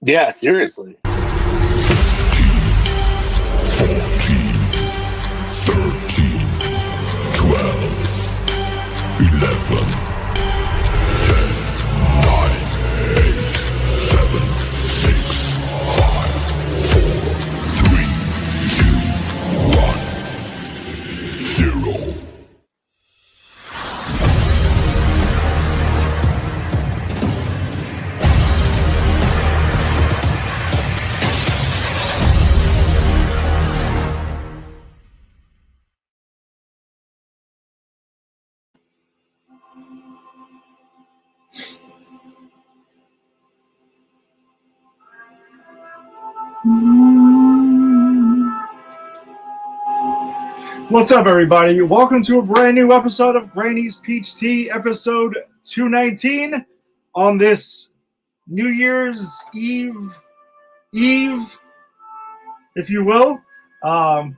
Yeah, seriously. 0. What's up, everybody? Welcome to a brand new episode of Granny's Peach Tea, episode 219, on this New Year's Eve, if you will. And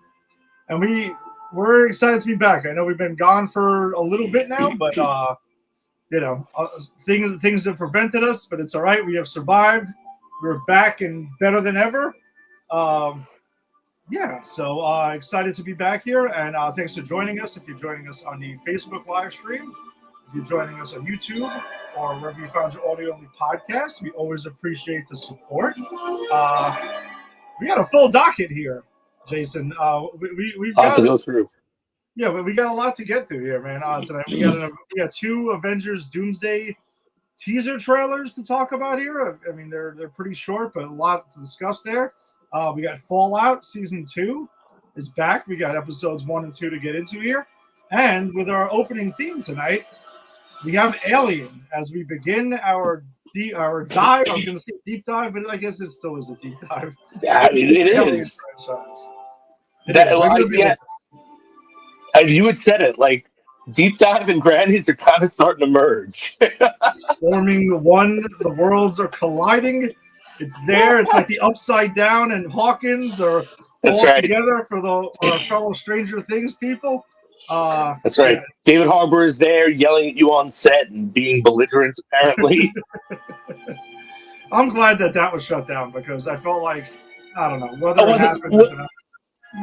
we're excited to be back. I know we've been gone for a little bit now, but things have prevented us, but it's all right. We have survived. We're back and better than ever. So excited to be back here, and thanks for joining us. If you're joining us on the Facebook live stream, if you're joining us on YouTube, or wherever you found your audio-only podcast, we always appreciate the support. We got a full docket here, Jason. We've got to go through. Yeah, but we got a lot to get to here, man. Tonight we got 2 Avengers Doomsday teaser trailers to talk about here. I mean, they're pretty short, but a lot to discuss there. We got Fallout Season 2 is back. We got episodes 1 and 2 to get into here. And with our opening theme tonight, we have Alien as we begin our dive. I was going to say deep dive, but I guess it still is a deep dive. Yeah, I mean, it is. You had said it, like, deep dive and grannies are kind of starting to merge. It's forming the worlds are colliding. It's there. It's like the Upside Down and Hawkins are all together for our fellow Stranger Things people. That's right. Yeah. David Harbour is there yelling at you on set and being belligerent, apparently. I'm glad that was shut down, because I felt like, I don't know, whether it happened.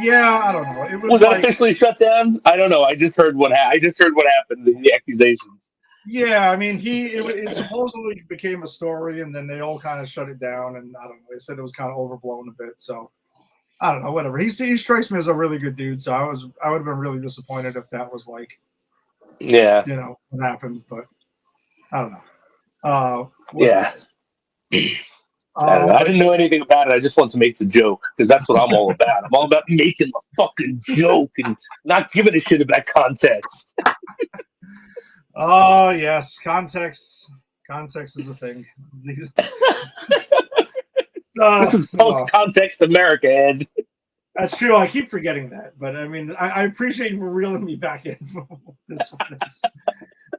Yeah, I don't know. It was that officially shut down? I don't know. I just heard what happened, the accusations. Yeah, I mean, it supposedly became a story, and then they all kind of shut it down, and I don't know. They said it was kind of overblown a bit, so I don't know. Whatever. He strikes me as a really good dude, so I would have been really disappointed if that was like, what happened, but I don't know. I didn't know anything about it. I just want to make the joke, because that's what I'm all about. I'm all about making the fucking joke and not giving a shit about context. Oh, yes. Context is a thing. This is post-context America, Ed. That's true. I keep forgetting that. But, I mean, I appreciate you for reeling me back in for this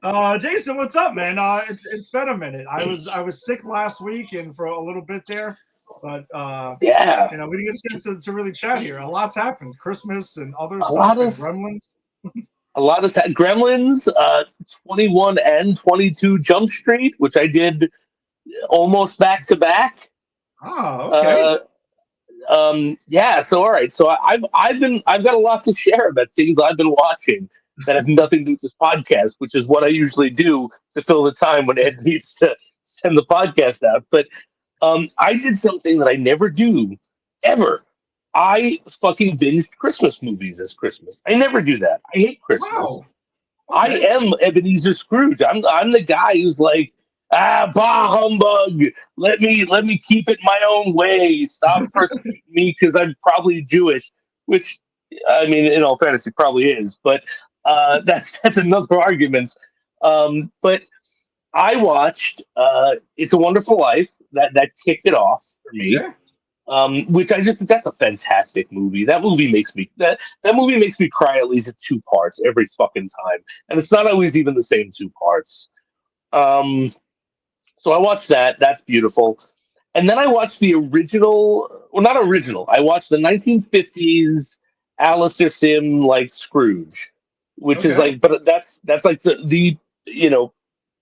one. Jason, what's up, man? It's been a minute. I was sick last week and for a little bit there. But, we didn't get a chance to really chat here. A lot's happened. Christmas and other stuff and Gremlins. A lot of Gremlins, 21 and 22 Jump Street, which I did almost back to back. Oh, okay. So all right. So I've got a lot to share about things I've been watching that have nothing to do with this podcast, which is what I usually do to fill the time when Ed needs to send the podcast out. But I did something that I never do ever. I fucking binged Christmas movies this Christmas. I never do that. I hate Christmas. Wow. I am Ebenezer Scrooge. I'm the guy who's like, bah humbug. Let me keep it my own way. Stop persecuting me because I'm probably Jewish, which, I mean, in all fairness, it probably is. But that's another argument. But I watched It's a Wonderful Life. That kicked it off for me. Yeah. Which I just think that's a fantastic movie. That movie makes me cry at least at 2 parts every fucking time, and it's not always even the same 2 parts. So I watched that. That's beautiful, and then I watched the original. Well, not original. I watched the 1950s Alistair Sim like Scrooge, which is like, but that's like the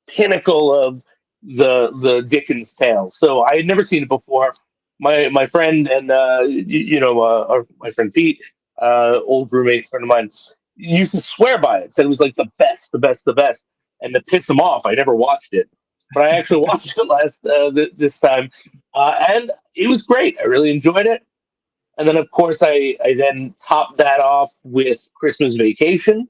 pinnacle of the Dickens tale. So I had never seen it before. My friend and my friend Pete, old roommate friend of mine, used to swear by it. Said it was like the best, the best, the best. And to piss him off, I never watched it, but I actually watched it this time, and it was great. I really enjoyed it. And then, of course, I then topped that off with Christmas Vacation.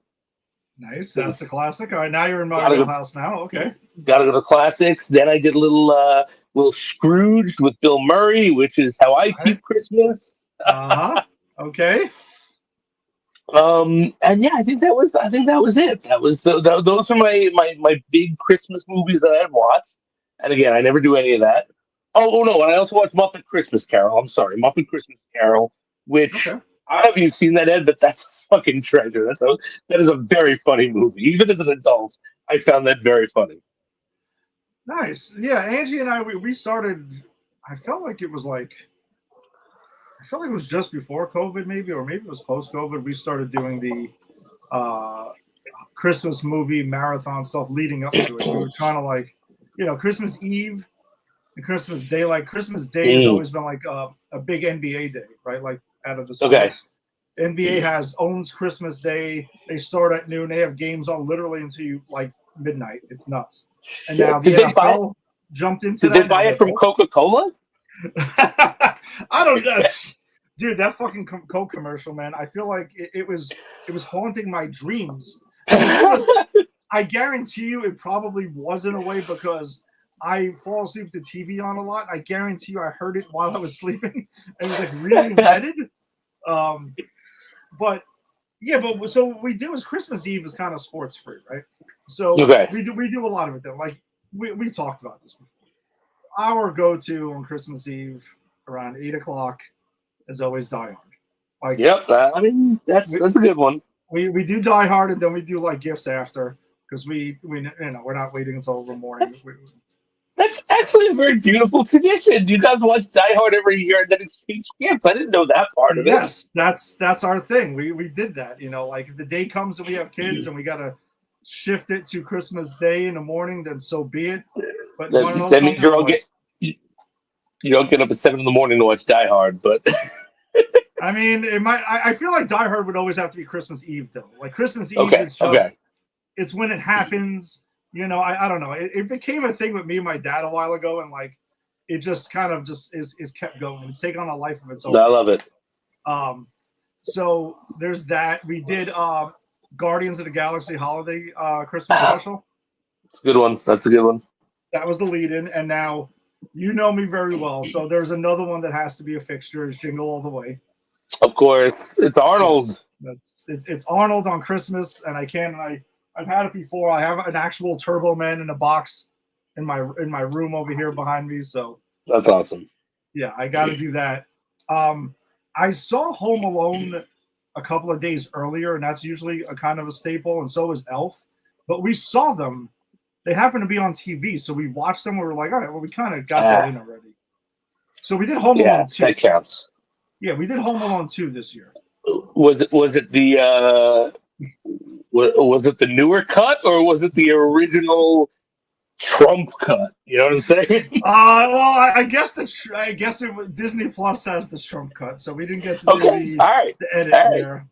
Nice. That's a classic. All right, now you're in my Gotta go, wheelhouse now. Okay. gotta go to classics. Then I did a little Scrooged with Bill Murray, which is how I All right. keep Christmas. Uh-huh. Okay. And yeah, I think that was it. Those are my big Christmas movies that I've watched. And again, I never do any of that. Oh no, and I also watched Muppet Christmas Carol. I'm sorry, Muppet Christmas Carol, which Okay. I don't know if you've seen that, Ed, but that's a fucking treasure. That is a very funny movie. Even as an adult, I found that very funny. Nice. Yeah, Angie and I we started. I felt like it was just before COVID, maybe, or maybe it was post COVID. We started doing the Christmas movie marathon stuff leading up to it. We were trying to Christmas Eve and Christmas Day. Like Christmas Day has always been like a big NBA day, right? Like out of the sports. Okay. NBA owns Christmas Day. They start at noon. They have games on literally until like midnight. It's nuts. And now the NFL jumped into that. Did they buy it from Coca-Cola? I don't know. Dude, that fucking Coke commercial, man. I feel like it was haunting my dreams. I guarantee you it probably was in a way because I fall asleep with the TV on a lot. I guarantee you I heard it while I was sleeping. It was like really embedded. But so what we do is Christmas Eve is kind of sports free, right? So we do a lot of it then. Like we talked about this before. Our go-to on Christmas Eve around 8:00 is always Die Hard. Like, yep, I mean that's a good one. We do Die Hard and then we do like gifts after because we're not waiting until the morning. That's actually a very beautiful tradition. You guys watch Die Hard every year and then exchange gifts. I didn't know that part of it. Yes, that's our thing. We did that. Like if the day comes and we have kids and we gotta shift it to Christmas Day in the morning, then so be it. But that means you don't get up at 7 a.m. to watch Die Hard, but I mean, I feel like Die Hard would always have to be Christmas Eve though. Like Christmas Eve is just it's when it happens. I don't know. It became a thing with me and my dad a while ago, and like it just kind of just is kept going. It's taken on a life of its own. I love it. So there's that. We did Guardians of the Galaxy holiday Christmas special. That's a good one. That's a good one. That was the lead-in, and now you know me very well. So there's another one that has to be a fixture. Is Jingle All the Way. Of course, it's Arnold. It's Arnold on Christmas, and I've had it before. I have an actual Turbo Man in a box in my room over here behind me. So that's awesome. Yeah, I got to do that. I saw Home Alone a couple of days earlier, and that's usually a kind of a staple, and so is Elf. But we saw them. They happened to be on TV, so we watched them. We were like, all right, well, we kind of got that in already. So we did Home Alone 2. That counts. Yeah, we did Home Alone 2 this year. Was it the newer cut or was it the original Trump cut? You know what I'm saying? Well, I guess Disney Plus has the Trump cut, so we didn't get to do the edit there.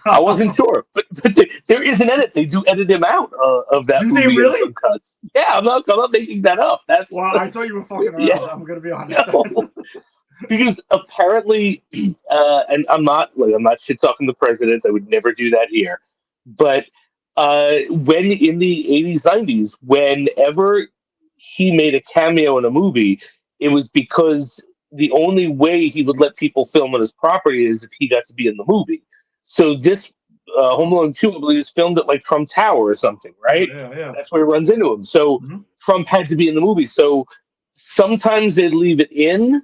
I wasn't sure, but there is an edit. They do edit him out of that movie. Do they really? In some cuts. Yeah, I'm not making that up. Well, I thought you were fucking around. Yeah. I'm gonna be honest. No. Because apparently, and I'm not shit talking the president. I would never do that here. But when in the 80s, 90s, whenever he made a cameo in a movie, it was because the only way he would let people film on his property is if he got to be in the movie. So this Home Alone 2, I believe, is filmed at like Trump Tower or something, right? Yeah. That's where he runs into him. So Trump had to be in the movie. So sometimes they'd leave it in,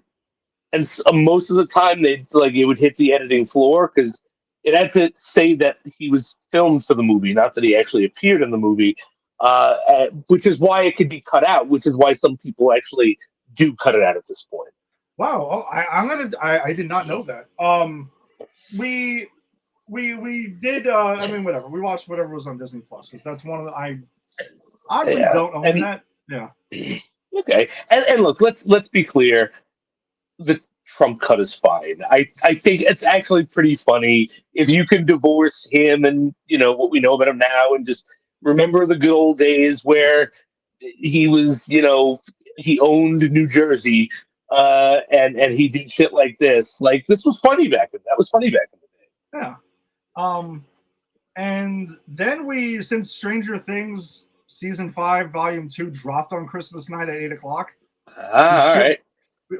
and most of the time it would hit the editing floor because it had to say that he was filmed for the movie, not that he actually appeared in the movie, which is why it could be cut out, which is why some people actually do cut it out at this point. Wow. I did not know that. We did. I mean, whatever. We watched whatever was on Disney Plus because that's one of the I really don't own that. Yeah. Okay, and look, let's be clear. The Trump cut is fine. I think it's actually pretty funny if you can divorce him and what we know about him now and just remember the good old days where he was he owned New Jersey and he did shit like this. Like this was funny that was funny back in the day. Yeah. Um, and then since Stranger Things season 5, volume 2 dropped on Christmas night at 8 o'clock, All right.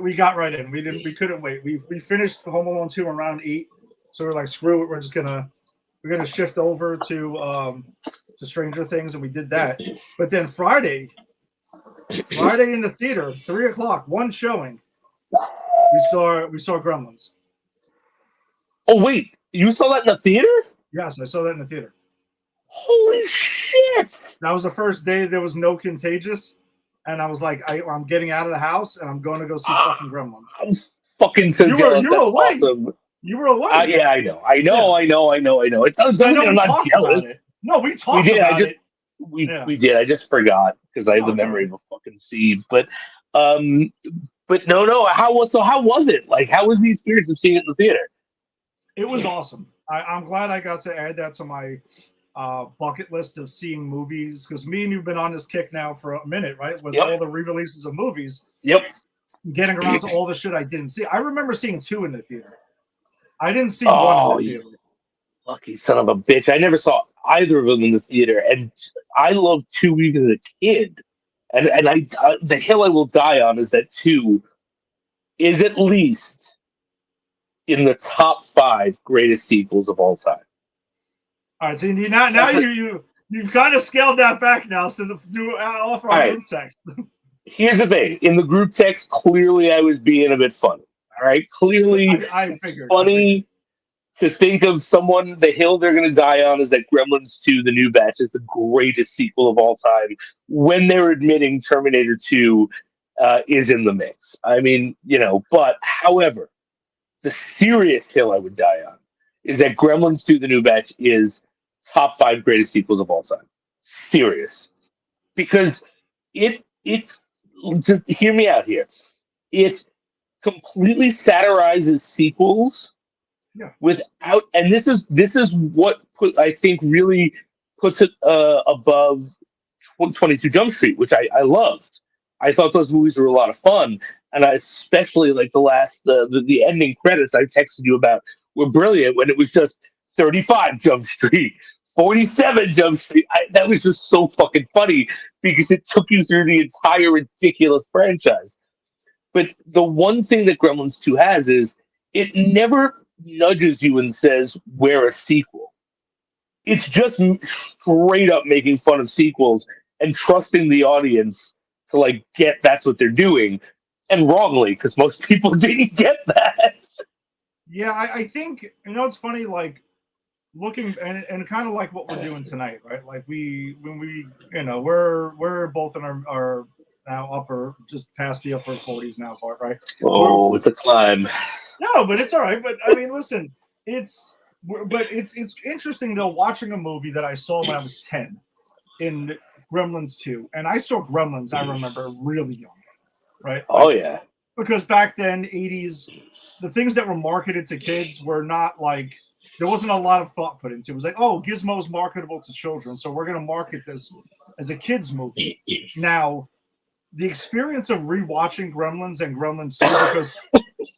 we got right in. We couldn't wait. We finished Home Alone 2 around 8. So we're like, screw it. We're gonna shift over to Stranger Things, and we did that. But then Friday in the theater, 3 o'clock, one showing. We saw Gremlins. Oh wait, you saw that in the theater? Yes, I saw that in the theater. Holy shit! That was the first day there was no Contagious, and I was like, I'm getting out of the house and I'm going to go see fucking Gremlins. I'm fucking so jealous. That's awesome. You were away. Yeah, I know. It doesn't mean I'm not jealous. No, we talked about it. We did. I just forgot because I have the memory of a fucking sieve. But no. How was it? Like, how was the experience of seeing it in the theater? It was awesome. I'm glad I got to add that to my bucket list of seeing movies, because me and you've been on this kick now for a minute, right? With all the re-releases of movies. Yep. Getting around to all the shit I didn't see. I remember seeing 2 in the theater. I didn't see 1 in the theater. Lucky son of a bitch. I never saw either of them in the theater, and I loved 2 even as a kid. And the hill I will die on is that 2 is at least in the top 5 greatest sequels of all time. All right, so you've kind of scaled that back now, so do off our group text. Here's the thing: in the group text, clearly I was being a bit funny. All right, clearly it's funny to think of the hill they're going to die on is that Gremlins 2, the new batch, is the greatest sequel of all time. When they're admitting Terminator 2 is in the mix, I mean, but however, the serious hill I would die on is that Gremlins 2, the new batch, is top 5 greatest sequels of all time. Serious. Because it just hear me out here. It completely satirizes sequels without, and this is what I think really puts it above 22 Jump Street, which I loved. I thought those movies were a lot of fun, and I especially like the ending credits I texted you about were brilliant when it was just 35 Jump Street, 47 Jump Street. That was just so fucking funny because it took you through the entire ridiculous franchise. But the one thing that Gremlins 2 has is it never nudges you and says, we're a sequel. It's just straight up making fun of sequels and trusting the audience to get that's what they're doing. And wrongly, because most people didn't get that. Yeah, I think, it's funny, looking and kind of like what we're doing tonight, right? Like we're both in our now just past the upper 40s now part, right? Oh, it's a climb. No, but it's all right. But I mean, listen, it's interesting though, watching a movie that I saw when I was 10 in Gremlins 2, and I saw Gremlins, I remember, really young, right? Oh yeah. Because back then, 80s, the things that were marketed to kids were not there wasn't a lot of thought put into it. It was like, oh, Gizmo's marketable to children, so we're going to market this as a kid's movie. Now, the experience of rewatching Gremlins and Gremlins 2, because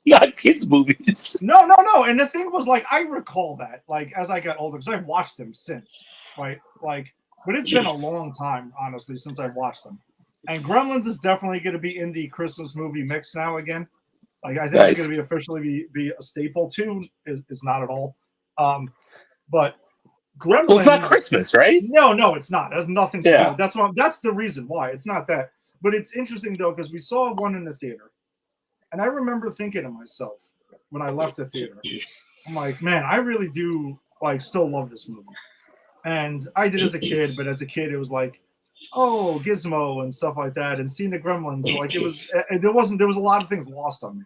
not kids' movies. No. And the thing was, I recall that, as I got older, because I've watched them since, right? But it's been a long time, honestly, since I've watched them. And Gremlins is definitely going to be in the Christmas movie mix now again. I think it's going to be officially be a staple. 2 is not at all. But Gremlins. Well, it's not Christmas, right? No, it's not. It has nothing to do. That's the reason why. It's not that. But it's interesting though, because we saw one in the theater, and I remember thinking to myself when I left the theater, I'm like, man, I really do still love this movie. And I did as a kid, but as a kid, it was oh, Gizmo and stuff like that, and seeing the Gremlins, there was a lot of things lost on me.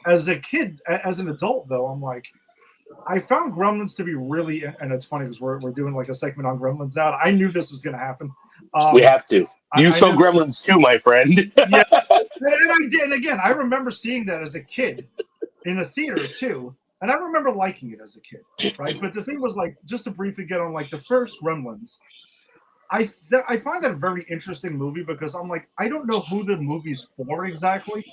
As a kid, as an adult though, I'm like, I found Gremlins to be really, and it's funny because we're doing like a segment on Gremlins now. I knew this was going to happen. We have to. You I saw knew, Gremlins too, my friend. yeah, and I did. And again, I remember seeing that as a kid in a theater too, and I remember liking it as a kid, right? But the thing was, like, just to briefly get on like the first Gremlins, I find that a very interesting movie because I'm like, I don't know who the movie's for exactly,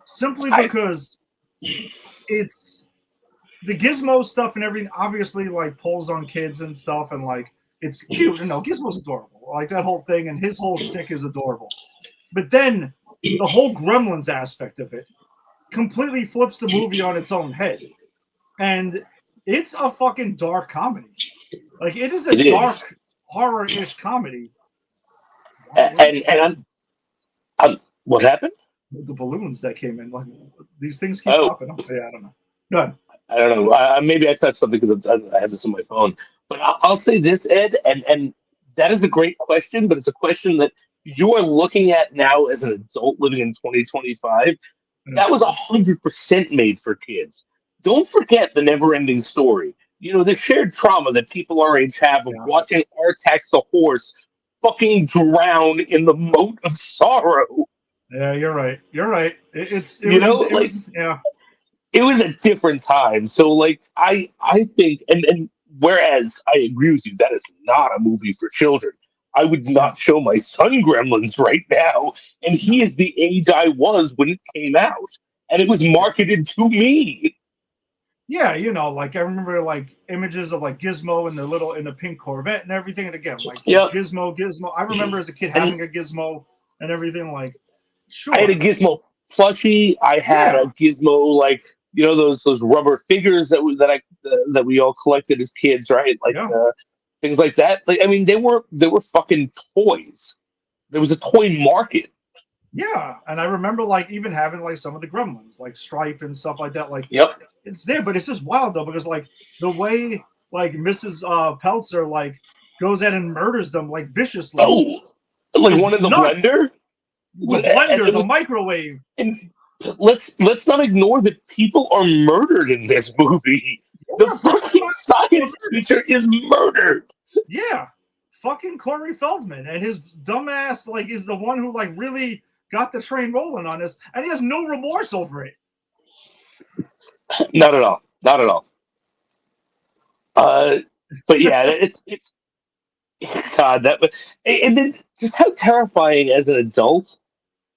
simply because it's the Gizmo stuff and everything obviously like pulls on kids and stuff, and like it's cute. And no, Gizmo's adorable. Like that whole thing and his whole shtick is adorable. But then the whole Gremlins aspect of it completely flips the movie on its own head. And it's a fucking dark comedy. Like it is a dark horror-ish comedy. And what happened? The balloons that came in, like these things keep popping up. Yeah, I don't know. Go ahead. I don't know. Maybe I touched something because I have this on my phone. But I'll say this, Ed, and that is a great question, but it's a question that you are looking at now as an adult living in 2025. That was 100% made for kids. Don't forget the never-ending story. You know, the shared trauma that people our age have of watching Artax the horse fucking drown in the moat of sorrow. Yeah, you're right. You're right. It was a different time. So, like, I think, and whereas I agree with you, that is not a movie for children. I would not show my son Gremlins right now, and he is the age I was when it came out, and it was marketed to me. Yeah, you know, like I remember like images of like Gizmo in the pink Corvette and everything, and again, like Gizmo. I remember as a kid having a Gizmo and everything. Like, sure, I had a Gizmo plushie. I had a Gizmo, like, you know, those rubber figures that we all collected as kids, right? Like things like that. Like, I mean, they were fucking toys. There was a toy market. Yeah, and I remember like even having like some of the Gremlins, like Stripe and stuff like that. Like, it's there, but it's just wild though because like the way like Mrs. Peltzer like goes in and murders them like viciously. Oh, like one in the blender. The microwave. And let's not ignore that people are murdered in this movie. The fucking science teacher is murdered. Yeah, fucking Corey Feldman and his dumbass like is the one who like really got the train rolling on this, and he has no remorse over it. Not at all. Not at all. But yeah, it's God, and then just how terrifying as an adult.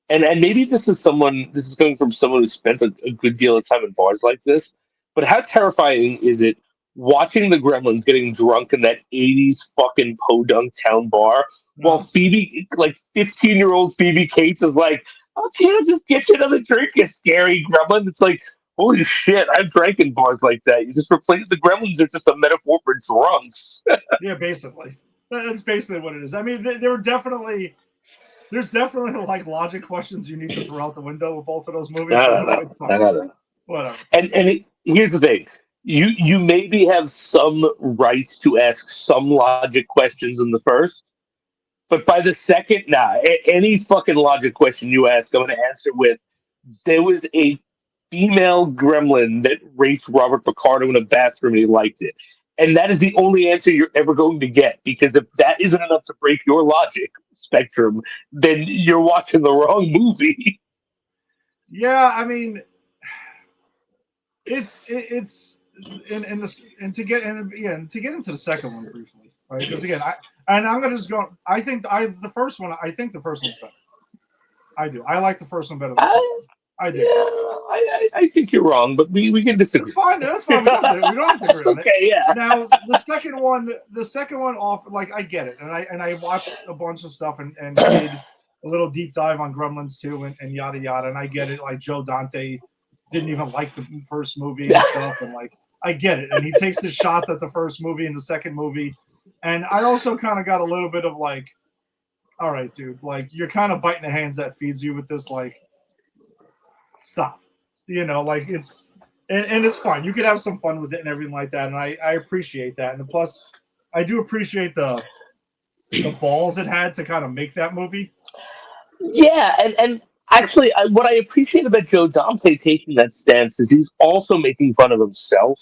And maybe this is coming from someone who spent a good deal of time in bars like this, but how terrifying is it watching the Gremlins getting drunk in that 80s fucking podunk town bar while Phoebe, like 15-year-old Phoebe Cates is like, oh, can't I just get you another drink, you scary Gremlin? It's like, holy shit, I've drank in bars like that. You just replace the Gremlins are just a metaphor for drunks. Yeah, basically. That's basically what it is. I mean, there's definitely like logic questions you need to throw out the window with both of those movies. No. Whatever. And here's the thing. You maybe have some right to ask some logic questions in the first, but by the second, any fucking logic question you ask, I'm going to answer with, there was a female gremlin that raped Robert Picardo in a bathroom and he liked it. And that is the only answer you're ever going to get, because if that isn't enough to break your logic spectrum, then you're watching the wrong movie. Yeah, I mean, it's to get into the second one briefly, right? Because again, I'm gonna just go. I think the first one one's better. I do. I like the first one better than the second one. I do. Yeah, I think you're wrong, but we can disagree. It's fine. That's fine. We don't have to agree on it. Okay, yeah. Now the second one off, like I get it, and I watched a bunch of stuff and did a little deep dive on Gremlins 2 and yada yada, and I get it. Like Joe Dante didn't even like the first movie and stuff, and like I get it, and he takes his shots at the first movie and the second movie, and I also kind of got a little bit of like, all right, dude, like you're kind of biting the hands that feeds you with this, like. Stop, like it's and it's fine. You could have some fun with it and everything like that, and I appreciate that. And plus, I do appreciate the balls it had to kind of make that movie. Yeah, and actually, what I appreciate about Joe Dante taking that stance is he's also making fun of himself.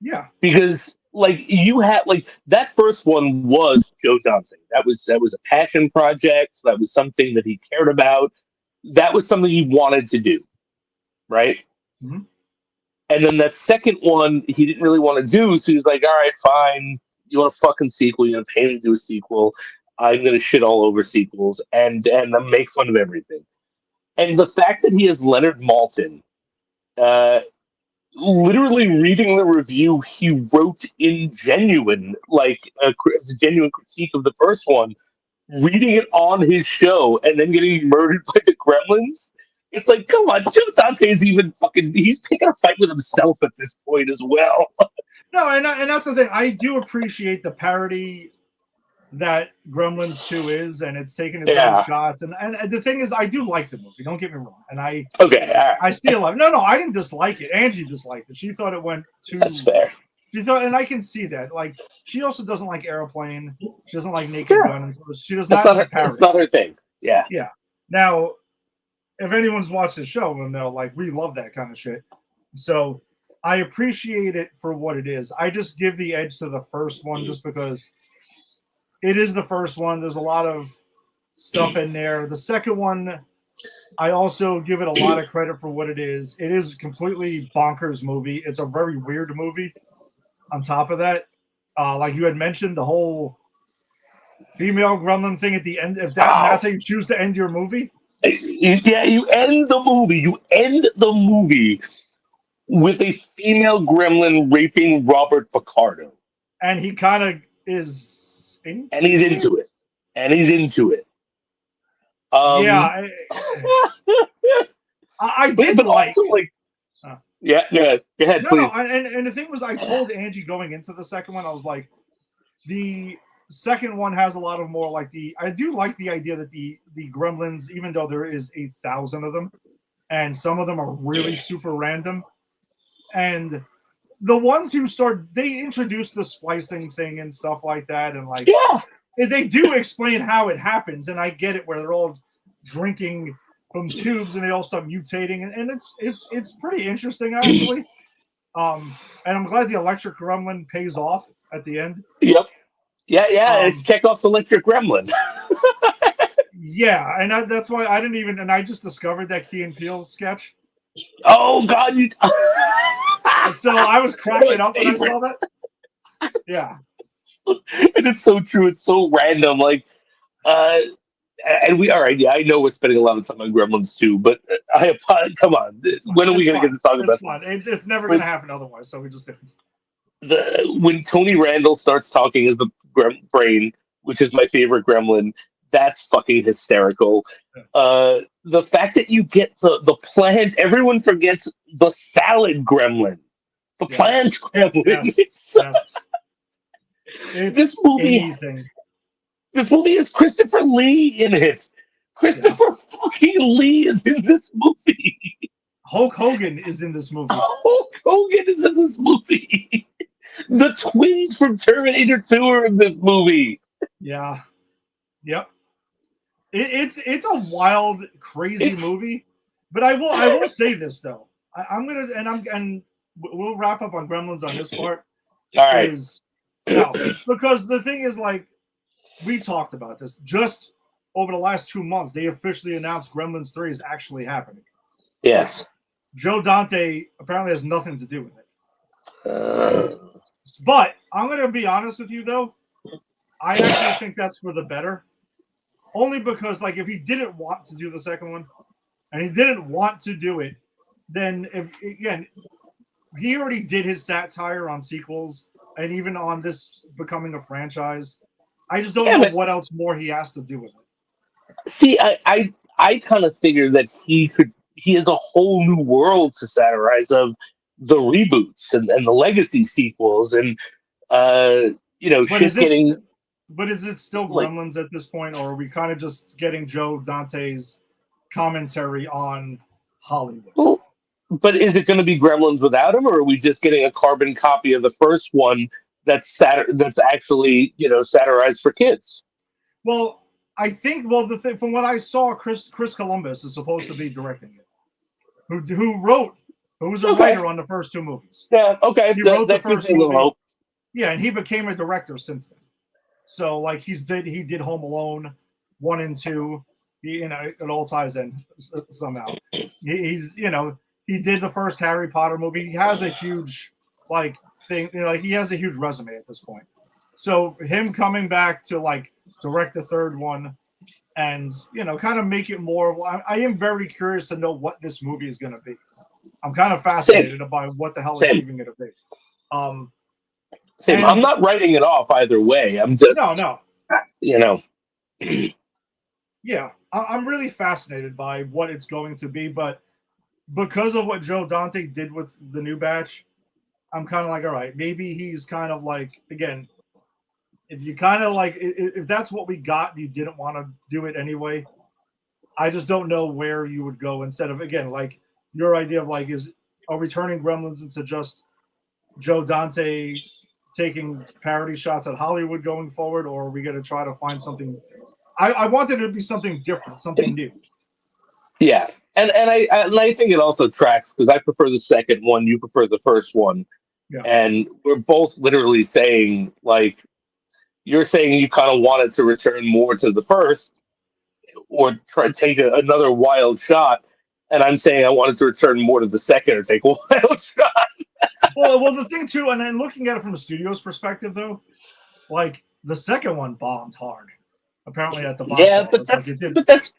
Yeah. because like you had like that first one was Joe Dante. That was a passion project. That was something that he cared about. That was something he wanted to do, right? Mhm. And then that second one he didn't really want to do, so he's like, "All right, fine. You want a fucking sequel? You want to pay me to do a sequel? I'm gonna shit all over sequels and make fun of everything." And the fact that he has Leonard Maltin, uh, literally reading the review he wrote in genuine, like as a genuine critique of the first one, reading it on his show, and then getting murdered by the Gremlins. It's like, come on, Joe Dante is even fucking. He's picking a fight with himself at this point as well. No, and that's the thing. I do appreciate the parody that Gremlins 2 is, and it's taking its own Yeah. shots. And the thing is, I do like the movie. Don't get me wrong. And Okay. All right. I still love. No, I didn't dislike it. Angie disliked it. She thought it went That's too. fair. She thought, and I can see that. Like, she also doesn't like Airplane. She doesn't like Naked Yeah. Gun, and so she does That's not not into her. It's not her parodies. thing. Yeah. Yeah. Now, if anyone's watched the show, they'll know like we love that kind of shit. So I appreciate it for what it is. I just give the edge to the first one just because it is the first one. There's a lot of stuff in there. The second one, I also give it a lot of credit for what it is. It is a completely bonkers movie. It's a very weird movie. On top of that, like you had mentioned, the whole female gremlin thing at the end. If that's how you choose to end your movie, Yeah, you end the movie. You end the movie with a female gremlin raping Robert Picardo. and he kind of is And he's into it. into it. And he's into it. Yeah, Um, I but, did but like. also, like, Uh, yeah, go ahead, no, please. and the thing was, I told Angie going into the second one, I was like, the second one has a lot of more like I do like the idea that the gremlins, even though there is 8,000 of them, and some of them are really super random, and the ones who they introduce the splicing thing and stuff like that, and like Yeah. they do explain how it happens, and I get it where they're all drinking from tubes and they all start mutating, and it's pretty interesting actually. And I'm glad the electric gremlin pays off at the end. Yep. Yeah. It's Um, Chekhov's electric gremlin. yeah, and that's why I didn't even, and I just discovered that Key and Peele sketch. Oh, God. You. So I was cracking up when I saw favorites. that. Yeah. And it's so true. It's so random. Like, uh, and we all right. Yeah, I know we're spending a lot of time on Gremlins too, but I apologize. Come on, when are we going to get to talk about this? It's never when, going to happen otherwise. So we just did. when Tony Randall starts talking as the brain, which is my favorite Gremlin? That's fucking hysterical. The fact that you get the plant, everyone forgets the salad Gremlin. The plant Gremlin. Yes. It's This movie. anything. This movie has Christopher Lee in it. Christopher fucking Lee is in this movie. Hulk Hogan is in this movie. Hulk Hogan is in this movie. The twins from Terminator 2 are in this movie. Yeah. Yep. It's a wild, crazy movie. But I will say this though. I'm gonna and we'll wrap up on Gremlins on this part. All right. Because the thing is, like, we talked about this just over the last 2 months. They officially announced Gremlins 3 is actually happening. Yes. Joe Dante apparently has nothing to do with it. But I'm going to be honest with you, though. I actually think that's for the better. Only because, like, if he didn't want to do the second one, and he didn't want to do it, then, he already did his satire on sequels and even on this becoming a franchise. I just don't know what else more he has to do with it. See, I kind of figured that he has a whole new world to satirize of the reboots and the legacy sequels and getting. But is it still Gremlins at this point, or are we kind of just getting Joe Dante's commentary on Hollywood? Well, but is it going to be Gremlins without him, or are we just getting a carbon copy of the first one that's actually satirized for kids? Well, I think from what I saw, Chris Columbus is supposed to be directing it. Who wrote who was a Okay. writer on the first two movies. Yeah. Okay. He That, wrote the that gives first me a little movie. hope. Yeah, and he became a director since then. So like he did Home Alone 1 and 2. It all ties in somehow. He's he did the first Harry Potter movie. He has a huge like thing, like he has a huge resume at this point. So him coming back to like direct the third one and kind of make it more. I am very curious to know what this movie is going to be. I'm kind of fascinated by what the hell it's even going to be. Same. I'm not writing it off either way. I'm just no. Yeah, I'm really fascinated by what it's going to be, but because of what Joe Dante did with the new batch, I'm kind of like, all right, maybe he's kind of like, again, if you kind of like, if that's what we got, you didn't want to do it anyway. I just don't know where you would go instead of, again, like your idea of like, are we turning Gremlins into just Joe Dante taking parody shots at Hollywood going forward, or are we going to try to find something? I wanted it to be something different, something new. Yeah, and I think it also tracks because I prefer the second one, you prefer the first one, and we're both literally saying like you're saying you kind of wanted to return more to the first or try to take another wild shot, and I'm saying I wanted to return more to the second or take a wild shot. Well, the thing too, and then looking at it from the studio's perspective, though, like the second one bombed hard. Apparently, at the box office, but that's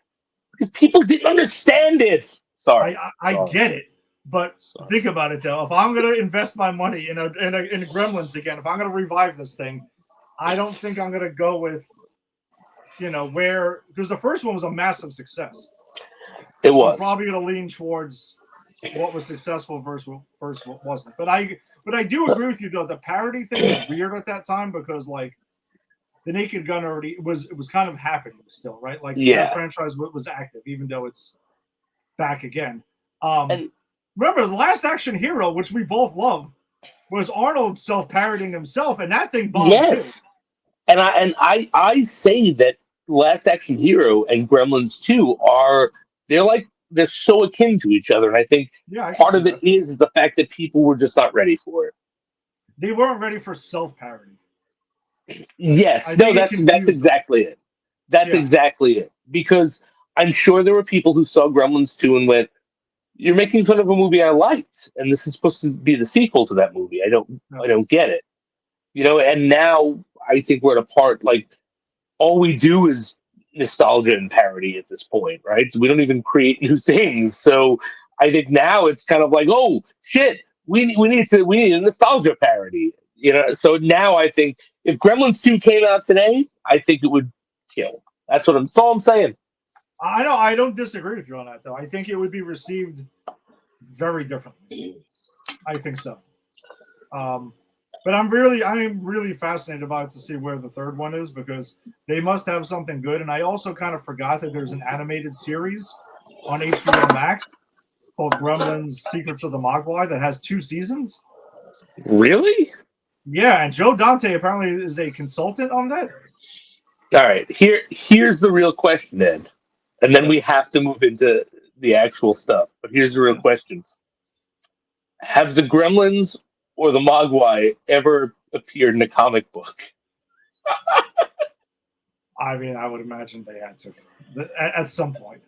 people didn't understand it. Sorry, I get it, but think about it though. If I'm going to invest my money in Gremlins again, if I'm going to revive this thing, I don't think I'm going to go with because the first one was a massive success. It was. I'm probably going to lean towards what was successful versus what wasn't. But I do agree with you though. The parody thing was weird at that time because like the Naked Gun already it was kind of happening still, right? Like that franchise was active, even though it's back again. And remember the Last Action Hero, which we both love, was Arnold self-parodying himself, and that thing bombed too. And I say that Last Action Hero and Gremlins 2 they're so akin to each other, and I think part of it is the fact that people were just not ready for it. They weren't ready for self-parody. Yes, no, that's exactly it. That's exactly it. Because I'm sure there were people who saw Gremlins 2 and went, "You're making fun of a movie I liked, and this is supposed to be the sequel to that movie. I don't get it." And now I think we're at a part like all we do is nostalgia and parody at this point, right? We don't even create new things. So I think now it's kind of like, oh shit, we need a nostalgia parody. So now I think if Gremlins 2 came out today, I think it would kill. That's all I'm saying. I know. I don't disagree with you on that, though. I think it would be received very differently. I think so. But I'm really fascinated about to see where the third one is because they must have something good. And I also kind of forgot that there's an animated series on HBO Max called Gremlins: Secrets of the Mogwai that has 2 seasons. Really? Yeah, and Joe Dante apparently is a consultant on that. All right, here's the real question, Ed, and then we have to move into the actual stuff. But here's the real question: have the Gremlins or the Mogwai ever appeared in a comic book? I mean, I would imagine they had to at some point.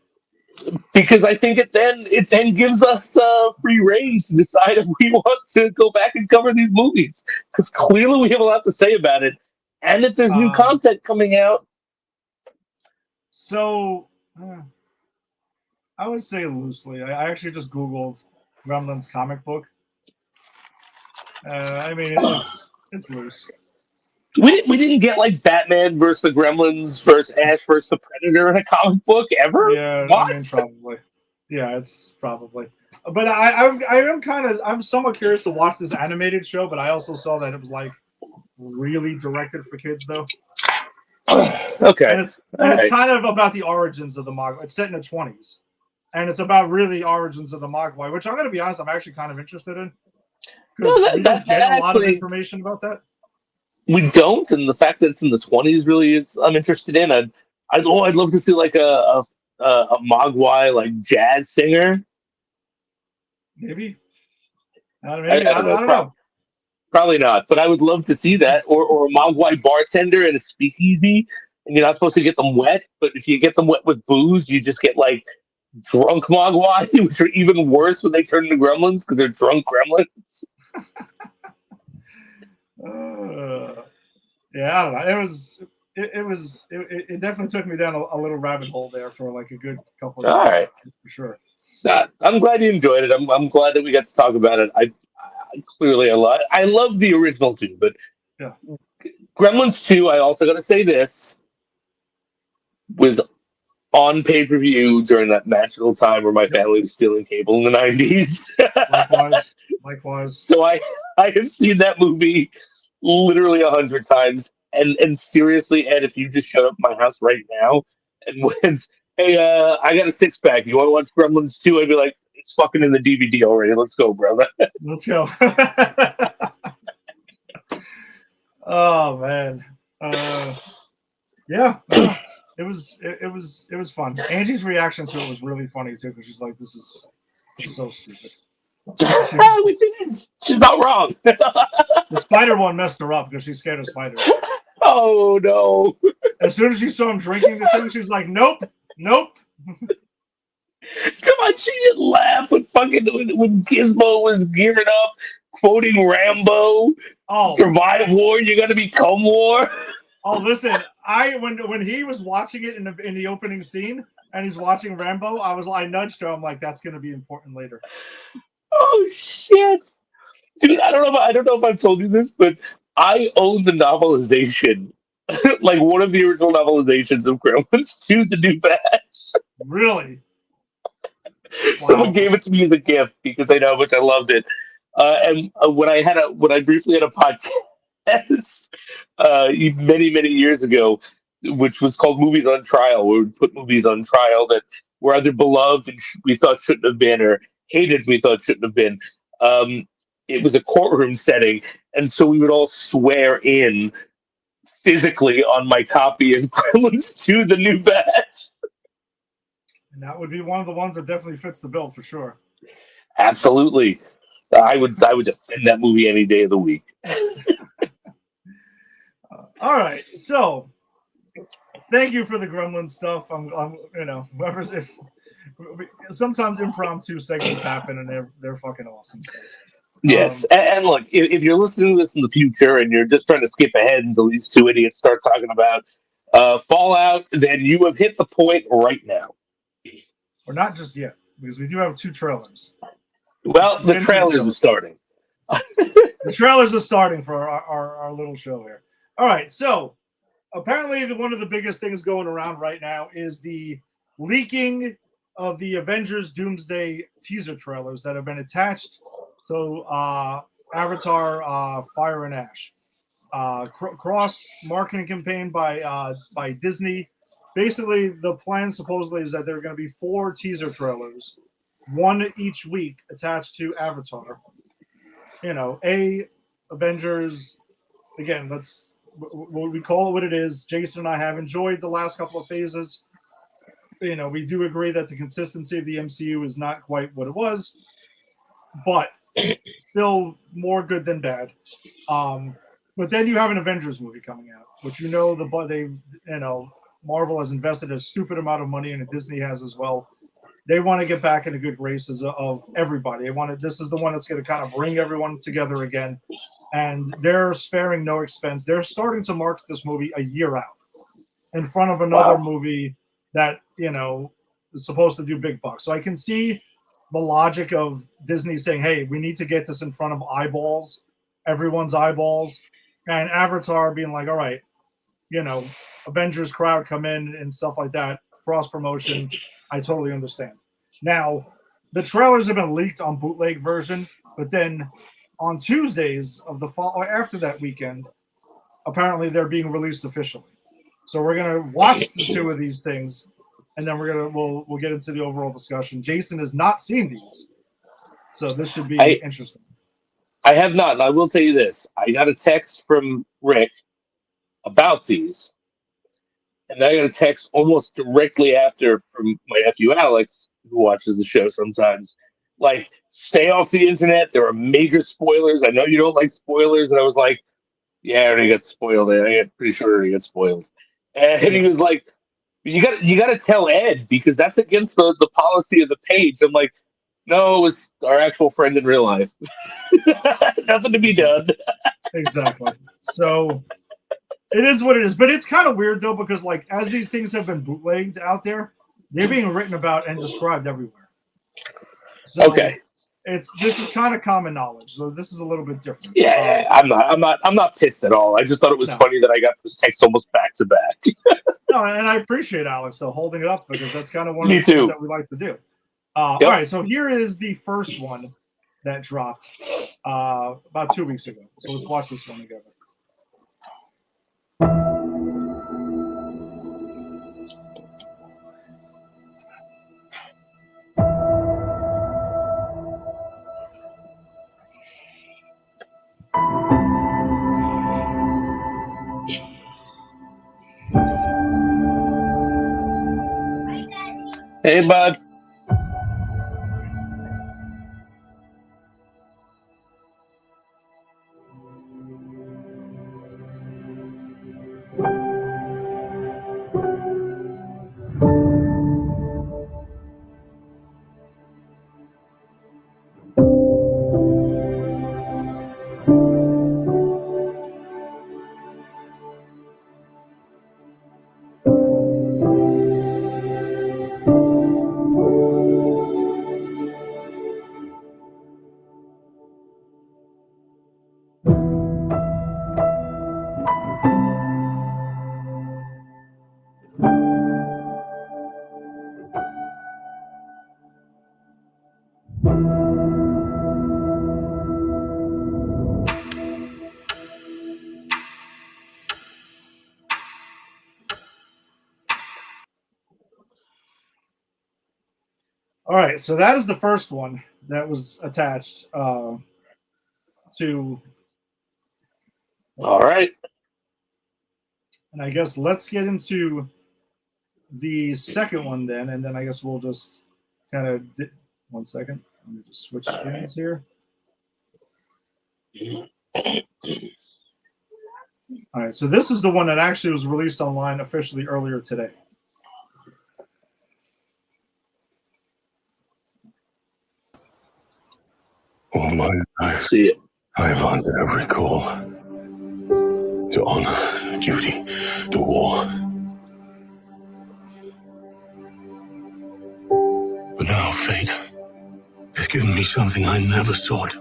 Because I think it then gives us free reign to decide if we want to go back and cover these movies. Because clearly we have a lot to say about it, and if there's new content coming out. So, I would say loosely. I actually just Googled Gremlins comic book. I mean, it's loose. We didn't get like Batman versus the Gremlins versus Ash versus the Predator in a comic book ever. Yeah, what? I mean, probably. Yeah, it's probably. But I'm somewhat curious to watch this animated show. But I also saw that it was like really directed for kids, though. Okay. And it's kind of about the origins of the Mogwai. It's set in the 20s, and it's about really the origins of the Mogwai, which I'm going to be honest, I'm actually kind of interested in. Because we don't get a lot of information about that. We don't, and the fact that it's in the 20s really is I'm interested in. I'd love to see like a Mogwai like jazz singer. Maybe. I Maybe. don't know. I don't know. Probably not, but I would love to see that. Or a Mogwai bartender in a speakeasy, and you're not supposed to get them wet, but if you get them wet with booze, you just get like drunk Mogwai, which are even worse when they turn into gremlins because they're drunk gremlins. Yeah, I don't know. It definitely took me down a little rabbit hole there for like a good couple of All days right. for sure. I'm glad you enjoyed it. I'm glad that we got to talk about it. I clearly a lot. I love the original too, but Yeah. Gremlins 2, I also got to say this, was on pay per view during that magical time where my Yep. family was stealing cable in the 90s. Likewise. Likewise. So I have seen that movie literally 100 times. And seriously, Ed, if you just showed up at my house right now and went, hey, I got a 6 pack. You want to watch Gremlins 2? I'd be like, it's fucking in the DVD already. Let's go, brother. Let's go. Oh man. Yeah. No, it was fun. Angie's reaction to it was really funny too, because she's like, "This is so stupid." She's not wrong. The spider one messed her up because she's scared of spiders. Oh no! As soon as she saw him drinking the thing, she's like, "Nope, nope." Come on, she didn't laugh when Gizmo was gearing up, quoting Rambo. Oh, Survive war, you got to become war. Oh, listen, when he was watching it in the opening scene and he's watching Rambo, I nudged her. I'm like, that's going to be important later. Oh shit, dude! I don't know if I've told you this, but I own the novelization, like one of the original novelizations of Gremlins 2, The New Batch. Really? Someone gave it to me as a gift because they know how much I loved it. And when I briefly had a podcast many years ago, which was called Movies on Trial, where we would put movies on trial that were either beloved and we thought shouldn't have been, or hated we thought shouldn't have been. It was a courtroom setting, and so we would all swear in physically on my copy of Gremlins 2, The New Batch. And that would be one of the ones that definitely fits the bill for sure. Absolutely. I would defend that movie any day of the week. All right, so thank you for the Gremlin stuff. I'm if sometimes impromptu segments happen and they're fucking awesome. So, yes, and look, if you're listening to this in the future and you're just trying to skip ahead until these two idiots start talking about Fallout, then you have hit the point right now. Or not just yet, because we do have 2 trailers. Well, the trailers are starting. The trailers are starting for our little show here. All right, so apparently one of the biggest things going around right now is the leaking of the Avengers Doomsday teaser trailers that have been attached to Avatar Fire and Ash. Cross marketing campaign by Disney. Basically, the plan supposedly is that there are going to be 4 teaser trailers, 1 each week, attached to Avatar. Avengers. Again, we call it what it is. Jason and I have enjoyed the last couple of phases. We do agree that the consistency of the MCU is not quite what it was, but still more good than bad. But then you have an Avengers movie coming out, which Marvel has invested a stupid amount of money in, and Disney has as well. They want to get back into good graces of everybody. This is the one that's going to kind of bring everyone together again, and they're sparing no expense. They're starting to market this movie a year out in front of another movie that is supposed to do big bucks. So I can see the logic of Disney saying, "Hey, we need to get this in front of eyeballs, everyone's eyeballs," and Avatar being like, "All right, Avengers crowd come in and stuff like that, cross promotion." I totally understand. Now, the trailers have been leaked on bootleg version, but then on Tuesdays of the fall or after that weekend, apparently they're being released officially. So we're gonna watch the 2 of these things, and then we'll get into the overall discussion. Jason has not seen these, so this should be interesting. I have not, and I will tell you this: I got a text from Rick about these. And I got a text almost directly after from my nephew Alex, who watches the show sometimes, like, stay off the internet. There are major spoilers. I know you don't like spoilers. And I was like, yeah, I already got spoiled. I get pretty sure I already got spoiled. And he Yes. was like, you got to tell Ed because that's against the policy of the page. I'm like, no, it was our actual friend in real life. Nothing to be done. Exactly. So it is what it is. But it's kind of weird though, because like as these things have been bootlegged out there, they're being written about and described everywhere. So Okay. this is kind of common knowledge. So this is a little bit different. Yeah, I'm not pissed at all. I just thought it was No. funny that I got this text almost back to back. No, and I appreciate Alex though holding it up because that's kind of one of Me the things too. that we like to do. Yep. All right, so here is the first one that dropped about 2 weeks ago. So let's watch this one together. Hey, bud. All right, so that is the first one that was attached to. All right. And I guess let's get into the second one then, and then I guess we'll just kind of 1 second. Let me just switch screens here. All right, so this is the one that actually was released online officially earlier today. All my life, See it. I have answered every call to honor, duty, to war. But now fate has given me something I never sought.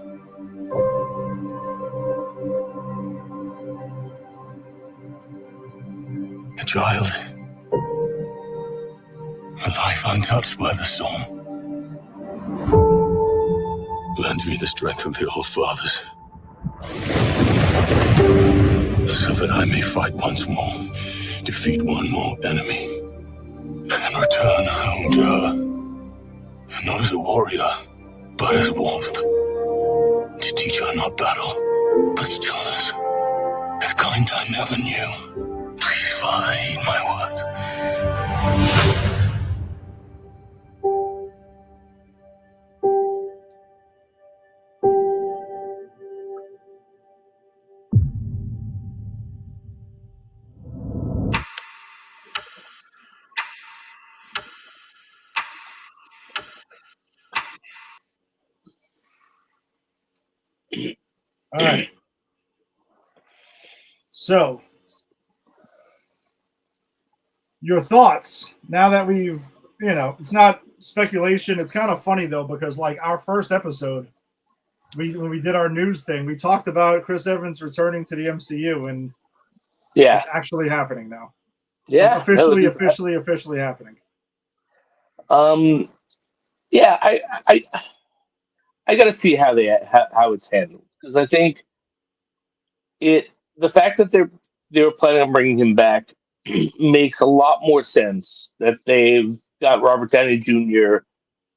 A child, a life untouched by the storm. Lend me the strength of the old fathers, so that I may fight once more, defeat one more enemy, and return home to her, not as a warrior, but as warmth, to teach her not battle, but stillness, the kind I never knew. Please, Father, heed my words. All right. So, your thoughts now that we've, it's not speculation. It's kind of funny though, because like our first episode, when we did our news thing, we talked about Chris Evans returning to the MCU, and Yeah. it's actually happening now. Yeah. Officially happening. Yeah. I got to see how it's handled because I think the fact that they were planning on bringing him back makes a lot more sense that they've got Robert Downey Jr.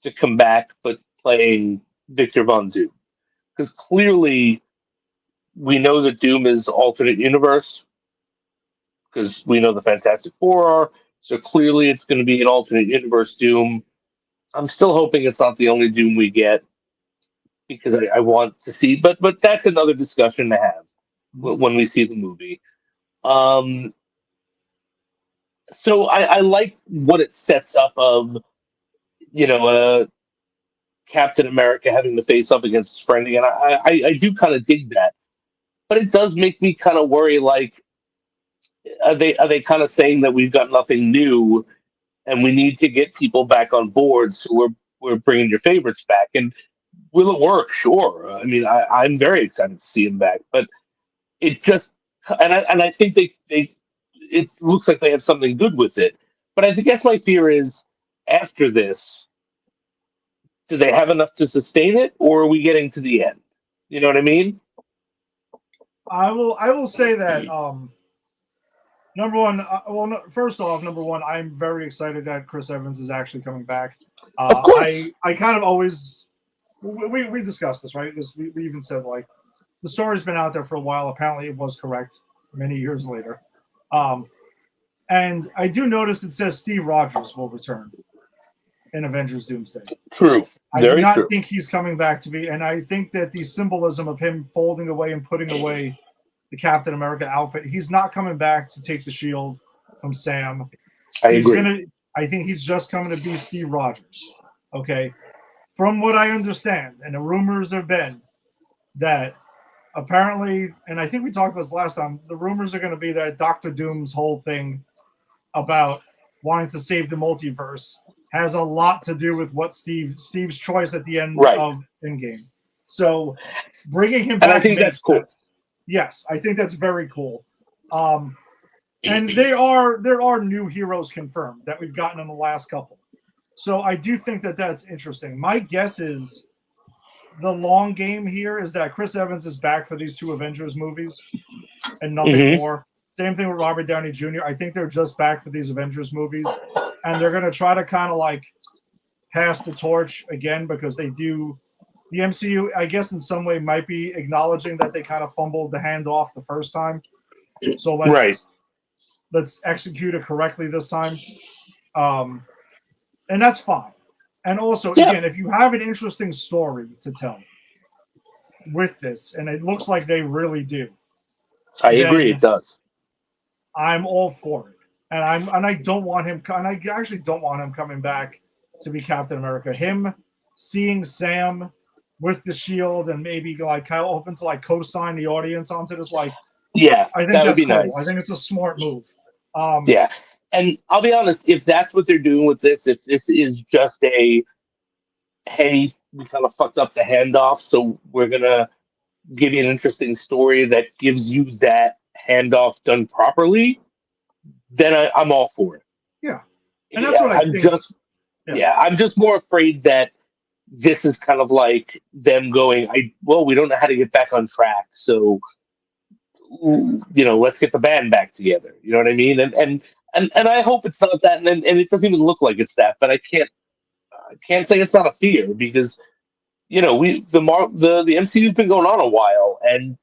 to come back, but playing Victor Von Doom. Because clearly we know that Doom is alternate universe, because we know the Fantastic Four are, so clearly it's going to be an alternate universe Doom. I'm still hoping it's not the only Doom we get. because I want to see. But that's another discussion to have Mhm. when we see the movie. Um, so I like what it sets up of Captain America having to face up against his friend again. I do kind of dig that, but it does make me kind of worry. Like, are they kind of saying that we've got nothing new and we need to get people back on board? So we're bringing your favorites back, and will it work? Sure. I mean, I'm very excited to see him back, but it just and I think they it looks like they have something good with it. But I guess my fear is after this, do they have enough to sustain it, or are we getting to the end? You know what I mean? I will say that number one, first off, number one, I'm very excited that Chris Evans is actually coming back. Of course. I kind of always we discussed this, right? Because we even said like the story's been out there for a while. Apparently, it was correct many years later. And I do notice it says Steve Rogers will return in Avengers Doomsday. True. I do Very not true. think he's coming back to be, and I think that the symbolism of him folding away and putting away the Captain America outfit, he's not coming back to take the shield from Sam. I agree. I think he's just coming to be Steve Rogers. Okay. From what I understand, and the rumors have been that apparently, and I think we talked about this last time, the rumors are going to be that Doctor Doom's whole thing about wanting to save the multiverse has a lot to do with what Steve's choice at the end Right. of Endgame. So bringing him And back I think that's makes cool. sense. Yes, I think that's very cool. And there are new heroes confirmed that we've gotten in the last couple. So I do think that that's interesting. My guess is the long game here is that Chris Evans is back for these two Avengers movies and nothing more. Same thing with Robert Downey Jr. I think they're just back for these Avengers movies, and they're going to try to kind of like pass the torch again because they do. The MCU, I guess, in some way might be acknowledging that they kind of fumbled the handoff the first time. So let's execute it correctly this time. And that's fine. And also, again, if you have an interesting story to tell with this, and it looks like they really do, I agree. It does. I'm all for it. And I don't want him. And I actually don't want him coming back to be Captain America. Him seeing Sam with the shield and maybe like kind of open to like co-sign the audience onto this. Like, yeah, I think that would that's be cool. nice. I think it's a smart move. Yeah. And I'll be honest, if that's what they're doing with this, if this is just a, hey, we kind of fucked up the handoff, so we're going to give you an interesting story that gives you that handoff done properly, then I'm all for it. Yeah. And that's what I think. I'm just more afraid that this is kind of like them going, we don't know how to get back on track, so let's get the band back together. You know what I mean? And I hope it's not that, and it doesn't even look like it's that. But I can't say it's not a fear because the MCU's been going on a while, and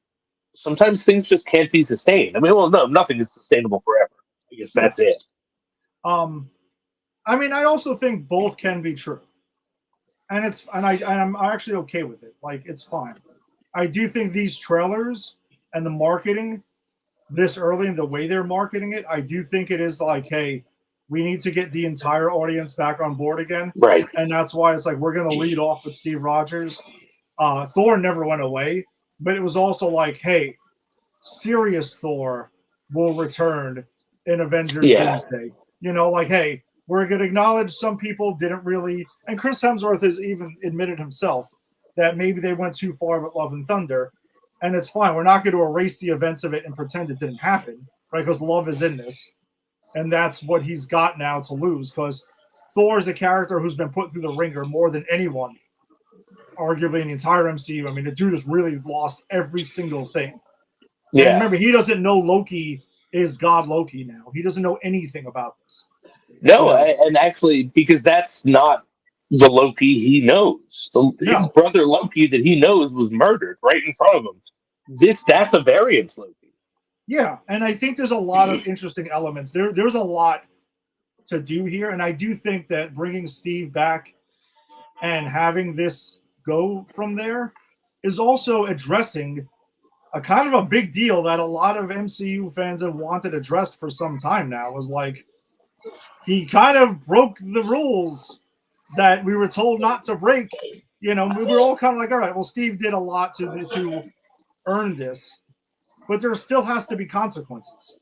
sometimes things just can't be sustained. I mean, well, no, nothing is sustainable forever. I guess that's it. I mean, I also think both can be true, and I'm actually okay with it. Like, it's fine. I do think these trailers and the marketing this early and the way they're marketing it, I do think it is like, hey, we need to get the entire audience back on board again. Right. And that's why it's like we're going to lead off with Steve Rogers. Thor never went away, but it was also like, hey, serious Thor will return in Avengers Doomsday. Like, hey, we're going to acknowledge some people didn't really, and Chris Hemsworth has even admitted himself that maybe they went too far with Love and Thunder. And it's fine. We're not going to erase the events of it and pretend it didn't happen, right? Because love is in this. And that's what he's got now to lose. Because Thor is a character who's been put through the ringer more than anyone, arguably in the entire MCU. I mean, the dude has really lost every single thing. Yeah. And remember, he doesn't know Loki is God Loki now. He doesn't know anything about this. No, and actually, because that's not the Loki he knows. His brother Loki that he knows was murdered right in front of him. That's a variant Loki. Yeah, and I think there's a lot of interesting elements. There's a lot to do here, and I do think that bringing Steve back and having this go from there is also addressing a kind of a big deal that a lot of MCU fans have wanted addressed for some time now. Was like he kind of broke the rules that we were told not to break. We were all kind of like, all right, well, Steve did a lot to earn this, but there still has to be consequences.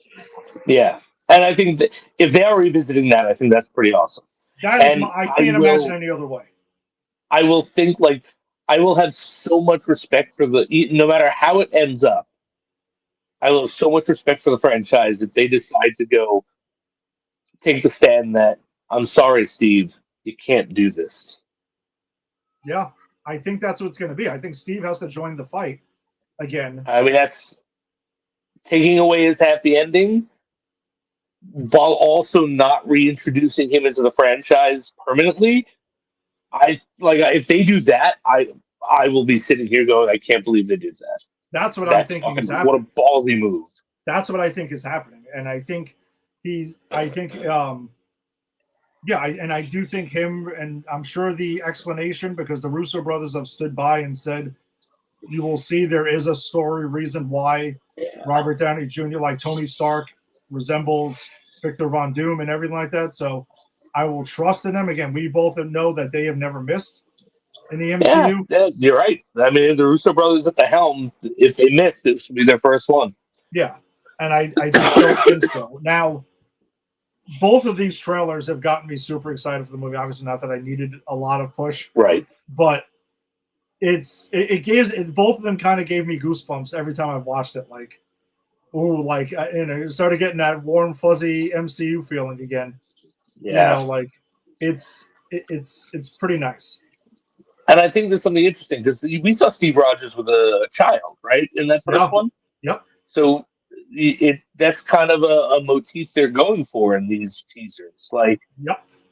Yeah, and I think that if they are revisiting that, I think that's pretty awesome. That is, And I can't imagine any other way. I will think like I will have so much respect for no matter how it ends up. I will have so much respect for the franchise if they decide to go take the stand that I'm sorry, Steve, you can't do this. Yeah, I think that's what it's going to be. I think Steve has to join the fight again. I mean, that's taking away his happy ending while also not reintroducing him into the franchise permanently. If they do that, I will be sitting here going, I can't believe they did that. That's what I'm thinking is happening. What a ballsy move. That's what I think is happening, and I think I do think him, and I'm sure the explanation, because the Russo brothers have stood by and said, you will see there is a story reason why Robert Downey Jr., like Tony Stark, resembles Victor Von Doom and everything like that. So I will trust in them. Again, we both know that they have never missed in the MCU. Yeah, you're right. I mean, the Russo brothers at the helm, if they missed, it should be their first one. Yeah, and I just don't think so. Now, both of these trailers have gotten me super excited for the movie. Obviously, not that I needed a lot of push. Right. But both of them kind of gave me goosebumps every time I watched it. Like, started getting that warm, fuzzy MCU feeling again. Yeah. It's pretty nice. And I think there's something interesting because we saw Steve Rogers with a child, right? In that first one. Yep. So that's kind of a motif they're going for in these teasers, like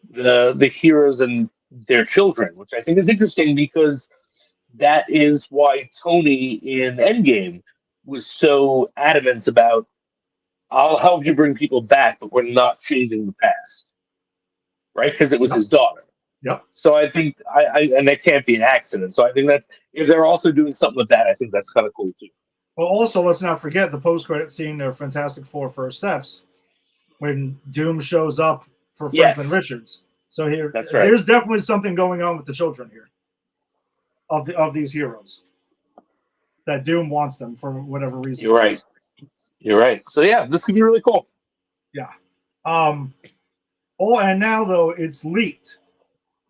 the heroes and their children, which I think is interesting because that is why Tony in Endgame was so adamant about, I'll help you bring people back, but we're not changing the past, right? Because it was his daughter. Yep. So I think and that can't be an accident. So I think that's, if they're also doing something with that, I think that's kind of cool too. Well, also, let's not forget the post-credit scene of Fantastic Four First Steps when Doom shows up for Franklin Richards. So there's definitely something going on with the children here of these heroes that Doom wants them for whatever reason. You're right. You're right. So yeah, this could be really cool. Yeah. And now though it's leaked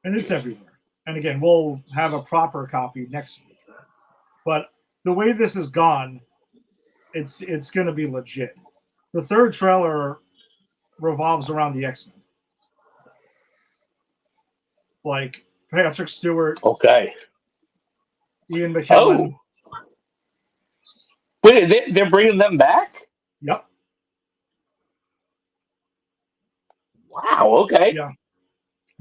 and it's everywhere. And again, we'll have a proper copy next week. But the way this has gone, it's going to be legit. The third trailer revolves around the X-Men. Like Patrick Stewart. Okay. Ian McKellen. Oh. Wait, they're bringing them back? Yep. Wow, okay. Yeah.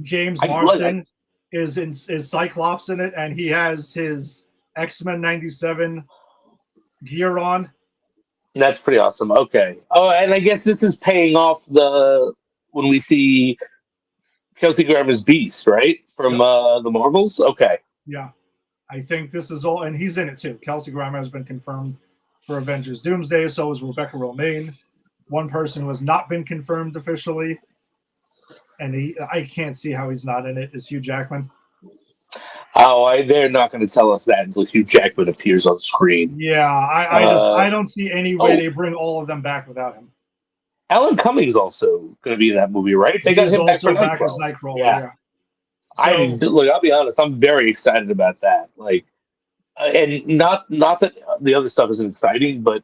James Marsden is Cyclops in it, and he has his X-Men 97 gear on. That's pretty awesome. Okay. Oh, and I guess this is paying off when we see Kelsey Grammer's Beast, right? From the Marvels? Okay. Yeah. I think this is all, and he's in it too. Kelsey Grammer has been confirmed for Avengers Doomsday, so is Rebecca Romijn. One person who has not been confirmed officially, and I can't see how he's not in it, is Hugh Jackman. They're not going to tell us that until Hugh Jackman appears on screen. Yeah, I don't see any way they bring all of them back without him. Alan Cumming's also going to be in that movie, right? They got him back as Nightcrawler. Yeah. I'll be honest, I'm very excited about that. And not that the other stuff isn't exciting, but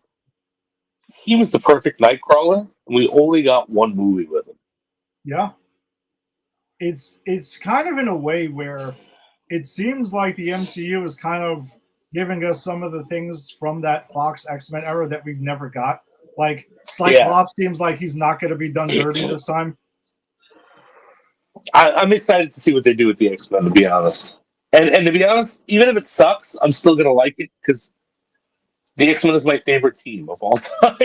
he was the perfect Nightcrawler, and we only got one movie with him. Yeah. It's kind of in a way where it seems like the MCU is kind of giving us some of the things from that Fox X-Men era that we've never got. Like Cyclops seems like he's not going to be done dirty this time. I'm excited to see what they do with the X-Men, to be honest. And to be honest, even if it sucks, I'm still going to like it because the X-Men is my favorite team of all time.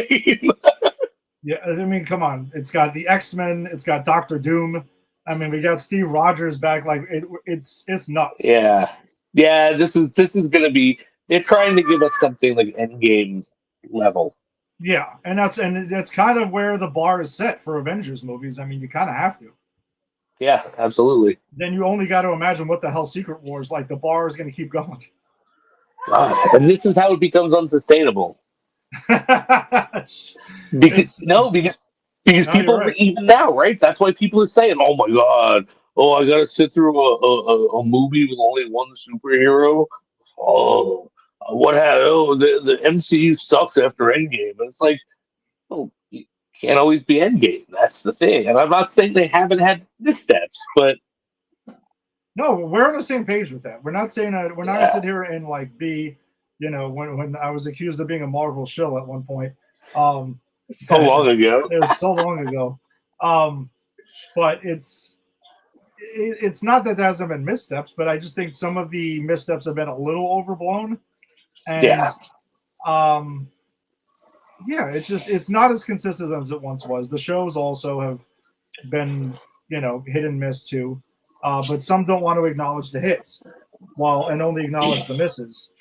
Yeah, I mean, come on. It's got the X-Men. It's got Doctor Doom. I mean, we got Steve Rogers back. Like it's nuts. Yeah, yeah. This is gonna be. They're trying to give us something like Endgame level. Yeah, and that's kind of where the bar is set for Avengers movies. I mean, you kind of have to. Yeah, absolutely. Then you only got to imagine what the hell Secret Wars like. The bar is going to keep going. God, and this is how it becomes unsustainable. Because It's no, because no, you're people right. even now, right? That's why people are saying, "Oh my god, oh I got to sit through a movie with only one superhero." Oh, what happened? Oh, the MCU sucks after Endgame, and it's like, oh, you can't always be Endgame. That's the thing. And I'm not saying they haven't had missteps, but No, we're on the same page with that. We're not saying that we're not going to yeah, sit here and like be, when I was accused of being a Marvel shill at one point. Um, so long ago. it was so long ago. Um, but it's not that there hasn't been missteps, but I just think some of the missteps have been a little overblown, and Yeah, um, yeah, it's not as consistent as it once was. The shows also have been hit and miss too, but some don't want to acknowledge the hits, and only acknowledge the misses,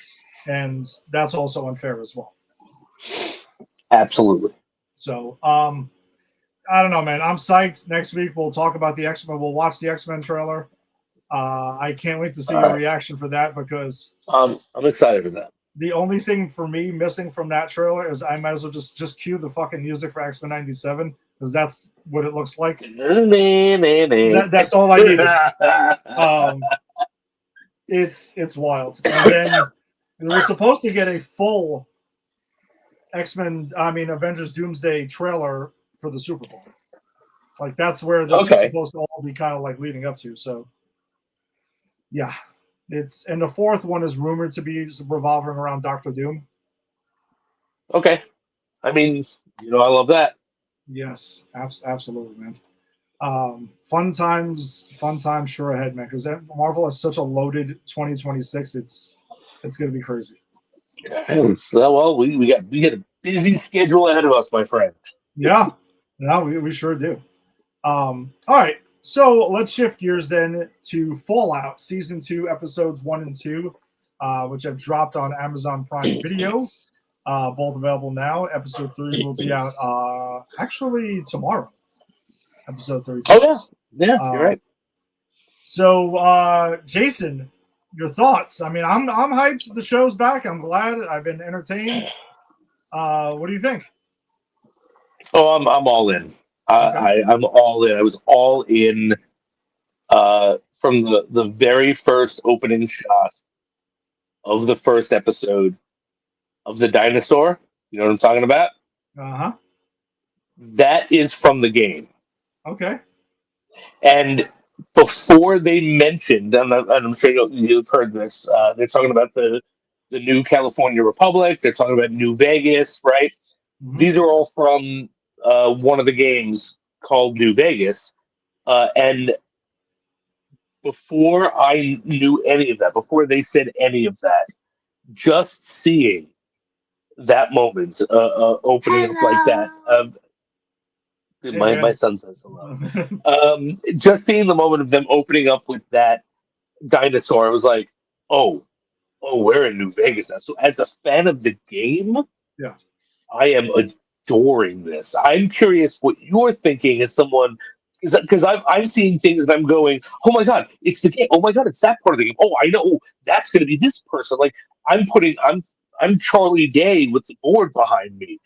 and that's also unfair as well. absolutely. So I don't know, man. I'm psyched. Next week we'll talk about the X-Men. We'll watch the X-Men trailer. I can't wait to see All your right. reaction for that because I'm excited for that. the only thing for me missing from that trailer is I might as well just cue the fucking music for X-Men '97 because that's what it looks like. That's all I needed. It's wild. And then we were supposed to get a full Avengers Doomsday trailer for the Super Bowl. Like that's where this is Okay. supposed to all be kind of like leading up to. So yeah. And the fourth one is rumored to be revolving around Doctor Doom. Okay. I mean, I love that. Yes, absolutely, man. Fun times sure ahead, man. Because Marvel has such a loaded 2026. It's gonna be crazy. Well, we got a busy schedule ahead of us, my friend. Yeah, no, we sure do. All right, so let's shift gears then to Fallout Season 2, Episodes 1 and 2, which have dropped on Amazon Prime Video. Both available now. Episode 3 will be out actually tomorrow. Episode 3. Oh yeah, you're right. So, Jason, your thoughts? I mean, I'm hyped. The show's back. I'm glad. I've been entertained. What do you think? Oh, I'm all in. Okay. I'm all in. I was all in from the very first opening shot of the first episode of the dinosaur. You know what I'm talking about? Uh-huh. That is from the game. Okay. And before they mentioned, and I'm sure you've heard this, they're talking about the new California Republic. They're talking about New Vegas, right? Mm-hmm. These are all from one of the games called New Vegas. And before I knew any of that, before they said any of that, just seeing that moment opening up like that. My son says hello. Just seeing the moment of them opening up with that dinosaur, I was like, oh, we're in New Vegas now. So as a fan of the game, yeah, I am adoring this. I'm curious what you're thinking as someone, because I've seen things and I'm going, oh my god, it's the game. Oh my god, it's that part of the game. Oh, I know. Oh, that's going to be this person. Like I'm Charlie Day with the board behind me.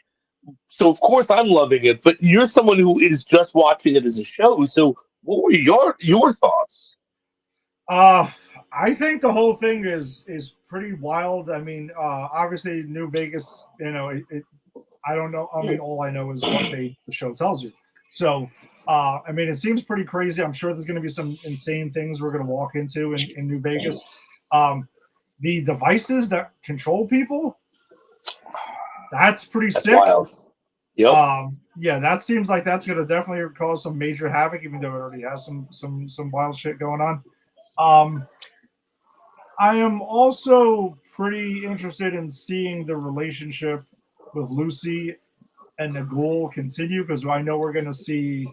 So of course I'm loving it, but you're someone who is just watching it as a show. So what were your thoughts? I think the whole thing is pretty wild. I mean, obviously New Vegas, I don't know. I mean, all I know is what the show tells you. So, I mean, it seems pretty crazy. I'm sure there's going to be some insane things we're going to walk into in New Vegas. The devices that control people, that's pretty sick. Wild. Yep. Yeah, that seems like that's going to definitely cause some major havoc, even though it already has some wild shit going on. I am also pretty interested in seeing the relationship with Lucy and Nagul continue because I know we're going to see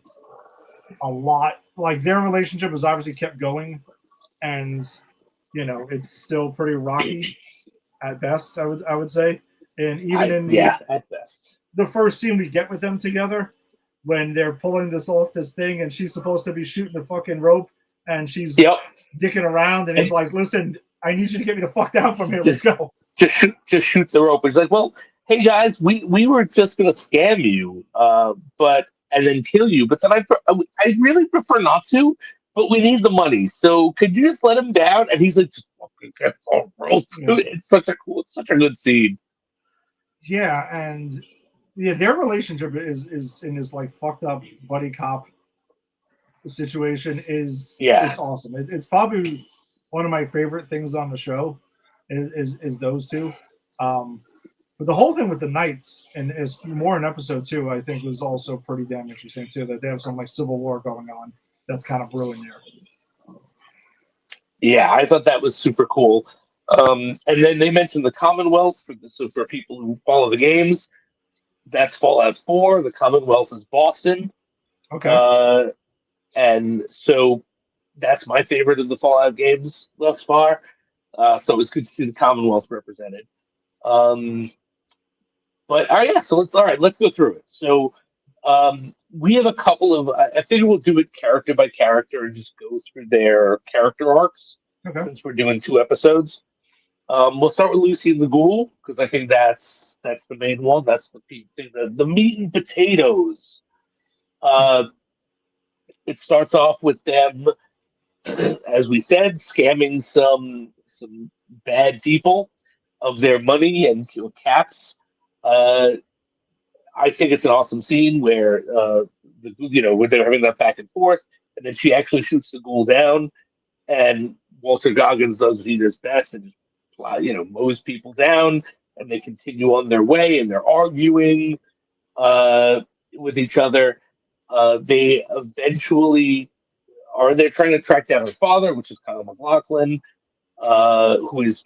a lot like their relationship was obviously kept going, and it's still pretty rocky at best. I would say, and even in Yeah, at best. the first scene we get with them together, when they're pulling this thing, and she's supposed to be shooting the fucking rope, and she's Yep. dicking around, and he's like, "Listen, I need you to get me the fuck down from here. Let's go." Just shoot the rope. He's like, well, hey guys, we were just gonna scam you, but and then kill you. But then I really prefer not to. But we need the money, so could you just let him down? And he's like, just fucking get the rope. Yeah. It's such a good scene. Yeah, and their relationship is in this like fucked up buddy cop situation it's awesome. It's probably one of my favorite things on the show is those two. But the whole thing with the Knights, and is more in episode 2, I think was also pretty damn interesting too. That they have some like civil war going on that's kind of brewing there. Yeah, I thought that was super cool. And then they mentioned the Commonwealth. So for people who follow the games, that's Fallout 4. The Commonwealth is Boston. Okay. And so that's my favorite of the Fallout games thus far. So it was good to see the Commonwealth represented. But so let's go through it. So we have a couple of. I think we'll do it character by character and just go through their character arcs. Okay. Since we're doing 2 episodes, we'll start with Lucy and the Ghoul because I think that's the main one. That's the thing, the meat and potatoes. It starts off with them, as we said, scamming some bad people of their money and cats. I think it's an awesome scene where where they're having that back and forth, and then she actually shoots the Ghoul down, and Walter Goggins does what he does best and just mows people down, and they continue on their way, and they're arguing with each other. They eventually they're trying to track down her father, which is Kyle MacLachlan, who is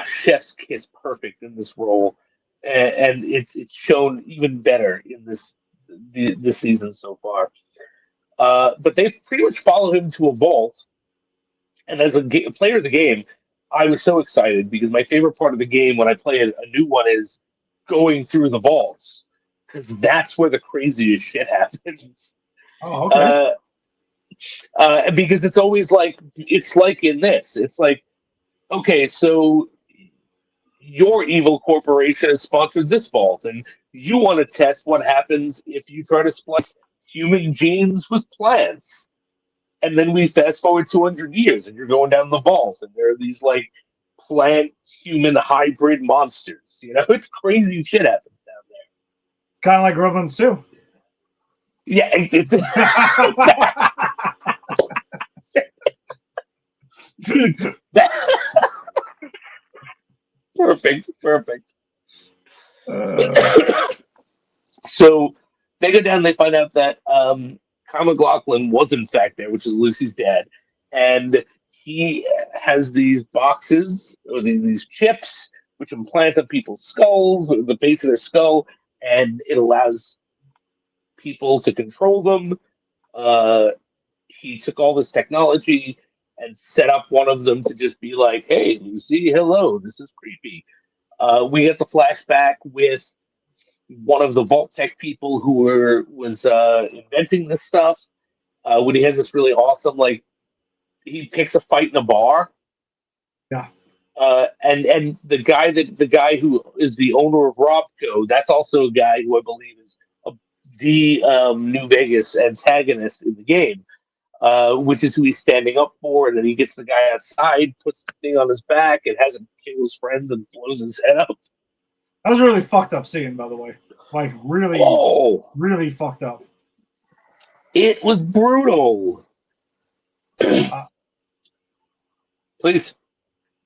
chef's kiss perfect in this role, and it's shown even better in this season so far. But they pretty much follow him to a vault, and as a player of the game, I was so excited because my favorite part of the game when I play a new one is going through the vaults because that's where the craziest shit happens. Oh, okay. Because it's always like in this. It's like, okay, so your evil corporation has sponsored this vault, and you want to test what happens if you try to splice human genes with plants. And then we fast forward 200 years, and you're going down the vault, and there are these like plant-human hybrid monsters. It's crazy shit happens down there. It's kind of like Gremlins too. Yeah, it's perfect. So they go down. They find out that Kyle MacLachlan was in fact there, which is Lucy's dad, and he has these boxes or these chips which implant on people's skulls, or the base of their skull, and it allows people to control them. He took all this technology and set up one of them to just be like, "Hey, Lucy, hello, this is creepy." We get the flashback with one of the Vault Tech people who was inventing this stuff. When he has this really awesome, he picks a fight in a bar. Yeah. And the guy who is the owner of Robco, that's also a guy who I believe is the New Vegas antagonist in the game, which is who he's standing up for. And then he gets the guy outside, puts the thing on his back, and has him kill his friends and blows his head up. That was a really fucked up scene, by the way. Like, really, really fucked up. It was brutal. Please.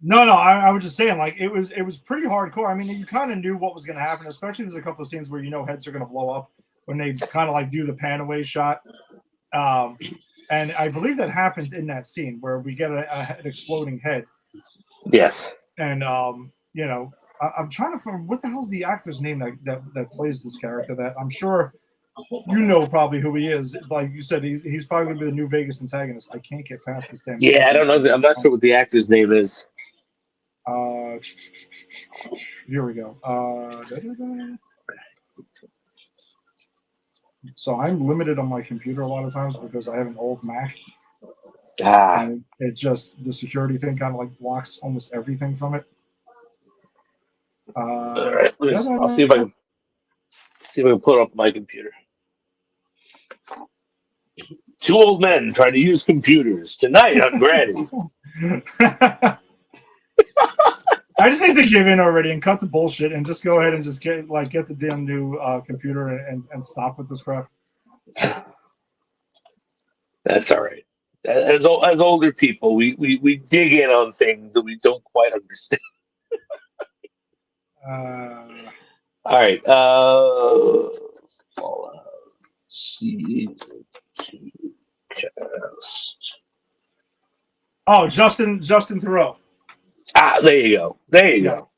No, I was just saying, like, it was pretty hardcore. I mean, you kind of knew what was going to happen, especially there's a couple of scenes where heads are going to blow up when they kind of like do the pan away shot. And I believe that happens in that scene where we get an exploding head. Yes. And I'm trying to find what the hell's the actor's name that plays this character. That I'm sure you know probably who he is. Like you said, he's probably going to be the new Vegas antagonist. I can't get past this damn. Yeah, I don't know. I'm not sure what the actor's name is. Here we go. So I'm limited on my computer a lot of times because I have an old Mac. And it just, the security thing kind of like blocks almost everything from it. All right, I'll see if I can put it up my computer. Two old men trying to use computers tonight on Granny's. I just need to give in already and cut the bullshit and just go ahead and just get the damn new computer and stop with this crap. That's all right. As older people, we dig in on things that we don't quite understand. All right. Fallout Season 2 cast. Oh, Justin Theroux. There you go. Go.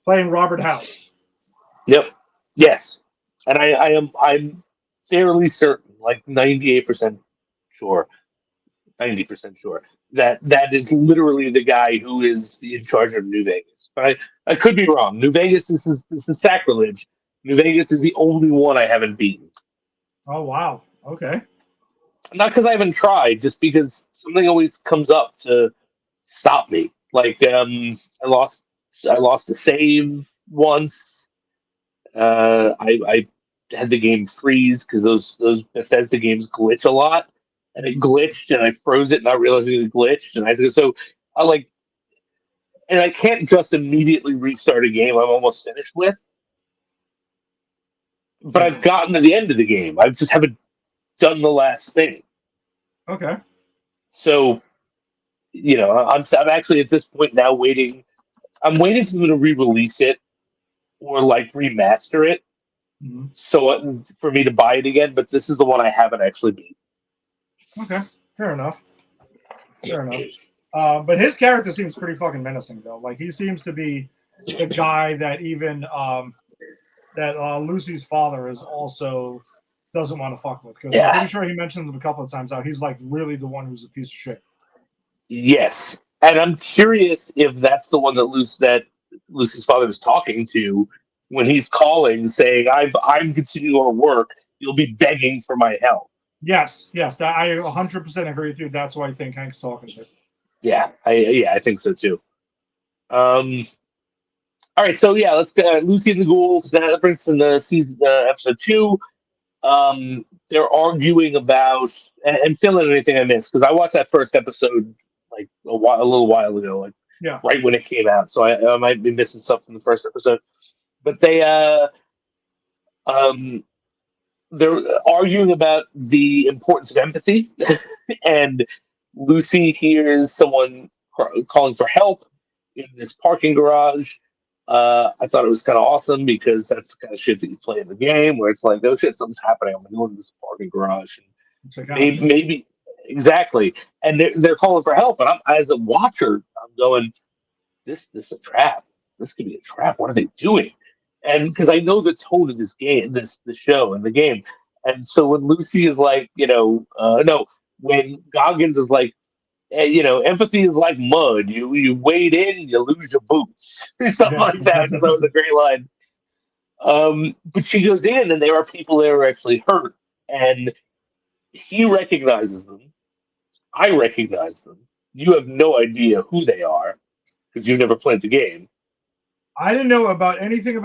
Playing Robert House. Yep. Yes. And I'm fairly certain, like 98% sure, 90% sure that is literally the guy who is in charge of New Vegas. But I could be wrong. New Vegas, this is sacrilege. New Vegas is the only one I haven't beaten. Oh wow. Okay. Not because I haven't tried, just because something always comes up to stop me. Like I lost a save once. I had the game freeze because those Bethesda games glitch a lot, and it glitched, and I froze it, not realizing it glitched, and I can't just immediately restart a game I'm almost finished with. But I've gotten to the end of the game. I just haven't done the last thing. Okay. So, I'm actually at this point now waiting. I'm waiting for them to re-release it or like remaster it, so for me to buy it again. But this is the one I haven't actually beat. Okay, fair enough. But his character seems pretty fucking menacing, though. Like he seems to be the guy that even Lucy's father is also doesn't want to fuck with, because I'm pretty sure he mentioned him a couple of times how he's like really the one who's a piece of shit. Yes, and I'm curious if that's the one that Lucy's father is talking to when he's calling, saying, "I'm continuing our work. You'll be begging for my help." Yes, that I 100% agree with you. That's what I think Hank's talking to. Yeah, I think so too. All right, so let's go. Lucy and the Ghouls. That brings us in the season episode 2. They're arguing about and fill in anything I missed, because I watched that first episode like a little while ago, right when it came out. So I might be missing stuff from the first episode. But they're arguing about the importance of empathy, and Lucy hears someone calling for help in this parking garage. I thought it was kind of awesome, because that's the kind of shit that you play in the game, where it's like, oh shit, something's happening. I'm going to this parking garage, and maybe exactly. And they're calling for help, and I'm, as a watcher, I'm going, this is a trap. This could be a trap. What are they doing? And because I know the tone of this game, the show and the game, and so when Lucy is like, when Goggins is like, empathy is like mud. You wade in, you lose your boots, something like that. That was a great line. But she goes in, and there are people there who are actually hurt, and he recognizes them. I recognize them. You have no idea who they are because you've never played the game. I didn't know about anything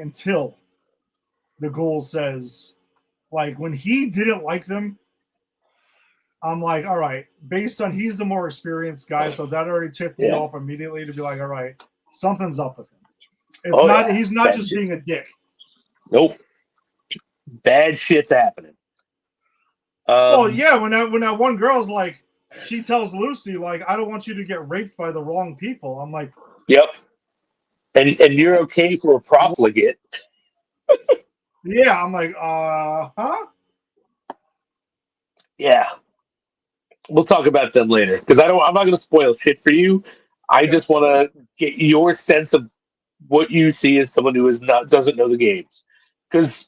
until the Ghoul says, like, when he didn't like them, I'm like, all right, based on he's the more experienced guy, so that already tipped me off immediately to be like, all right, something's up with him. He's not just being a dick. Nope. Bad shit's happening. When that one girl's like, she tells Lucy, like, I don't want you to get raped by the wrong people. I'm like, yep. And you're okay for a profligate. Yeah, I'm like, huh? Yeah. We'll talk about them later, because I'm not going to spoil shit for you. I just want to get your sense of what you see as someone who doesn't know the games. Because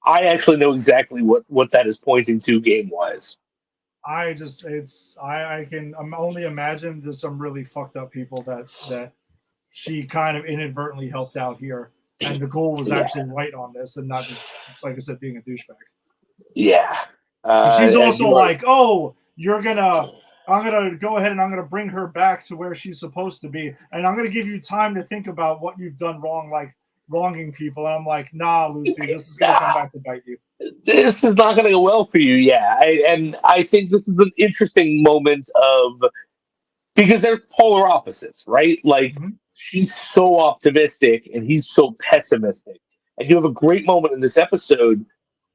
I actually know exactly what that is pointing to game wise. I can only imagine there's some really fucked up people that she kind of inadvertently helped out here, and the goal was Yeah. actually right on this, and not just like I said, being a douchebag. Yeah. She's And also like, oh, I'm gonna go ahead and I'm gonna bring her back to where she's supposed to be, and I'm gonna give you time to think about what you've done wrong, like wronging people. And I'm like, nah, Lucy, this is gonna come back to bite you. this is not going to go well for you. Yeah. And I think this is an interesting moment of because they're polar opposites, right? Like Mhm. she's so optimistic and he's so pessimistic. And you have a great moment in this episode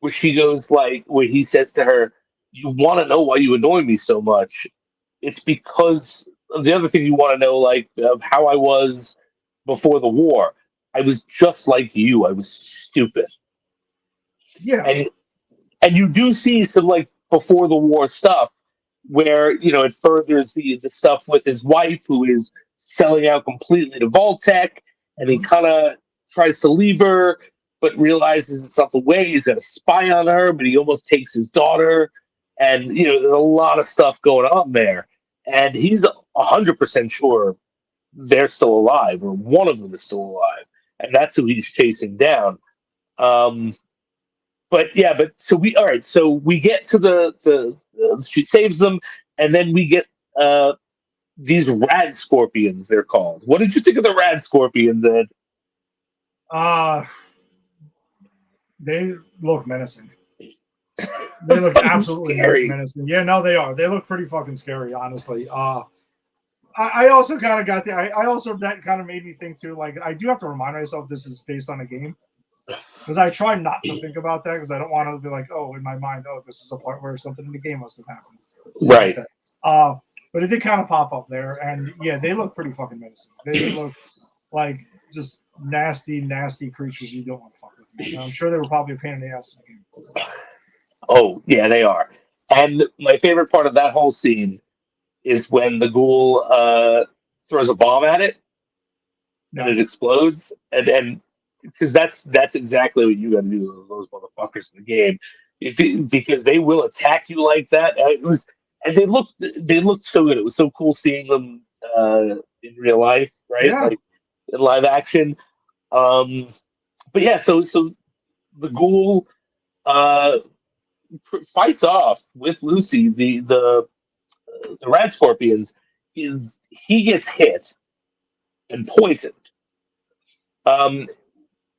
where she goes like where he says to her, "You want to know why you annoy me so much? It's because of the other thing you want to know, like of how I was before the war. I was just like you. I was stupid." Yeah. And you do see some like before the war stuff where it furthers the stuff with his wife who is selling out completely to Voltec, and he Mhm. kind of tries to leave her but realizes it's not the way. He's got a spy on her, but he almost takes his daughter, and there's a lot of stuff going on there, and he's 100% sure they're still alive, or one of them is still alive, and that's who he's chasing down. um, but yeah, but so we all right. So we get to the she saves them, and then we get uh these rad scorpions. They're called. What did you think of the rad scorpions, Ed? Uh they look menacing. They They're look fucking absolutely scary. menacing. Yeah, no, they are. They look pretty fucking scary, honestly. I also kind of got I also that kind of made me think too. Like I do have to remind myself this is based on a game because I try not to think about that because I don't want to be like, oh, in my mind, oh, this is a part where something in the game must have happened, something like Right. that. But it did kind of pop up there, and yeah, they look pretty fucking menacing. They look like just nasty, nasty creatures you don't want to fuck with. Man. And I'm sure they were probably a pain in the ass in the game. Oh yeah, they are. And my favorite part of that whole scene is when the ghoul throws a bomb at it and Yeah, it explodes, and because that's exactly what you got to do to those motherfuckers in the game, because they will attack you like that. It was, and they looked so good. It was so cool seeing them in real life, right? yeah, Like in live action. Um, but yeah, so the ghoul uh, fights off with Lucy. The rat scorpions. He gets hit and poisoned. Um,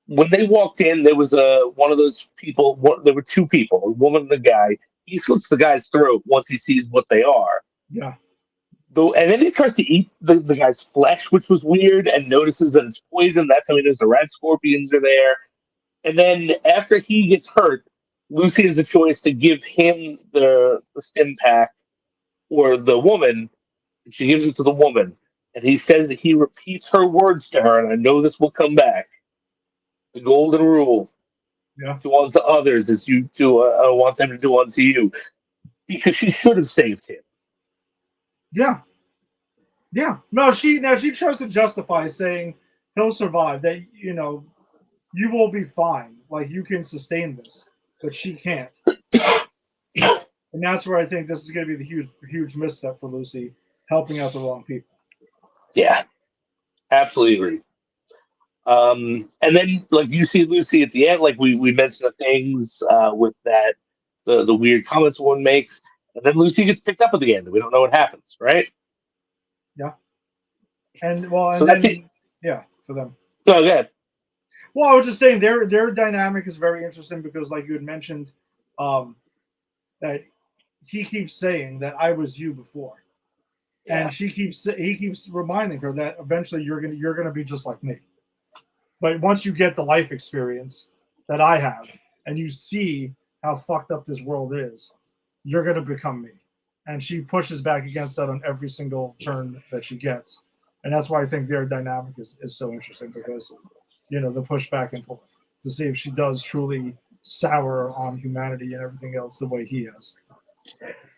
when they walked in, there was one of those people. There were two people, a woman and a guy. He slits the guy's throat once he sees what they are. yeah, Though, and then he tries to eat the guy's flesh, which was weird, and notices that it's poison. That's how he knows the rat scorpions are there. And then after he gets hurt, Lucy has the choice to give him the stim pack or the woman. And she gives it to the woman, and he says that he repeats her words to her, and I know this will come back. The golden rule: yeah, do unto others as you do want them to do unto you, because she should have saved him. yeah, yeah. No, she tries to justify saying he'll survive. That you will be fine. Like you can sustain this, but she can't. And that's where I think this is going to be the huge misstep for Lucy, helping out the wrong people. Yeah, absolutely agree. And then like you see Lucy at the end, like we mentioned the things with that the weird comments one makes, and then Lucy gets picked up at the end. We don't know what happens, right? Yeah, and well, So and that's it. then yeah, for them. Go ahead. Well, I was just saying their dynamic is very interesting because, like you had mentioned, um, that he keeps saying that I was you before, Yeah, and he keeps reminding her that eventually you're gonna be just like me. But once you get the life experience that I have, and you see how fucked up this world is, you're gonna become me. And she pushes back against that on every single turn that she gets, and that's why I think their dynamic is so interesting because the push back and forth to see if she does truly sour on humanity and everything else the way he is.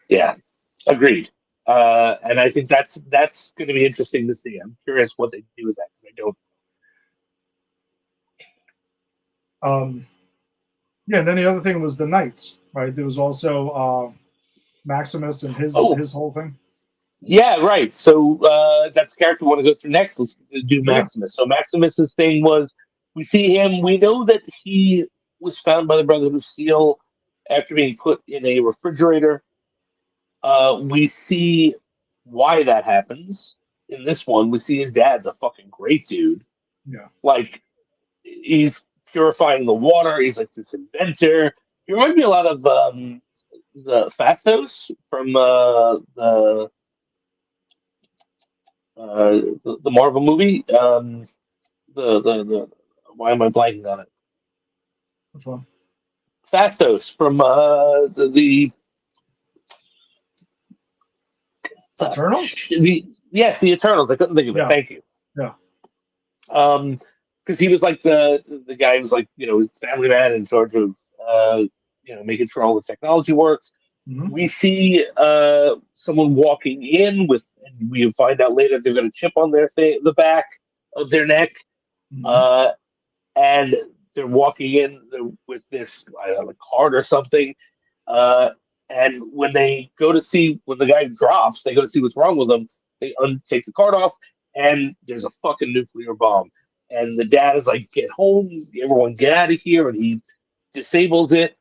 yeah, agreed. And I think that's going to be interesting to see. I'm curious what they do with that because I don't. Um, Yeah, and then the other thing was the Knights, right? There was also Maximus and his Oh, whole thing. yeah, right. So that's the character we want to go through next. Let's do Yeah. Maximus. So Maximus's thing was we see him. We know that he was found by the Brotherhood of Steel after being put in a refrigerator. We see why that happens in this one. We see his dad's a fucking great dude. Yeah. Like he's purifying the water. He's like this inventor. He reminds me a lot of the Fastos from the Marvel movie. The why am I blanking on it? Which one? Fastos from Eternals? yes, the Eternals. I couldn't think of it. Yeah. Thank you. Yeah. Because he was like the guy who's like family man in charge of making sure all the technology works. Mm-hmm. We see someone walking in with, and we find out later they've got a chip on the back of their neck, Mm-hmm. and they're walking in with this I don't know, a card or something. And when the guy drops, they go to see what's wrong with him. They take the card off, and there's a fucking nuclear bomb. And the dad is like, "Get home, everyone, get out of here!" And he disables it,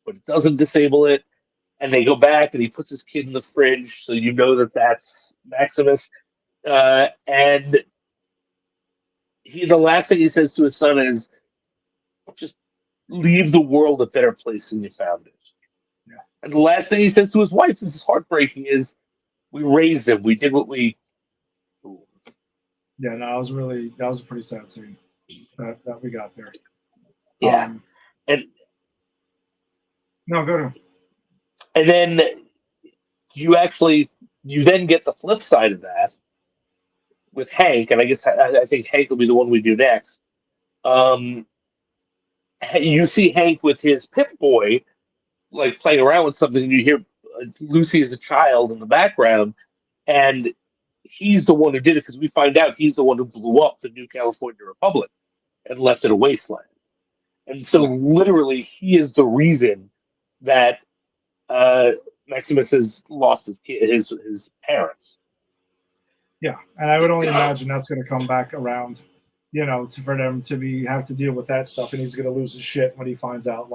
but it doesn't disable it. And they go back, and he puts his kid in the fridge, so you know that that's Maximus. And the last thing he says to his son is, "Just leave the world a better place than you found it." Yeah. And the last thing he says to his wife, this is heartbreaking, is, "We raised him. We did what we." Yeah, no, that was a pretty sad scene that we got there. Yeah, and no, go to. And then you then get the flip side of that with Hank, and I think Hank will be the one we do next. You see Hank with his Pip Boy, like playing around with something, and you hear Lucy as a child in the background, and he's the one who did it because we find out he's the one who blew up the New California Republic and left it a wasteland. And so, literally, he is the reason that Maximus has lost his parents. Yeah, and I would only imagine that's going to come back around, for them to have to deal with that stuff, and he's going to lose his shit when he finds out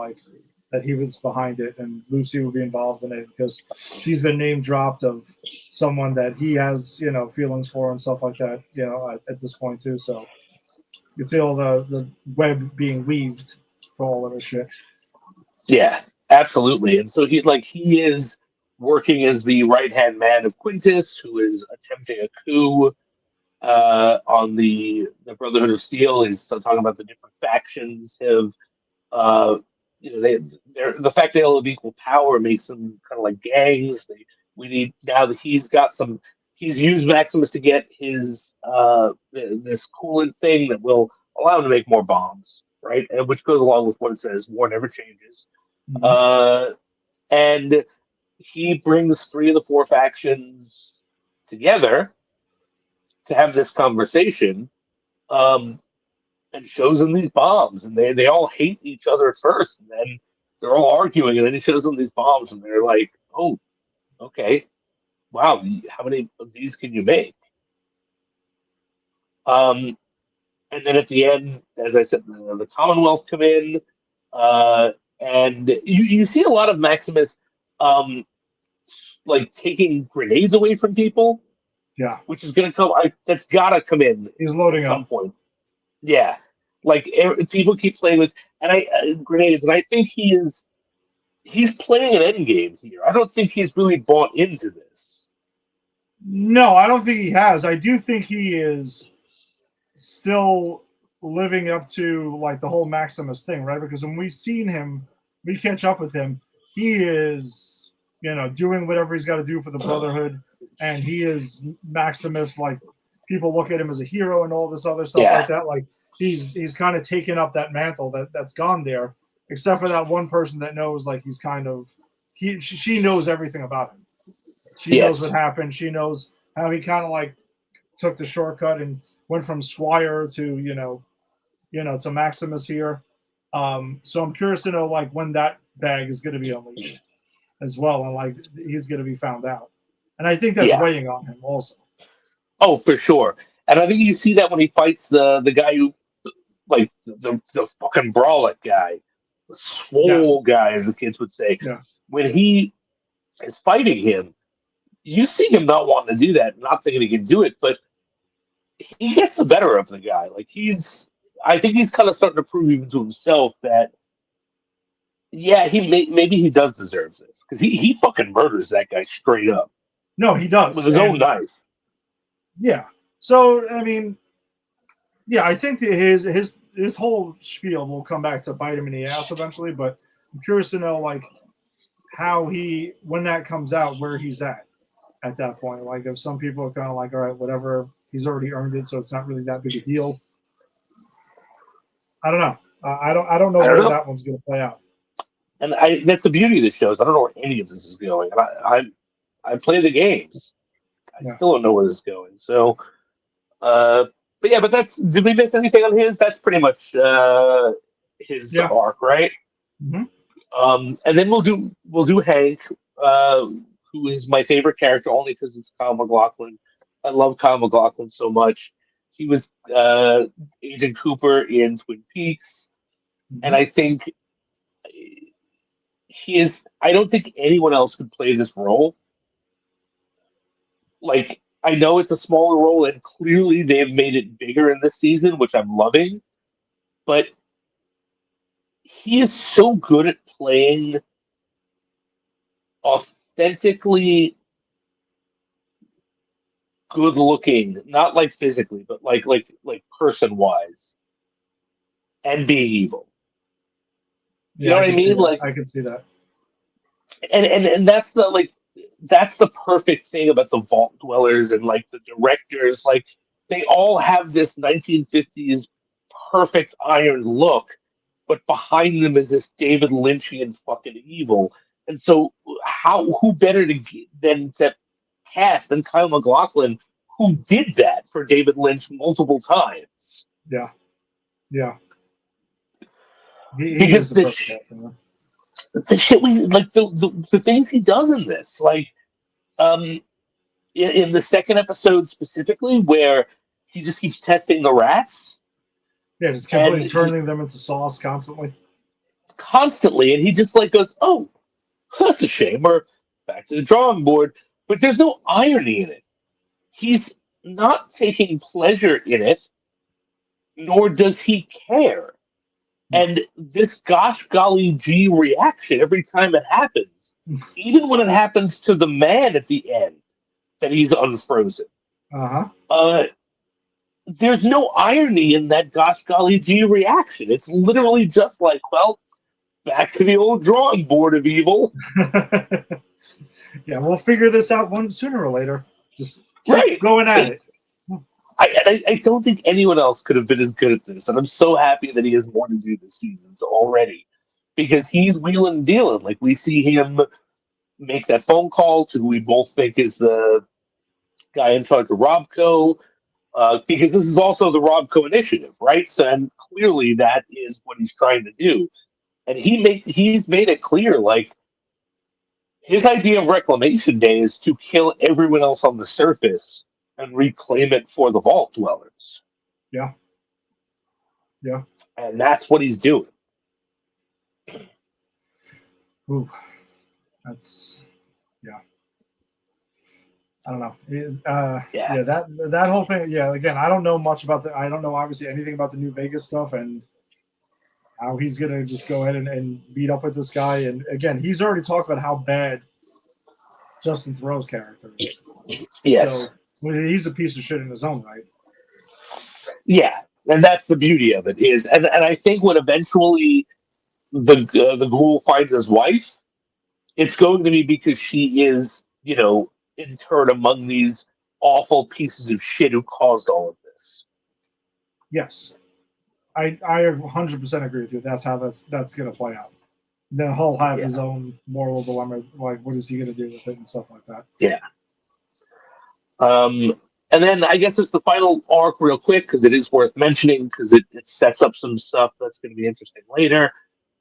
that he was behind it, and Lucy will be involved in it because she's been name dropped of someone that he has feelings for and stuff like that. At this point too, so you see all the web being weaved for all of this shit. Yeah, absolutely. And so he is working as the right hand man of Quintus, who is attempting a coup on the Brotherhood of Steel. He's talking about the different factions have the fact they all have equal power makes them kind of like gangs. We need now that he's used Maximus to get his this coolant thing that will allow him to make more bombs, right? And which goes along with what it says: war never changes. Mm-hmm. And he brings 3 of the 4 factions together to have this conversation, and shows them these bombs, and they all hate each other at first, and then they're all arguing, and then he shows them these bombs, and they're like, "Oh, okay, wow, how many of these can you make?" And then at the end, as I said, the Commonwealth come in, and you see a lot of Maximus, like taking grenades away from people. Yeah, which is going to come. That's got to come in. He's loading at some up. point. Yeah, like people keep playing with grenades, and I think he's playing an end game here. I don't think he's really bought into this. No, I don't think he has. I do think he is still living up to like the whole Maximus thing, right? Because when we've seen him, we catch up with him. He is, doing whatever he's got to do for the Brotherhood, and he is Maximus. Like people look at him as a hero and all this other stuff like that. Like he's kind of taken up that mantle that's gone there, except for that one person that knows. Like he's kind of she knows everything about him. She knows what happened. She knows how he kind of like took the shortcut and went from Squire to to Maximus here. So I'm curious to know like when that bag is going to be unleashed as well, and like he's going to be found out. And I think that's Yeah. weighing on him also. Oh, for sure. And I think you see that when he fights the guy who, like, the fucking brolic guy, the Yes. swole guy, as the kids would say. Yeah. When he is fighting him, you see him not wanting to do that, not thinking he can do it, but he gets the better of the guy. Like, I think he's kind of starting to prove even to himself that, yeah, maybe he does deserve this. Because he fucking murders that guy straight up No, he with does. his own And knife. yeah. So I mean, yeah, I think that his whole spiel will come back to bite him in the ass eventually. But I'm curious to know like how when that comes out, where he's at that point. Like if some people are kind of like, all right, whatever, he's already earned it, so it's not really that big a deal. I don't know. I don't know I don't where know. that one's going to play out. And that's the beauty of the shows. I don't know where any of this is going. And I play the games. I Yeah. still don't know where this is going. So, but yeah, but did we miss anything on his? That's pretty much his Yeah. arc, right? Mm-hmm. And then we'll do Hank, uh, who is my favorite character only because it's Kyle MacLachlan. I love Kyle MacLachlan so much. He was Agent Cooper in Twin Peaks, and I think he is. I don't think anyone else could play this role. Like, I know it's a smaller role, and clearly they have made it bigger in this season, which I'm loving. But he is so good at playing authentically good looking, not like physically, but like person wise, and being evil. You Yeah, know I what I can see mean? that. Like, I can see that. and that's the perfect thing about the Vault Dwellers and like the directors. Like, they all have this 1950s perfect iron look, but behind them is this David Lynchian fucking evil. And so, who better than to cast than Kyle MacLachlan, who did that for David Lynch multiple times? Yeah. Yeah. He is Because the perfect casting. the shit we like the things he does in this, like um in the second episode specifically, where he just keeps testing the rats Yeah, just and completely turning them into sauce constantly. constantly, and he just like goes, "Oh, that's a shame," or "Back to the drawing board." But there's no irony in it. He's not taking pleasure in it, nor does he care. No. And this gosh golly gee reaction every time it happens, even when it happens to the man at the end, that he's unfrozen. Uh-huh. There's no irony in that gosh golly gee reaction. It's literally just like, well, back to the old drawing board of evil. Yeah, we'll figure this out one sooner or later. Just keep Right. going at it. I don't think anyone else could have been as good at this, and I'm so happy that he has more to do this season already, because he's wheeling and dealing. Like, we see him make that phone call to who we both think is the guy in charge of Robco, because this is also the Robco initiative, right? So, and clearly that is what he's trying to do, and he's made it clear, like, his idea of Reclamation Day is to kill everyone else on the surface and reclaim it for the Vault Dwellers. Yeah. Yeah. And that's what he's doing. Ooh. That's I don't know. Yeah, that whole thing. Yeah, again, I don't know much about I don't know obviously anything about the New Vegas stuff and how he's gonna just go ahead and beat up with this guy. And again, he's already talked about how bad Justin Theroux's character is. Yes. So he's a piece of shit in his own right. Yeah, and that's the beauty of it is, and I think when eventually the ghoul finds his wife, it's going to be because she is, interred among these awful pieces of shit who caused all of this. Yes, I 100% agree with you. That's how that's going to play out. Then he'll have his own moral dilemma, like what is he going to do with it and stuff like that. Yeah. And then I guess it's the final arc, real quick, because it is worth mentioning because it sets up some stuff that's going to be interesting later.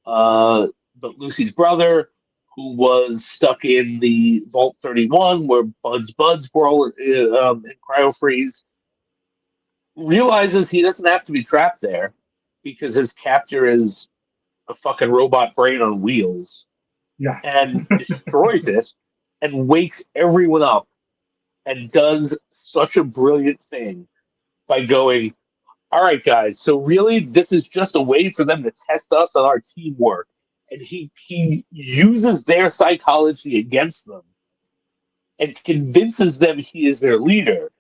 But Lucy's brother, who was stuck in the Vault 31, where Bud's buds were all in cryo freeze, realizes he doesn't have to be trapped there because his captor is a fucking robot brain on wheels Yeah. and destroys it and wakes everyone up and does such a brilliant thing by going, all right, guys, so really this is just a way for them to test us on our teamwork. And he uses their psychology against them and convinces them he is their leader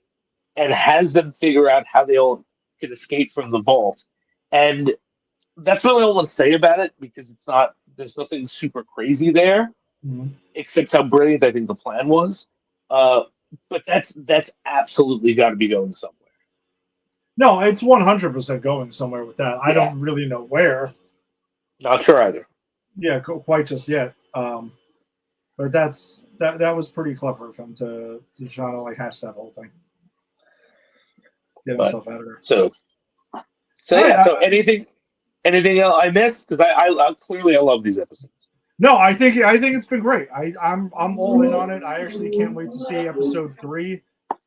and has them figure out how they all can escape from the vault. And that's really all I want to say about it because there's nothing super crazy there, except how brilliant I think the plan was. But that's absolutely got to be going somewhere. No, it's 100% going somewhere with that. I don't really know where. Not sure either. Yeah, quite just yet. But that was pretty clever of him to try to like hash that whole thing. Get himself out of there. So yeah. So anything else I missed? Because I clearly I love these episodes. No, I think it's been great. I'm all in on it. I actually can't wait to see episode 3.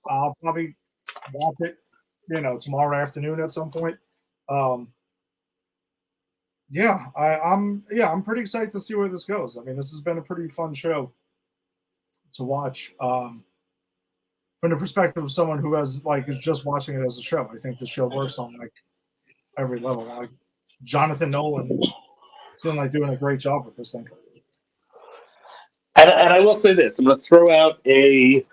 I'll probably watch it, tomorrow afternoon at some point. I'm pretty excited to see where this goes. I mean, this has been a pretty fun show to watch. From the perspective of someone who is just watching it as a show, I think the show works on like every level. Like Jonathan Nolan seemed like doing a great job with this thing. And I will say this: I'm going to throw out a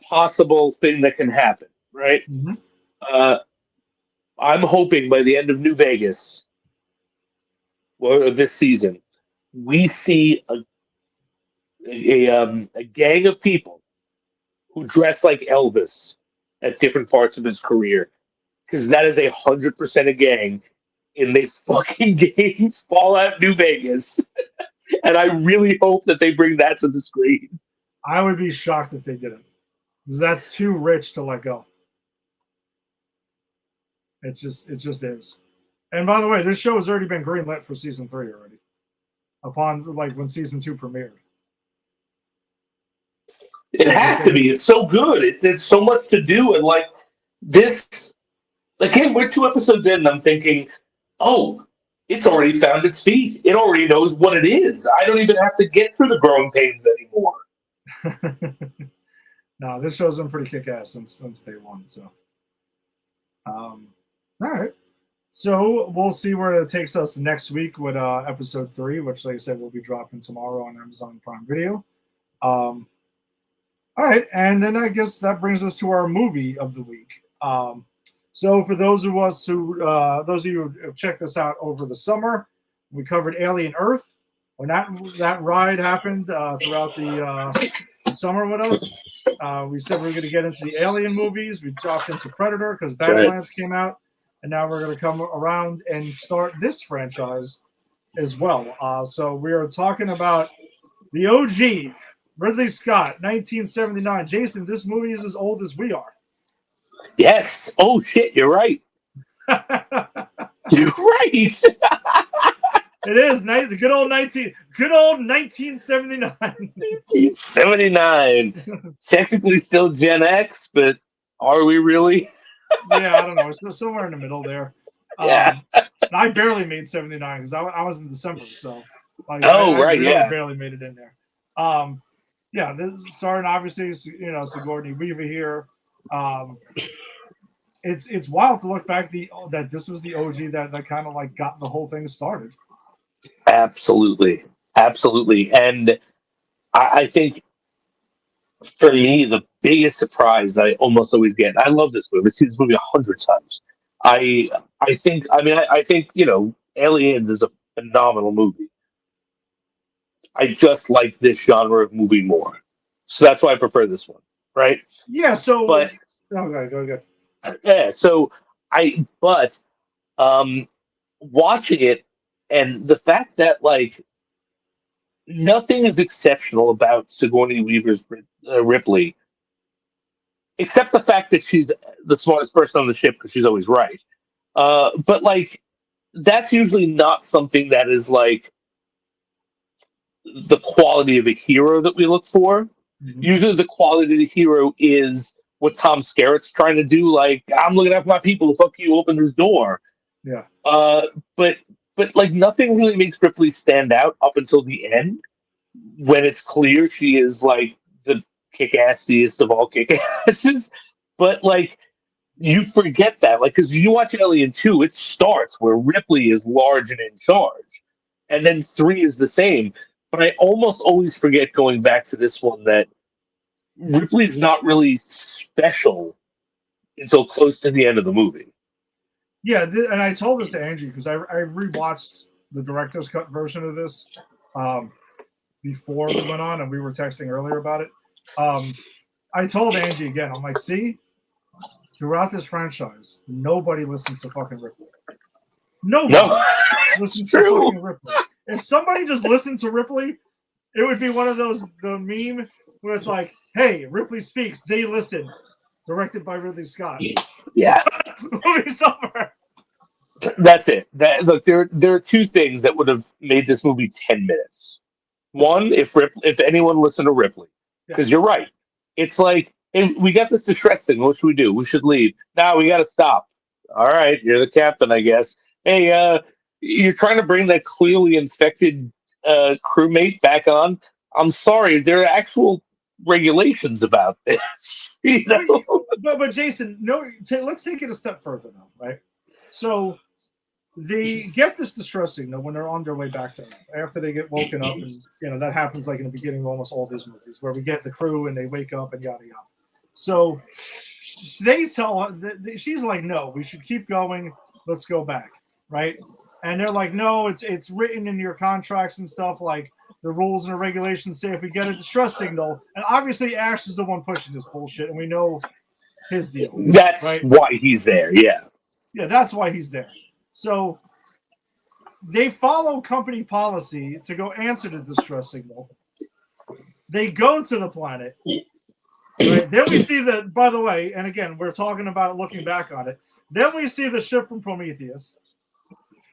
possible thing that can happen. Right? Mm-hmm. I'm hoping by the end of New Vegas, or this season, we see a gang of people who dress like Elvis at different parts of his career, because that is 100% a gang in the fucking game Fallout New Vegas, and I really hope that they bring that to the screen. I would be shocked if they didn't. That's too rich to let go. It just is. And by the way, this show has already been greenlit for season 3 already. Upon when season 2 premiered. It has to be. It's so good. There's so much to do, and this. Again, we're 2 episodes in, and I'm thinking, oh, it's already found its feet. It already knows what it is. I don't even have to get through the growing pains anymore. No, this show's been pretty kick-ass since day 1. So, all right. So we'll see where it takes us next week with episode 3, which, like I said, will be dropping tomorrow on Amazon Prime Video. All right, and then I guess that brings us to our movie of the week. So for those of you who have checked us out over the summer, we covered Alien Earth. When that ride happened throughout the summer with us, we said we were going to get into the Alien movies. We dropped into Predator because Badlands came out, and now we're going to come around and start this franchise as well. So we are talking about the OG, Ridley Scott, 1979. Jason, this movie is as old as we are. Yes. Oh shit, you're right. You're right. It is the good old 1979. 1979. Technically still Gen X, but are we really? Yeah, I don't know. It's somewhere in the middle there. Yeah. I barely made 79 because I was in December, so I really barely made it in there. Yeah, this is starring obviously, Sigourney Weaver here. It's wild to look back that this was the OG that kind of got the whole thing started. Absolutely. And I think for me, the biggest surprise that I almost always get, I love this movie. I've seen this movie 100 times. I think Aliens is a phenomenal movie. I just like this genre of movie more. So that's why I prefer this one. Right? Yeah, so but okay, go ahead. Yeah, so watching it and the fact that nothing is exceptional about Sigourney Weaver's Ripley, except the fact that she's the smartest person on the ship because she's always right. But like, that's usually not something that is like the quality of a hero that we look for. Usually, the quality of the hero is what Tom Skerritt's trying to do. Like, I'm looking after my people. Fuck you, open this door. Yeah. But like nothing really makes Ripley stand out up until the end when it's clear she is like the kick-assiest of all kick-asses. But like you forget that, like, because you watch Alien 2, it starts where Ripley is large and in charge, and then 3 is the same. But I almost always forget going back to this one that Ripley's not really special until close to the end of the movie. Yeah, and I told this to Angie because I rewatched the director's cut version of this before we went on, and we were texting earlier about it. I told Angie again, I'm like, see, throughout this franchise, nobody listens to fucking Ripley. Nobody listens to fucking Ripley. If somebody just listened to Ripley, it would be one of those, the meme where it's like, hey, Ripley speaks, they listen. Directed by Ridley Scott. Yeah. Movie's over. That's it. Look, there are two things that would have made this movie 10 minutes. One, if anyone listened to Ripley, because you're right. It's like, hey, we got this distress thing. What should we do? We should leave. Now we got to stop. All right, you're the captain, I guess. Hey, you're trying to bring that clearly infected crewmate back on. I'm sorry, there are actual regulations about this. You know? But Jason, let's take it a step further now, right? So they get this distress signal when they're on their way back to Earth after they get woken up, and that happens like in the beginning of almost all these movies where we get the crew and they wake up and yada yada. So they tell her, she's like, no, we should keep going. Let's go back, right? And they're like, no, it's written in your contracts and stuff, like the rules and the regulations say if we get a distress signal, and obviously Ash is the one pushing this bullshit, and we know his deal. That's right? why he's there, yeah. Yeah, that's why he's there. So they follow company policy to go answer the distress signal. They go to the planet. Right? Then we see that, by the way, and again, we're talking about it, looking back on it. Then we see the ship from Prometheus,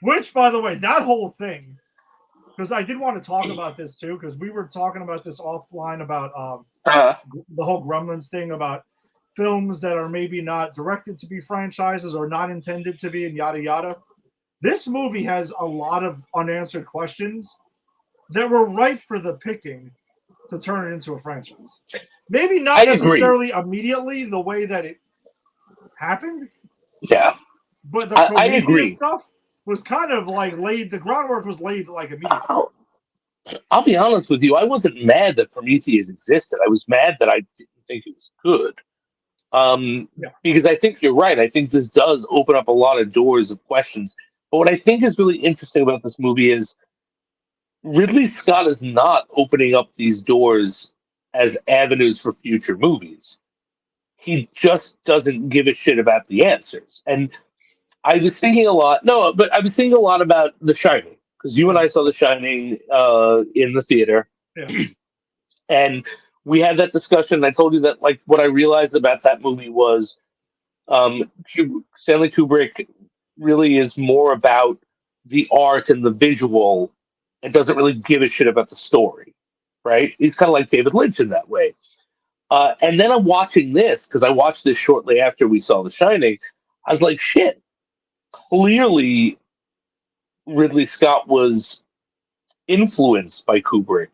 which, by the way, that whole thing, because I did want to talk about this too, because we were talking about this offline about the whole Gremlins thing, about films that are maybe not directed to be franchises or not intended to be, and yada yada. This movie has a lot of unanswered questions that were ripe for the picking to turn it into a franchise. Maybe not necessarily immediately the way that it happened. Yeah. But the Prometheus stuff was kind of like the groundwork was laid like immediately. I'll be honest with you, I wasn't mad that Prometheus existed. I was mad that I didn't think it was good. Because I think you're right. I think this does open up a lot of doors of questions. But what I think is really interesting about this movie is Ridley Scott is not opening up these doors as avenues for future movies. He just doesn't give a shit about the answers. And I was thinking a lot about The Shining, because you and I saw The Shining in the theater. Yeah. And we had that discussion, and I told you that, like, what I realized about that movie was Stanley Kubrick really is more about the art and the visual and doesn't really give a shit about the story, right? He's kind of like David Lynch in that way. And then I'm watching this, because I watched this shortly after we saw The Shining. I was like, shit, clearly Ridley Scott was influenced by Kubrick,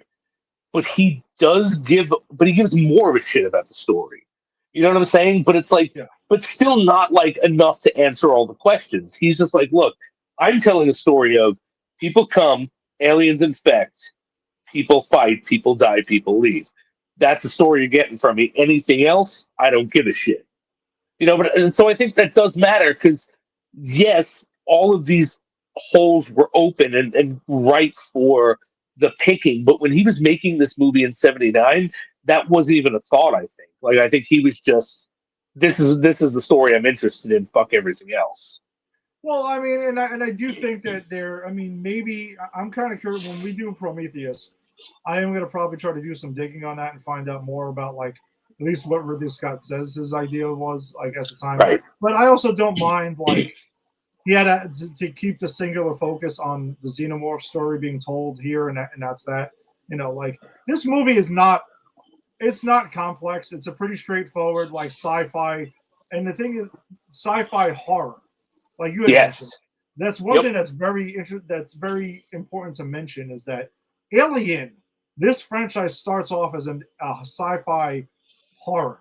but he gives more of a shit about the story. You know what I'm saying? But it's like, but still not like enough to answer all the questions. He's just like, look, I'm telling a story of people come, aliens infect, people fight, people die, people leave. That's the story you're getting from me. Anything else, I don't give a shit. You know, and so I think that does matter, because yes, all of these holes were open and ripe for the picking. But when he was making this movie in '79, that wasn't even a thought. I think. Like, I think he was just, this is the story I'm interested in. Fuck everything else. Well, I mean, and I do think that maybe I'm kind of curious when we do Prometheus. I am going to probably try to do some digging on that and find out more about like At least what Ridley Scott says his idea was like at the time. Right. But I also don't mind like he had to keep the singular focus on the Xenomorph story being told here, and that's that. You know, like this movie is not. It's not complex. It's a pretty straightforward like sci-fi, and the thing is, sci-fi horror. Like you had mentioned, that's one thing that's that's very important to mention is that Alien. This franchise starts off as a sci-fi horror.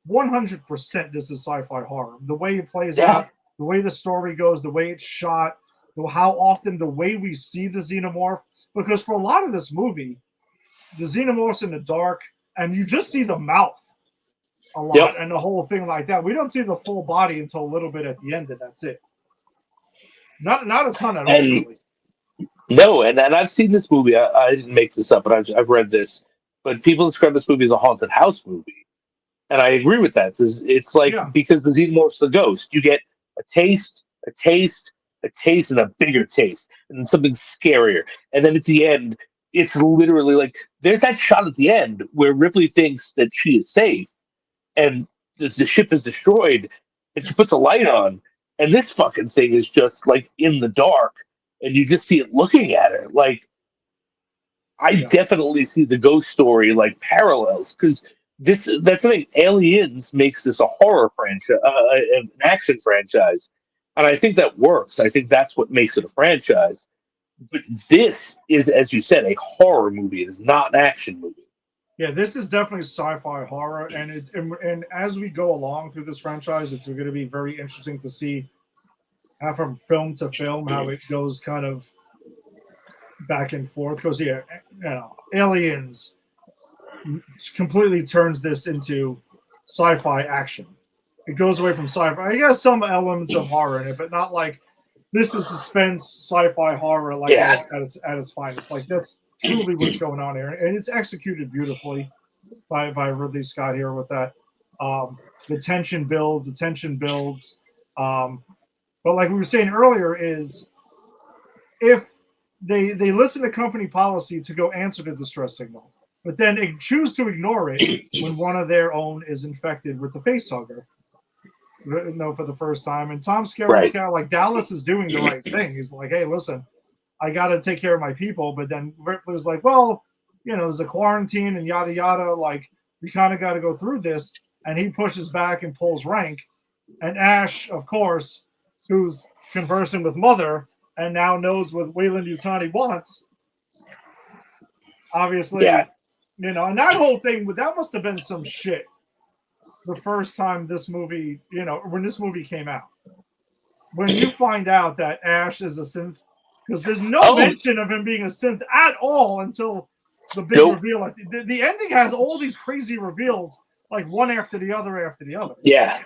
100% this is sci-fi horror. The way it plays out, the way the story goes, the way it's shot, how often the way we see the xenomorph. Because for a lot of this movie, the xenomorph's in the dark, and you just see the mouth a lot and the whole thing like that. We don't see the full body until a little bit at the end, and that's it. Not a ton at all, really. No, and I've seen this movie. I didn't make this up, but I've read this. But people describe this movie as a haunted house movie. And I agree with that. It's like because the xenomorph's the ghost, you get a taste, a taste, a taste, and a bigger taste, and something scarier. And then at the end, it's literally like there's that shot at the end where Ripley thinks that she is safe, and the ship is destroyed, and she puts a light on, and this fucking thing is just like in the dark, and you just see it looking at her. Like I definitely see the ghost story like parallels because. That's the thing. Aliens makes this a horror franchise, an action franchise, and I think that works. I think that's what makes it a franchise. But this is, as you said, a horror movie. It is not an action movie. Yeah, this is definitely sci-fi horror, and as we go along through this franchise, it's going to be very interesting to see how from film to film how it goes, kind of back and forth. Because Aliens completely turns this into sci-fi action. It goes away from sci-fi. I guess some elements of horror in it, but not like this is suspense sci-fi horror like at its finest. Like that's truly what's going on here, and it's executed beautifully by Ridley Scott here with that. The tension builds. But like we were saying earlier, is if they listen to company policy to go answer the distress signal. But then choose to ignore it when one of their own is infected with the facehugger. For the first time. And Tom Skerritt's kind of like Dallas is doing the right thing. He's like, hey, listen, I got to take care of my people. But then Ripley's like, well, there's a quarantine and yada, yada. Like, we kind of got to go through this. And he pushes back and pulls rank. And Ash, of course, who's conversing with Mother and now knows what Weyland-Yutani wants, obviously. Yeah. And that whole thing, that must have been some shit the first time this movie, when this movie came out. When you find out that Ash is a synth, because there's no mention of him being a synth at all until the big reveal. Like, the ending has all these crazy reveals, like one after the other. Yeah.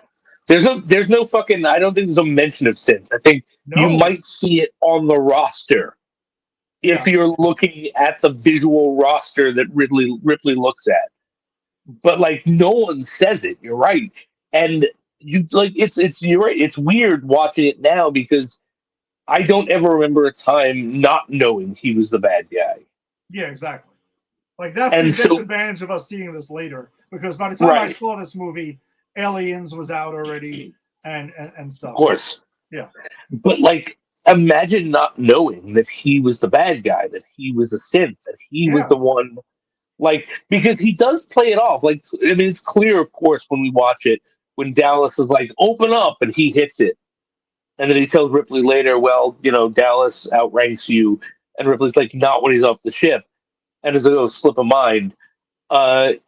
There's no fucking, I don't think there's a mention of synth. I think you might see it on the roster. If you're looking at the visual roster that Ripley looks at, but like no one says it. You're right, and you're right. It's weird watching it now because I don't ever remember a time not knowing he was the bad guy. Yeah, exactly. Like that's the disadvantage of us seeing this later because by the time I saw this movie, Aliens was out already and stuff. Of course, yeah. But like. Imagine not knowing that he was the bad guy, that he was a synth, that he was the one, like, because he does play it off. Like, I mean, it's clear, of course, when we watch it, when Dallas is like, open up, and he hits it. And then he tells Ripley later, well, Dallas outranks you. And Ripley's like, not when he's off the ship. And it's a little slip of mind. Of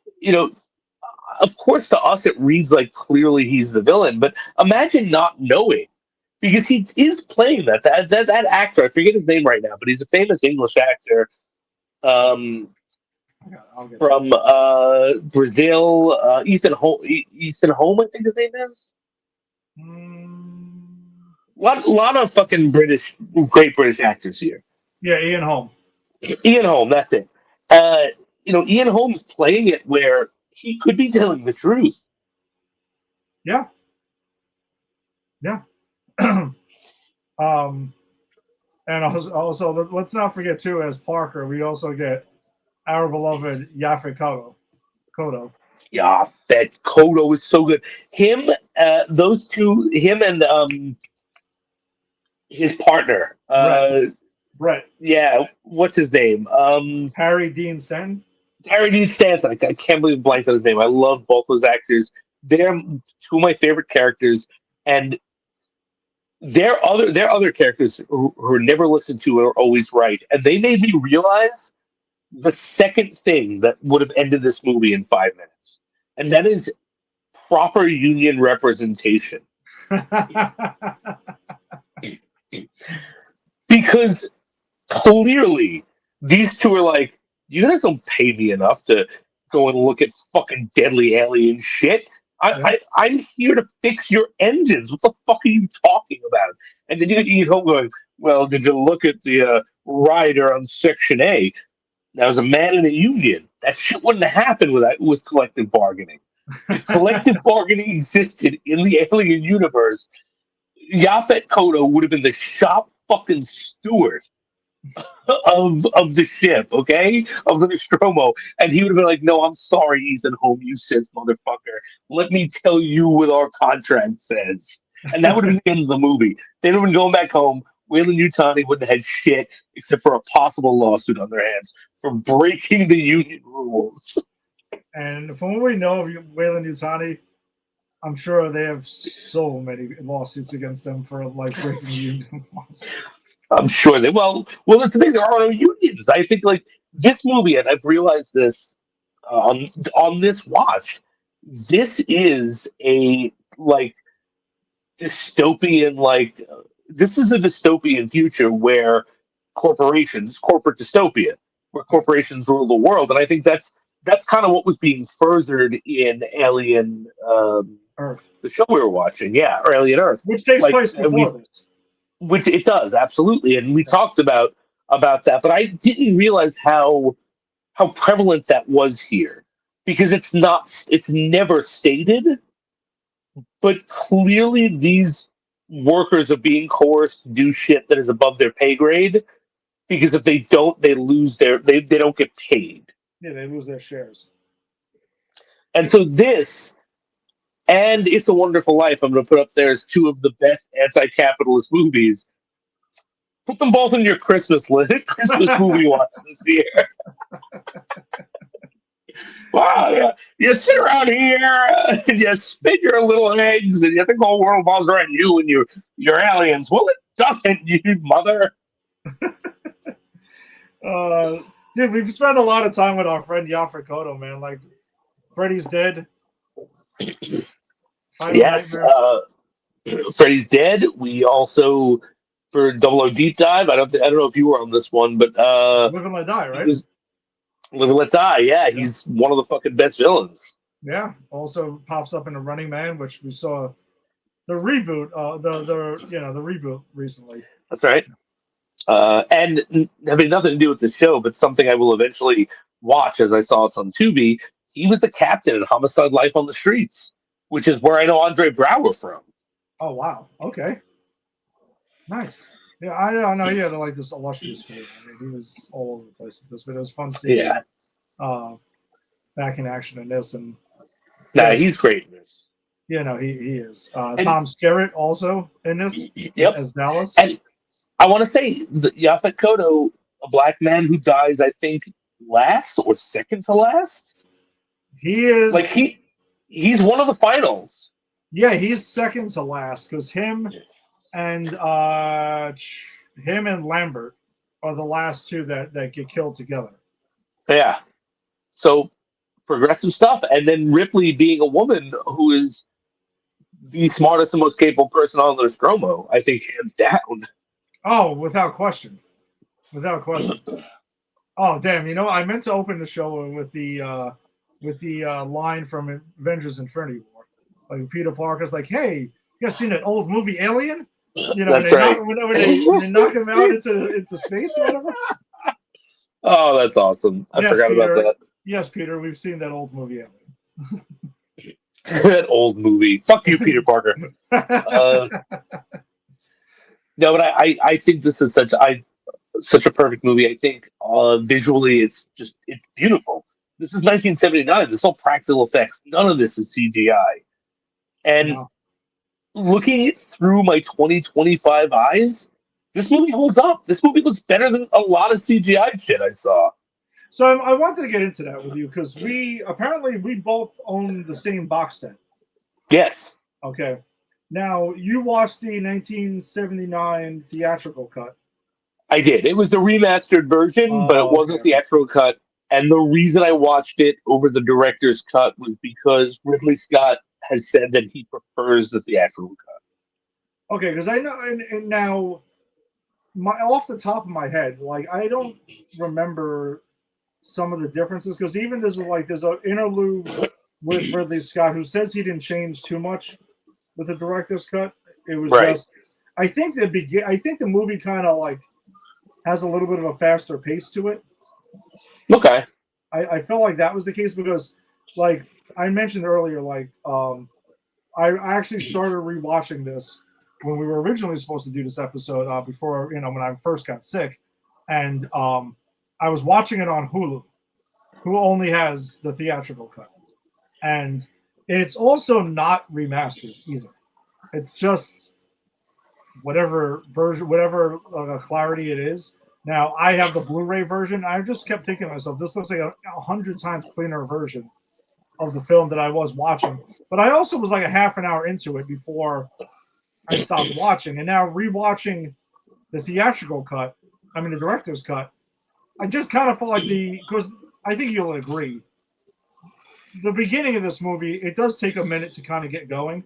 course, to us, it reads like clearly he's the villain. But imagine not knowing. Because he is playing that actor. I forget his name right now, but he's a famous English actor from Brazil. Ethan Holm, I think his name is. Lot of fucking great British actors here. Yeah, Ian Holm. Ian Holm, that's it. Ian Holm's playing it where he could be telling the truth. Yeah. Yeah. And also let's not forget too, as Parker, we also get our beloved Yaphet Kotto. Yeah, that Kodo is so good. Him, those two, him and his partner. Brett. Brett. Yeah, what's his name? Harry Dean Stanton. Harry Dean Stanton. I can't believe I blanked on his name. I love both those actors. They're two of my favorite characters, and they're other characters who are never listened to and are always right. And they made me realize the second thing that would have ended this movie in 5 minutes, and that is proper union representation. Because clearly these two are like, you guys don't pay me enough to go and look at fucking deadly alien shit. I'm here to fix your engines. What the fuck are you talking about? And then you get home going, well, did you look at the rider on Section A? That was a man in a union. That shit wouldn't have happened with collective bargaining. If collective bargaining existed in the alien universe, Yaphet Kotto would have been the shop fucking steward of the ship, okay? Of the Nostromo. And he would have been like, no, I'm sorry, Ethan Holm, you sis motherfucker. Let me tell you what our contract says. And that would have been the end of the movie. They'd have been going back home. Wayland Yutani wouldn't have had shit except for a possible lawsuit on their hands for breaking the union rules. And from what we know of Wayland Yutani, I'm sure they have so many lawsuits against them for like breaking union laws. I'm sure they that's the thing. There are no unions. I think like this movie, and I've realized this on this watch. This is a like dystopian this is a dystopian future where corporate dystopia, where corporations rule the world, and I think that's kind of what was being furthered in Alien Earth, the show we were watching, or Alien Earth, which takes place before this. Which it does, absolutely, and we talked about that, but I didn't realize how prevalent that was here, because it's never stated, but clearly these workers are being coerced to do shit that is above their pay grade, because if they don't, they lose they don't get paid. Yeah, they lose their shares. And so this and It's a Wonderful Life, I'm going to put up there as two of the best anti-capitalist movies. Put them both in your Christmas movie watch this year. Wow, you sit around here and you spin your little eggs and you think the whole world revolves around you and your aliens. Well, it doesn't, you mother. Dude, we've spent a lot of time with our friend Yaphet Kotto, man. Like, Freddy's Dead. Yes, Freddy's Dead. We also, for Double O Deep Dive, I don't know if you were on this one, but Live and Let Die, right? Live and Let Die. Yeah, he's one of the fucking best villains. Yeah. Also pops up in The Running Man, which we saw the reboot. The reboot recently. That's right. And having nothing to do with the show, but something I will eventually watch, as I saw it on Tubi. He was the captain in Homicide: Life on the Streets, which is where I know Andre Braugher from. Oh wow! Okay, nice. Yeah, I don't know. He had like this illustrious career. I mean, he was all over the place with this, but it was fun seeing him back in action in this. And he's great in this. Yeah, no, he is. Tom Skerritt also in this. Yep. As Dallas. And I want to say Yaphet Kotto, a black man who dies, I think, last or second to last. He is like he's one of the finals. Yeah, he's second to last because him and Lambert are the last two that get killed together. Yeah. So progressive stuff, and then Ripley being a woman who is the smartest and most capable person on the Nostromo, I think, hands down. Oh, without question. Without question. Oh, damn. You know, I meant to open the show with the line from Avengers Infinity War. Like, Peter Parker's like, hey, you guys seen that old movie Alien? You know, that's right. when they knock him out into space or whatever. Oh, that's awesome. I forgot Peter, about that. Yes, Peter, we've seen that old movie Alien. That old movie. Fuck you, Peter Parker. No, but I think this is such a perfect movie. I think visually it's beautiful. This is 1979. This is all practical effects. None of this is CGI. And No. looking it through my 2025 eyes, this movie holds up. This movie looks better than a lot of CGI shit I saw. So I wanted to get into that with you because we both own the same box set. Yes. Okay. Now you watched the 1979 theatrical cut. I did. It was the remastered version, but it wasn't a theatrical cut. And the reason I watched it over the director's cut was because Ridley Scott has said that he prefers the theatrical cut. Okay, because I know, and now, off the top of my head, like I don't remember some of the differences because even there's an interlude with Ridley Scott who says he didn't change too much with the director's cut. It was just, I think the movie kind of like has a little bit of a faster pace to it. Okay. I felt like that was the case because, like I mentioned earlier, like I actually started rewatching this when we were originally supposed to do this episode before, when I first got sick, and I was watching it on Hulu, who only has the theatrical cut, and it's also not remastered either. It's just whatever version, whatever clarity it is. Now, I have the Blu-ray version. I just kept thinking to myself, this looks like a 100 times cleaner version of the film that I was watching. But I also was like a half an hour into it before I stopped watching. And now rewatching the theatrical cut, the director's cut, I just kind of felt like because I think you'll agree, the beginning of this movie, it does take a minute to kind of get going.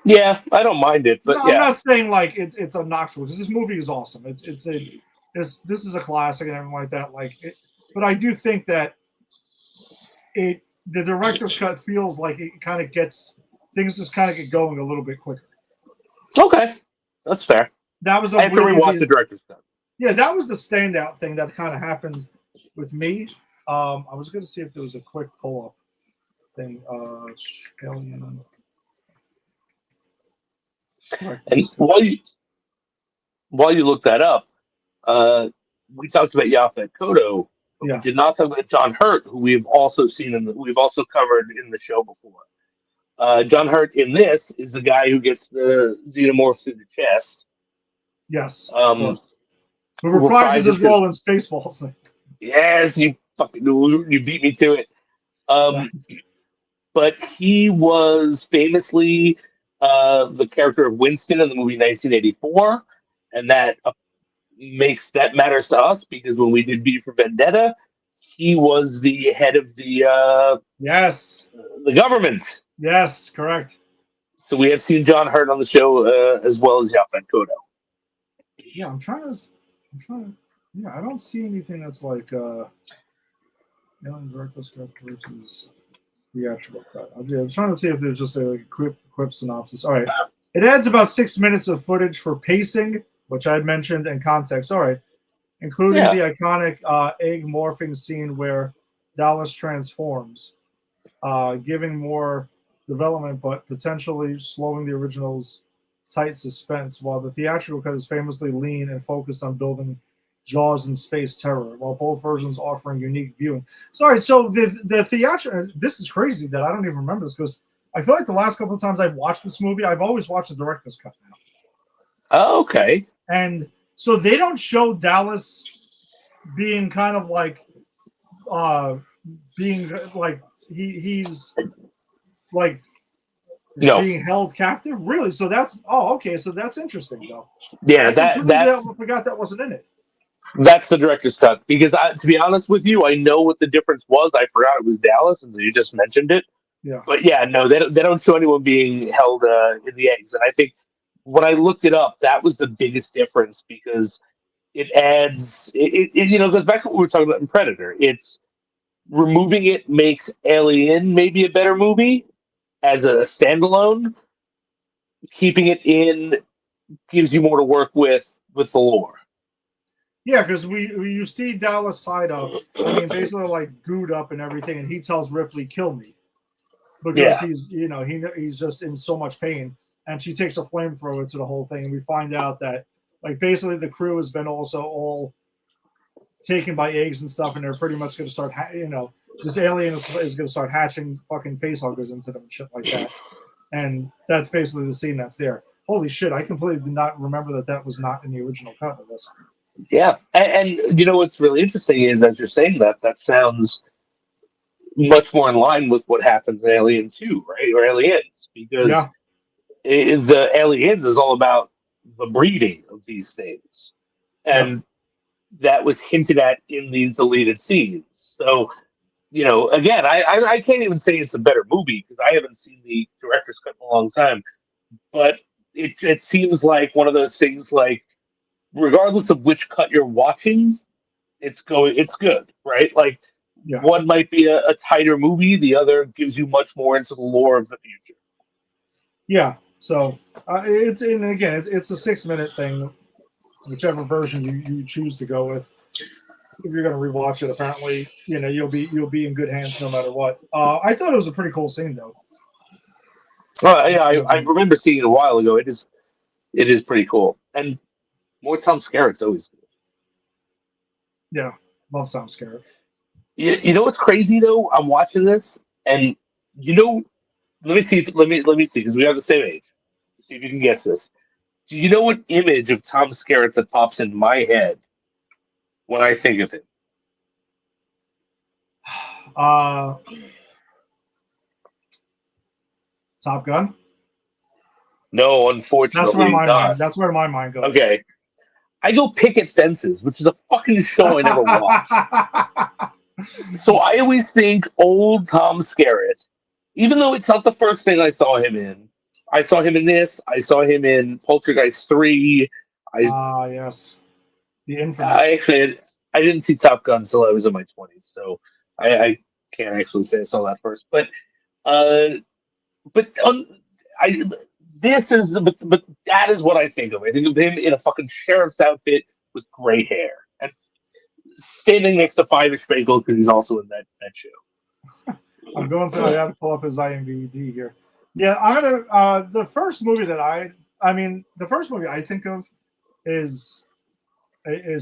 Yeah, I don't mind it, but I'm not saying like it's obnoxious. This movie is awesome. This is a classic and everything like that. But I do think that the director's cut feels like it kind of gets things just kind of get going a little bit quicker. Okay, that's fair. That was I have to rewatch the director's cut. Yeah, that was the standout thing that kind of happened with me. I was going to see if there was a quick pull-up thing. And while you look that up, we talked about Yaphet Kotto. Yeah. We did not talk about John Hurt, who we've also we've also covered in the show before. John Hurt in this is the guy who gets the xenomorph through the chest. Yes. Who reprises his role in Spaceballs. Yes, you beat me to it. But he was famously the character of Winston in the movie 1984, and that matters to us because when we did V for Vendetta, he was the head of the government. Yes, correct. So we have seen John Hurt on the show as well as Yaphet Kotto. Yeah, I'm trying to. Yeah, I don't see anything that's like director's cut versus theatrical cut. I'm trying to see if there's just a quick synopsis. All right. It adds about 6 minutes of footage for pacing, which I had mentioned, and context. All right. Including the iconic egg morphing scene where Dallas transforms, giving more development, but potentially slowing the original's tight suspense, while the theatrical cut is famously lean and focused on building Jaws and space terror, while both versions offering unique viewing. Sorry, so the theatrical, this is crazy that I don't even remember this because I feel like the last couple of times I've watched this movie, I've always watched the director's cut now. Oh, okay. And so they don't show Dallas being kind of like, being like, he's like, being held captive. Really? So that's, okay. So that's interesting though. Yeah, I forgot that wasn't in it. That's the director's cut because to be honest with you, I know what the difference was. I forgot it was Dallas, and you just mentioned it. Yeah. But yeah, no, they don't show anyone being held in the eggs, and I think when I looked it up, that was the biggest difference because it adds it goes back to what we were talking about in Predator. It's removing it makes Alien maybe a better movie as a standalone. Keeping it in gives you more to work with the lore. Yeah, because you see Dallas tied up. I mean, basically like gooed up and everything, and he tells Ripley, "Kill me," because he's just in so much pain. And she takes a flamethrower to the whole thing, and we find out that like basically the crew has been also all taken by eggs and stuff, and they're pretty much going to start, this alien is going to start hatching fucking facehuggers into them and shit like that. And that's basically the scene that's there. Holy shit, I completely did not remember that was not in the original cut of this. Yeah. And what's really interesting is, as you're saying that sounds much more in line with what happens in Alien 2, right? Or Aliens, because the Aliens is all about the breeding of these things. And that was hinted at in these deleted scenes. So, again, I can't even say it's a better movie because I haven't seen the director's cut in a long time. But it seems like one of those things, like, regardless of which cut you're watching, it's good, right? Like, one might be a tighter movie, the other gives you much more into the lore of the future. Yeah, so it's a 6-minute thing, whichever version you choose to go with. If you're going to rewatch it, apparently, you'll be in good hands no matter what. I thought it was a pretty cool scene, though. I remember seeing it a while ago. It is pretty cool, and more Tom Skerritt's always good. Yeah, love Tom Skerritt. You know what's crazy though? I'm watching this, and let me see because we have the same age. See if you can guess this. Do you know what image of Tom Skerritt that pops in my head when I think of him? Top Gun? No, unfortunately, that's where my mind goes. Okay, I go Picket Fences, which is a fucking show I never watched. So I always think old Tom Skerritt, even though it's not the first thing I saw him in. I saw him in this. I saw him in Poltergeist 3. Yes. The infamous. I didn't see Top Gun until I was in my 20s, so I can't actually say I saw that first. But that is what I think of. I think of him in a fucking sheriff's outfit with gray hair and standing next to Five Spangle because he's also in that show. I have to pull up his IMDb here. Yeah, I'm gonna. The first movie I think of is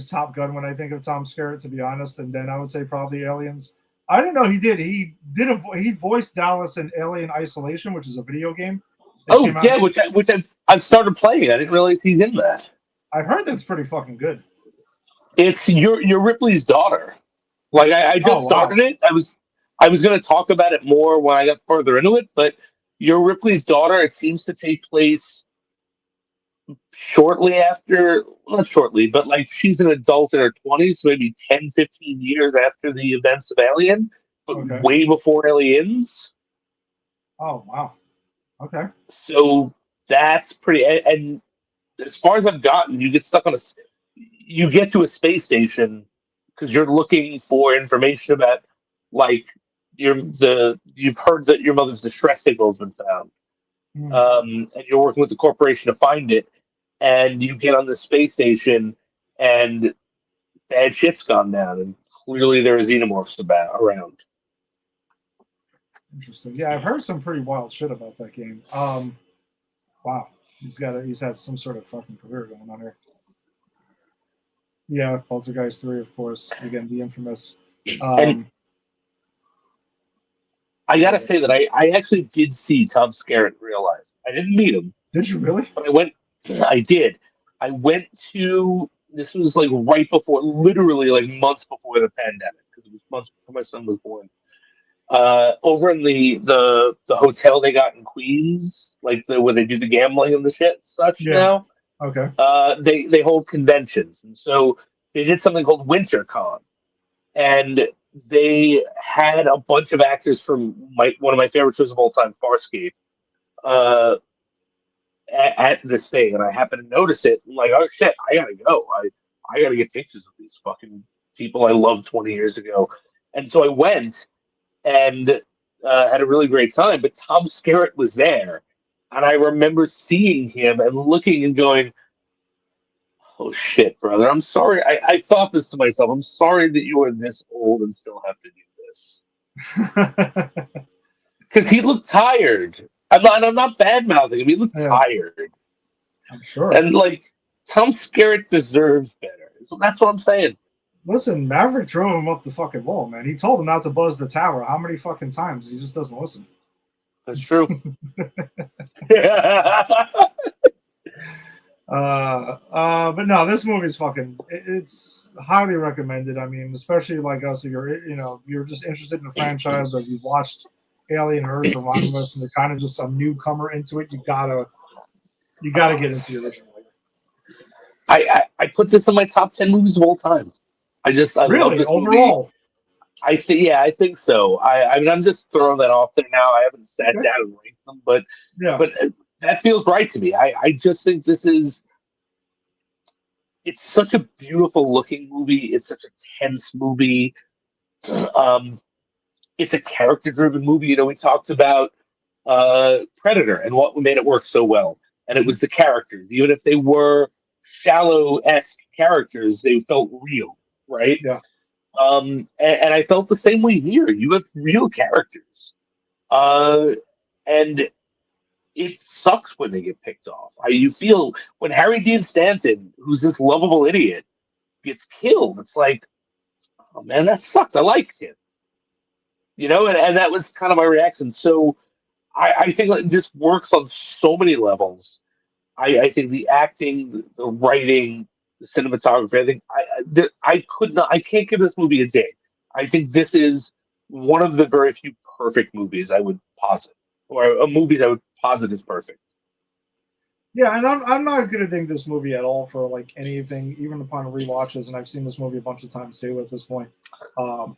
Top Gun when I think of Tom Skerritt, to be honest, and then I would say probably Aliens. I didn't know he voiced Dallas in Alien Isolation, which is a video game. Oh yeah, which I've started playing. I didn't realize he's in that. I've heard that's pretty fucking good. It's your Ripley's daughter. Like I just started it. I was going to talk about it more when I got further into it, but your Ripley's daughter, it seems to take place shortly after, not shortly, but like she's an adult in her 20s, maybe 10, 15 years after the events of Alien, but way before Aliens. Oh, wow. Okay. So that's pretty, and as far as I've gotten, you get stuck on you get to a space station because you're looking for information about, like, you've heard that your mother's distress signal has been found, and you're working with the corporation to find it, and you get on the space station, and bad shit's gone down, and clearly there are xenomorphs around. Interesting. Yeah, I've heard some pretty wild shit about that game. Wow, he's had some sort of fucking career going on here. Yeah, Poltergeist 3, of course. Again, the infamous. And I gotta say that I actually did see Tom Skerritt in real life. I didn't meet him. Did you really? But I did. I went to, this was like right before, literally like months before the pandemic, because it was months before my son was born. Over in the hotel they got in Queens, like where they do the gambling and the shit and such now. Okay. They hold conventions, and so they did something called WinterCon, and they had a bunch of actors from one of my favorite shows of all time, Farscape, at this thing, and I happened to notice it. I'm like, oh shit, I gotta go. I gotta get pictures of these fucking people I loved 20 years ago, and so I went and had a really great time. But Tom Skerritt was there, and I remember seeing him and looking and going, oh shit, brother, I'm sorry. I thought this to myself. I'm sorry that you are this old and still have to do this. Because he looked tired. I'm not bad mouthing him. He looked tired. I'm sure. And like Tom Skerritt deserves better. So that's what I'm saying. Listen, Maverick drove him up the fucking wall, man. He told him not to buzz the tower. How many fucking times? He just doesn't listen. That's true. But no, this movie's fucking. It's highly recommended. I mean, especially like us, if you're just interested in the franchise, or you've watched Alien, Earth, or Romulus, and you're kind of just a newcomer into it. You gotta get into the original. I put this in my top 10 movies of all time. I love this overall. movie. I think so. I mean, I'm just throwing that off there now. I haven't sat down and ranked them, but that feels right to me. I just think it's such a beautiful looking movie. It's such a tense movie. It's a character driven movie. You know, we talked about Predator and what made it work so well, and it was the characters. Even if they were shallow-esque characters, they felt real, right? Yeah. And I felt the same way here. You have real characters, and it sucks when they get picked off. You feel when Harry Dean Stanton, who's this lovable idiot, gets killed. It's like, oh man, that sucked. I liked him, you know, and that was kind of my reaction. So I think like, this works on so many levels. I think the acting, the writing, the cinematography. I think I can't give this movie a day. I think this is one of the very few perfect movies I would posit, or movies I would posit as perfect. Yeah, and I'm not gonna think this movie at all for like anything, even upon rewatches. And I've seen this movie a bunch of times too. At this point, the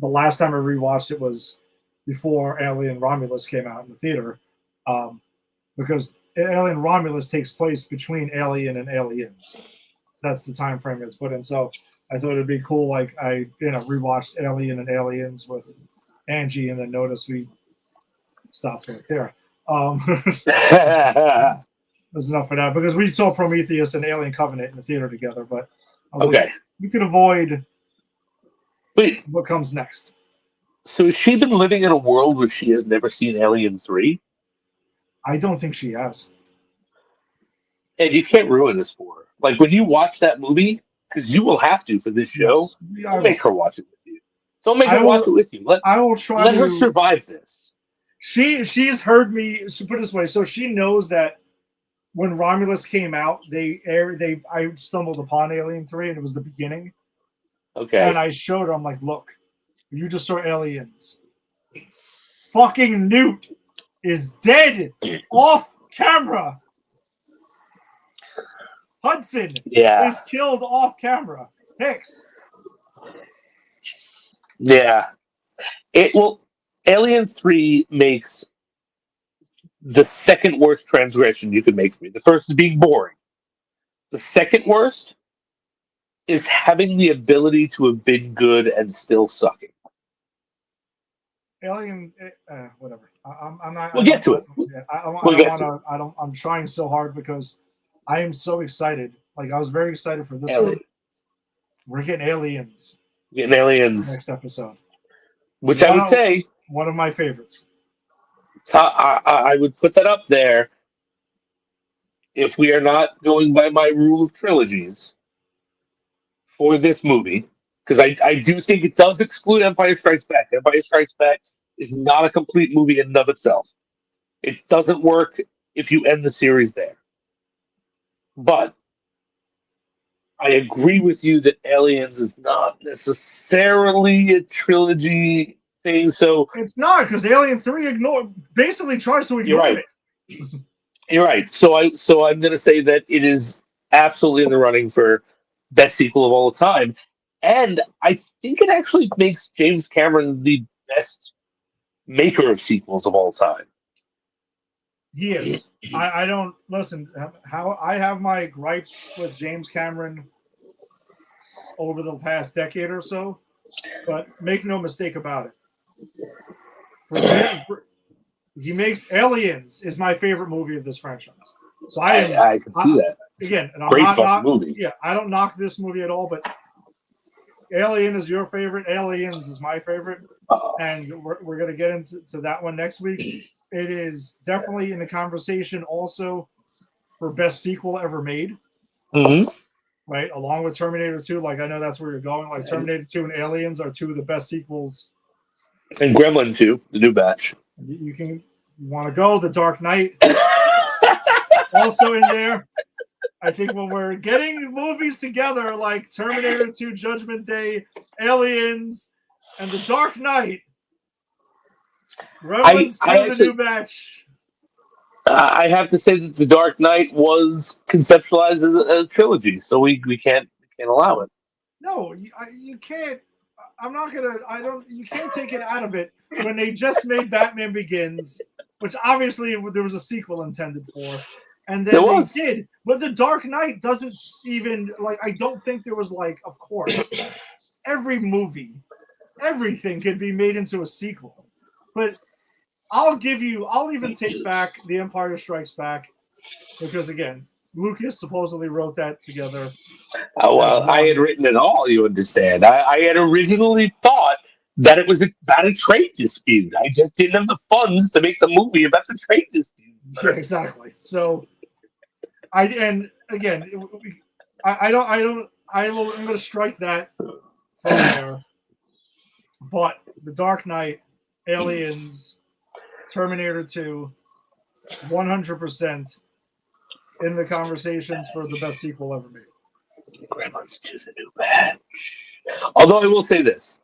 last time I rewatched it was before Alien Romulus came out in the theater, because Alien Romulus takes place between Alien and Aliens. That's the time frame it's put in. So I thought it'd be cool. Like I, rewatched Alien and Aliens with Angie, and then noticed we stopped right there. That's enough for that, because we saw Prometheus and Alien Covenant in the theater together. But I was like, we could avoid what comes next. So has she been living in a world where she has never seen Alien 3? I don't think she has. And you can't ruin this for her. Like when you watch that movie, because you will have to for this show, don't make her watch it with you. Don't make her watch it with you. I will try. Let her survive this. She's heard me. So put it this way, so she knows that when Romulus came out, I stumbled upon Alien 3, and it was the beginning. Okay. And I showed her. I'm like, look, you just saw Aliens. Fucking Newt is dead off camera. Hudson is killed off camera. Hicks. Yeah. Alien 3 makes the second worst transgression you could make for me. The first is being boring. The second worst is having the ability to have been good and still sucking. Alien, whatever. I'm not. We'll get to it. I'm trying so hard because I am so excited. Like I was very excited for this one. We're getting Aliens. Next episode. Which I would say one of my favorites. I would put that up there if we are not going by my rule of trilogies for this movie, because I do think it does exclude Empire Strikes Back. Empire Strikes Back is not a complete movie in and of itself. It doesn't work if you end the series there. But I agree with you that Aliens is not necessarily a trilogy thing. So it's not, because Alien 3 basically tries to ignore it. You're right. So I'm going to say that it is absolutely in the running for best sequel of all time, and I think it actually makes James Cameron the best maker of sequels of all time. He is. I don't listen. How I have my gripes with James Cameron over the past decade or so, but make no mistake about it. He makes Aliens is my favorite movie of this franchise. So I can see that. Again, and great fucking movie. Yeah, I don't knock this movie at all, but Alien is your favorite. Aliens is my favorite, and we're gonna get into that one next week. It is definitely in the conversation also for best sequel ever made. Mm-hmm. right? Along with Terminator 2. Like, I know that's where you're going. Like, Terminator 2 and Aliens are two of the best sequels. And Gremlin 2, the new batch. You want to go. The Dark Knight also in there. I think when we're getting movies together like Terminator 2, Judgment Day, Aliens, and The Dark Knight, Gremlins the new batch. I have to say that The Dark Knight was conceptualized as a trilogy, so we can't allow it. No, you can't. I'm not gonna. I don't. You can't take it out of it when they just made Batman Begins, which obviously there was a sequel intended for. And then they did. But The Dark Knight doesn't even, like, I don't think there was, like, of course, every movie, everything could be made into a sequel. But I'll even take back The Empire Strikes Back, because, again, Lucas supposedly wrote that together. Oh, well, I had written it all, you understand. I had originally thought that it was about a trade dispute. I just didn't have the funds to make the movie about the trade dispute. Yeah, exactly. So, I'm going to strike that from there. But The Dark Knight, Aliens, Terminator 2, 100% in the conversations for the best sequel ever made. Gremlins 2 is a new batch. Although I will say this.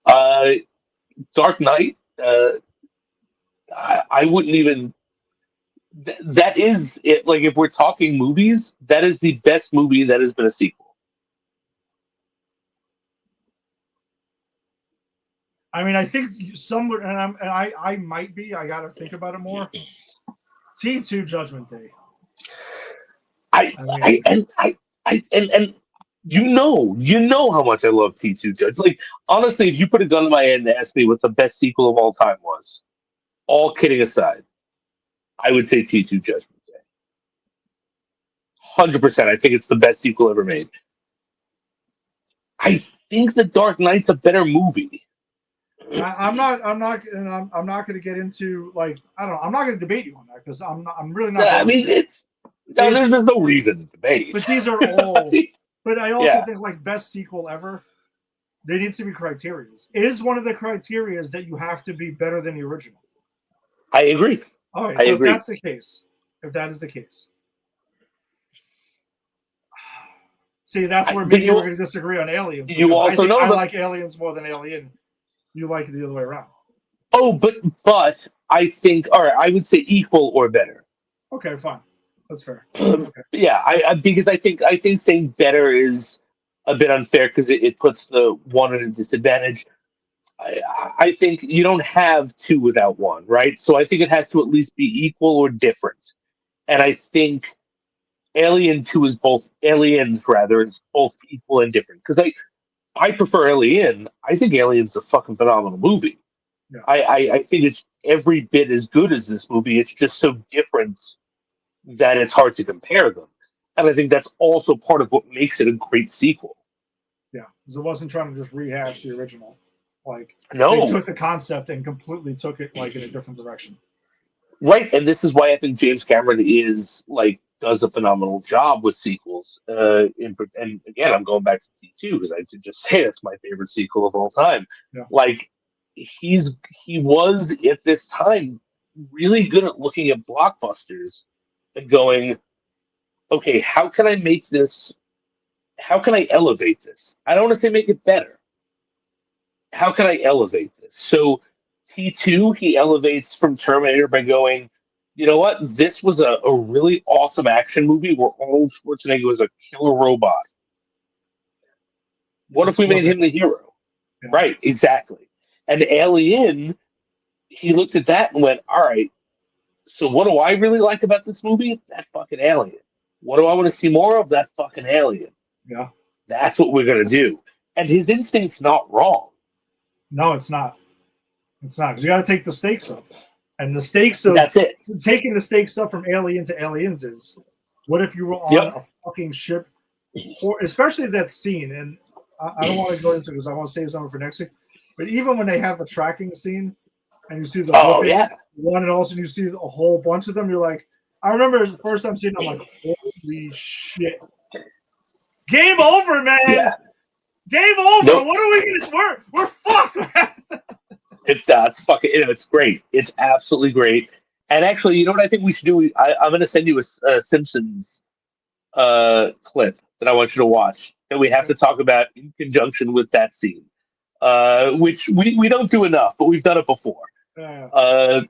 Dark Knight, I wouldn't even. That is it. Like, if we're talking movies, that is the best movie that has been a sequel. I mean, I think some would, and I might be. I got to think about it more. T2 Judgment Day. And you know how much I love T2 Judge. Like, honestly, if you put a gun in my hand and ask me what the best sequel of all time was, all kidding aside, I would say T2 Judgment Day. 100%. I think it's the best sequel ever made. I think The Dark Knight's a better movie. I'm not going to get into, like, I don't know. I'm not going to debate you on that because I'm really not. I mean, there's no reason to debate. But these are all. But I also think, like, best sequel ever, there needs to be criteria. Is one of the criteria that you have to be better than the original? I agree. All right, so if that's the case, if that is the case, see, that's where maybe we're going to disagree on Aliens. You also know I like Aliens more than Alien. You like it the other way around. Oh, but I think, all right, I would say equal or better. Okay, fine. That's fair. Okay. Yeah, because I think saying better is a bit unfair because it puts the one at a disadvantage. I think you don't have two without one, right? So I think it has to at least be equal or different. And I think Aliens is both equal and different. Because I prefer Alien. I think Alien's a fucking phenomenal movie. Yeah. I think it's every bit as good as this movie. It's just so different that it's hard to compare them. And I think that's also part of what makes it a great sequel. Yeah, because it wasn't trying to just rehash the original. Like, no, they took the concept and completely took it, like, in a different direction. Right, and this is why I think James Cameron does a phenomenal job with sequels. And again, I'm going back to T2 because I should just say that's my favorite sequel of all time. Yeah. Like, he was at this time really good at looking at blockbusters and going, okay, how can I make this? How can I elevate this? I don't want to say make it better. How can I elevate this? So T2, he elevates from Terminator by going, you know what? This was a really awesome action movie where Arnold Schwarzenegger was a killer robot. What if we made him the hero? Yeah. Right, exactly. And Alien, he looked at that and went, all right, so what do I really like about this movie? That fucking alien. What do I want to see more of? That fucking alien. Yeah. That's what we're going to do. And his instinct's not wrong. No, it's not. It's not. Because you got to take the stakes up. And the stakes of that's it. Taking the stakes up from Alien to Aliens is, what if you were on a fucking ship? Or especially that scene, and I don't want to go into it because I want to save something for next week. But even when they have the tracking scene, and you see the one, and also you see a whole bunch of them, you're like, I remember the first time seeing them, I'm like, holy shit. Game over, man. Yeah. Game over. Nope. What are we gonna? We're fucked, man. It's fucking. It's great. It's absolutely great. And actually, you know what I think we should do? I'm going to send you a Simpsons clip that I want you to watch that we have to talk about in conjunction with that scene, which we don't do enough, but we've done it before. But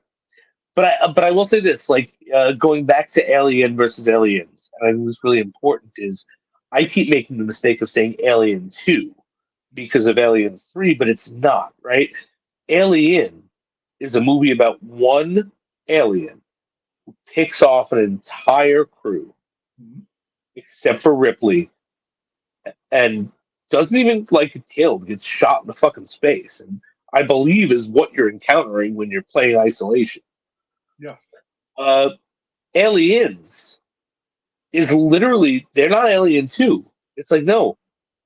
I will say this, like going back to Alien versus Aliens, and I think this is really important, is I keep making the mistake of saying Alien 2 because of Alien 3, but it's not, right? Alien is a movie about one alien who picks off an entire crew, except for Ripley, and doesn't even like get killed, gets shot in the fucking space, and I believe is what you're encountering when you're playing Isolation. Yeah. Aliens is literally, they're not Alien 2. It's like, no,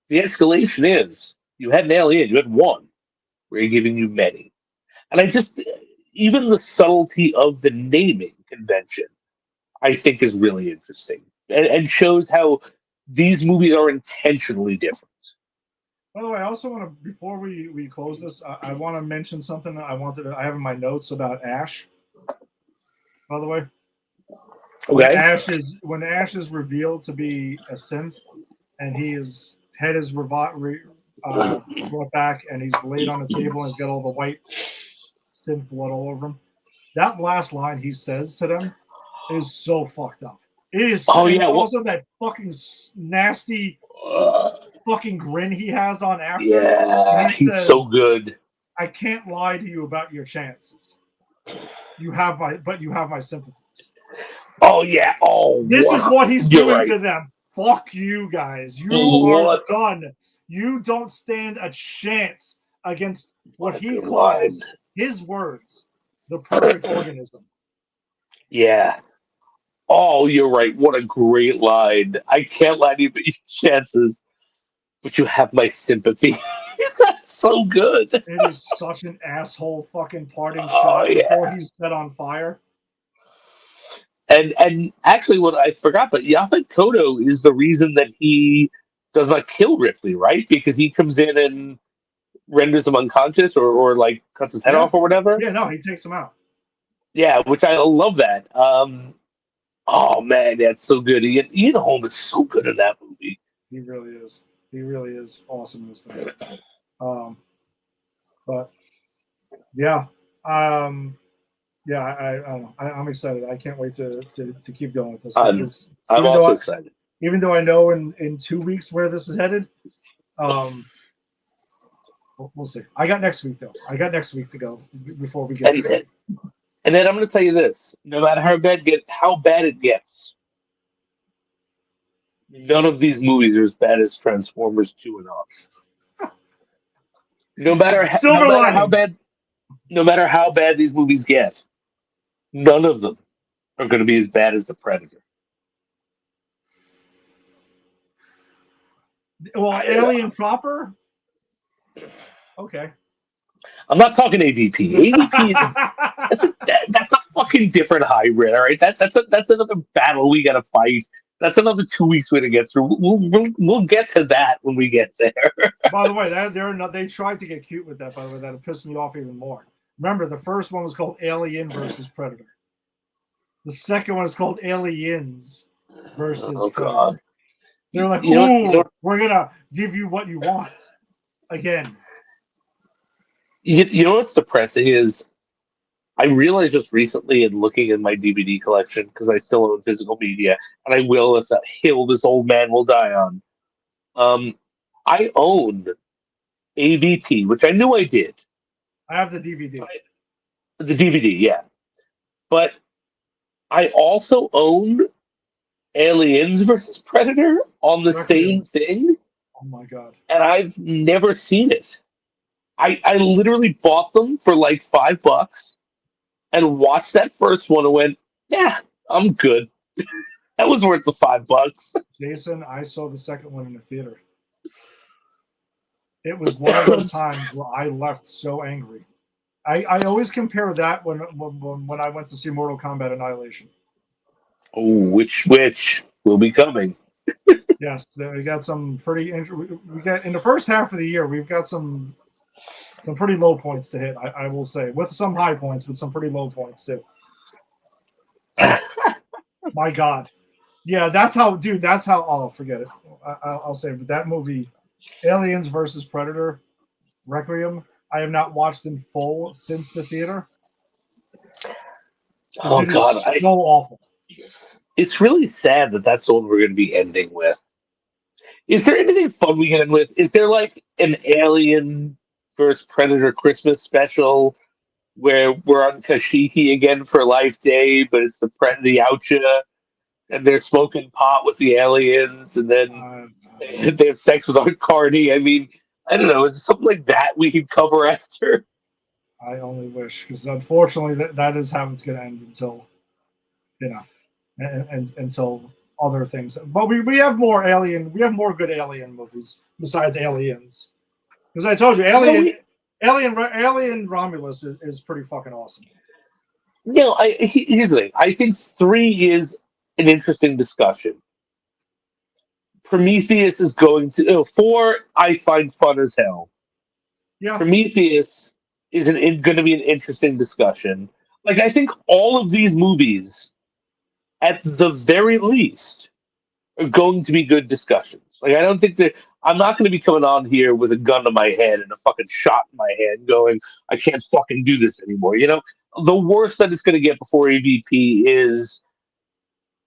the escalation is you had an alien, you had one, we're giving you many. And I just, even the subtlety of the naming convention, I think is really interesting and shows how these movies are intentionally different. By the way, I also want to, before we close this, I want to mention something that I have in my notes about Ash. By the way, when Ash is revealed to be a synth, and his head is brought back, and he's laid on a table, and he's got all the white synth blood all over him. That last line he says to them is so fucked up. It is. Oh yeah. Also, that fucking nasty fucking grin he has on after. Yeah, he's says, so good. I can't lie to you about your chances. You have my sympathies. Oh yeah. Oh, this is what he's doing to them. Fuck you guys. You are done. You don't stand a chance against what he calls his words, the perfect organism. Yeah. Oh, you're right. What a great line. I can't lie to you about your chances, but you have my sympathy. That's so good. It is such an asshole fucking parting shot before he's set on fire. And actually, what I forgot, but Yaphet Kotto is the reason that he does not kill Ripley, right? Because he comes in and renders him unconscious or like cuts his head off or whatever. Yeah, no, he takes him out. Yeah, which I love that. Oh man, that's so good. Ian Holm is so good in that movie. He really is. He really is awesome in this thing. But yeah, yeah, I don't know. I'm excited. I can't wait to keep going with this. I'm also excited. Even though I know in 2 weeks where this is headed, we'll see. I got next week though. I got next week to go before we get. And then I'm going to tell you this: no matter how bad it gets, none of these movies are as bad as Transformers 2 and up. No matter how bad these movies get, none of them are going to be as bad as The Predator. Well, Alien proper? Okay. I'm not talking AVP. AVP is that's a fucking different hybrid, all right? That's another battle we got to fight. That's another 2 weeks we're going to get through. We'll get to that when we get there. By the way, they tried to get cute with that, by the way. That pissed me off even more. Remember, the first one was called Alien versus Predator. The second one is called Aliens versus Predator. God. They're like, we're going to give you what you want. Again. You know what's depressing is I realized just recently in looking at my DVD collection, because I still own physical media, and I will, it's a hill this old man will die on. I own AVP, which I knew I did. I have the DVD. The DVD, yeah. But I also own Aliens versus Predator on the same thing. Oh my God. And I've never seen it. I literally bought them for like $5 and watched that first one and went, yeah, I'm good. That was worth the $5. Jason, I saw the second one in the theater. It was one of those times where I left so angry. I always compare that when I went to see Mortal Kombat Annihilation. Oh, which will be coming. Yes, we got some pretty. We got in the first half of the year. We've got some pretty low points to hit. I will say, with some high points, with some pretty low points too. My God, yeah, that's how, dude. That's how. Oh, forget it. I'll say, but that movie, Aliens versus Predator, Requiem. I have not watched in full since the theater. Oh It God, is so awful. it's really sad that that's the one we're going to be ending with. Is there anything fun we can end with? Is there like an Alien versus Predator Christmas special where we're on Kashiki again for Life Day, but it's the Oucha, and they're smoking pot with the aliens, and then they have sex with Art Carney? I mean, I don't know. Is it something like that we can cover after? I only wish, because unfortunately, that is how it's going to end until, and until other things. But we have more good Alien movies besides Aliens. Because I told you, Alien Romulus is pretty fucking awesome. Here's the thing. I think 3 is an interesting discussion. Prometheus is going to 4. I find fun as hell. Yeah. Prometheus is going to be an interesting discussion. Like, I think all of these movies, at the very least, are going to be good discussions. Like, I don't think that I'm not going to be coming on here with a gun to my head and a fucking shot in my head, going, I can't fucking do this anymore. The worst that it's going to get before EVP is,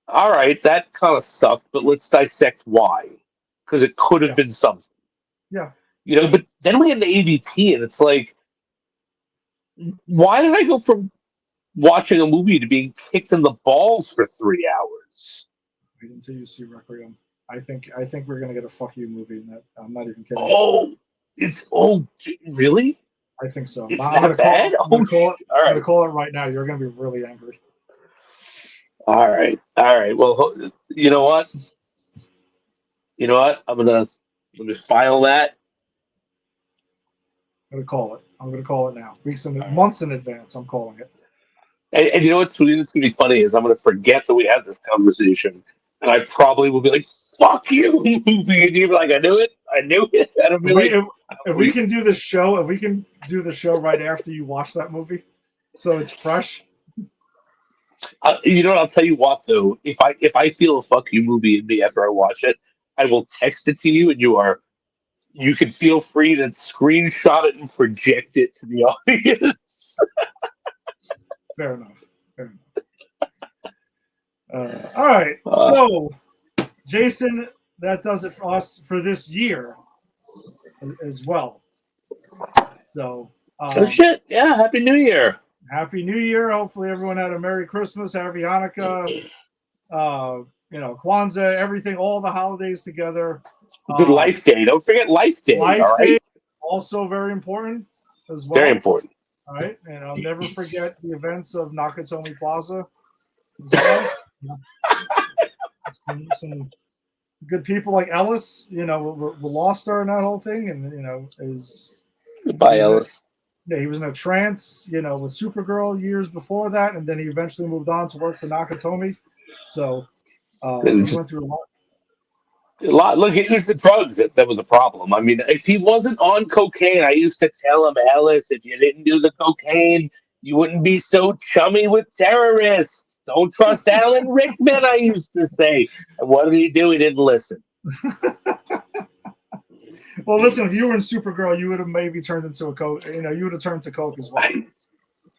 all right, that kind of sucked, but let's dissect why, because it could have been something. Yeah. But then we have the AVP, and it's like, why did I go from watching a movie to being kicked in the balls for 3 hours? Wait until you see Requiem. I think we're gonna get a fuck you movie in that. I'm not even kidding. Really? I think so. It's not bad. I'm gonna call it right now. You're gonna be really angry. All right. Well, you know what? I'm gonna file that. I'm gonna call it now. Months in advance. I'm calling it. And you know what's going to be funny is I'm going to forget that we had this conversation, and I probably will be like, "Fuck you, movie," and you'll be like, "I knew it. And I'll be if we can do the show right after you watch that movie, so it's fresh. You know what? I'll tell you what though. If I feel a fuck you movie in me after I watch it, I will text it to you, and you can feel free to screenshot it and project it to the audience. Fair enough. All right. So, Jason, that does it for us for this year as well. So, oh shit! Yeah, Happy New Year. Happy New Year. Hopefully, everyone had a Merry Christmas, Happy Hanukkah, Kwanzaa, everything, all the holidays together. Good Life Day. Don't forget Life Day. Life Day, also very important as well. Very important. All right, and I'll never forget the events of Nakatomi Plaza. Well. some good people like Ellis, we lost her in that whole thing, and goodbye, Ellis. He was in a trance, with Supergirl years before that, and then he eventually moved on to work for Nakatomi. So he went through a lot. Look, it was the drugs that was the problem. I mean, if he wasn't on cocaine, I used to tell him, Ellis, if you didn't do the cocaine, you wouldn't be so chummy with terrorists. Don't trust Alan Rickman, I used to say. And what did he do? He didn't listen. Well, listen, if you were in Supergirl, you would have maybe turned into a coke. You would have turned to coke as well.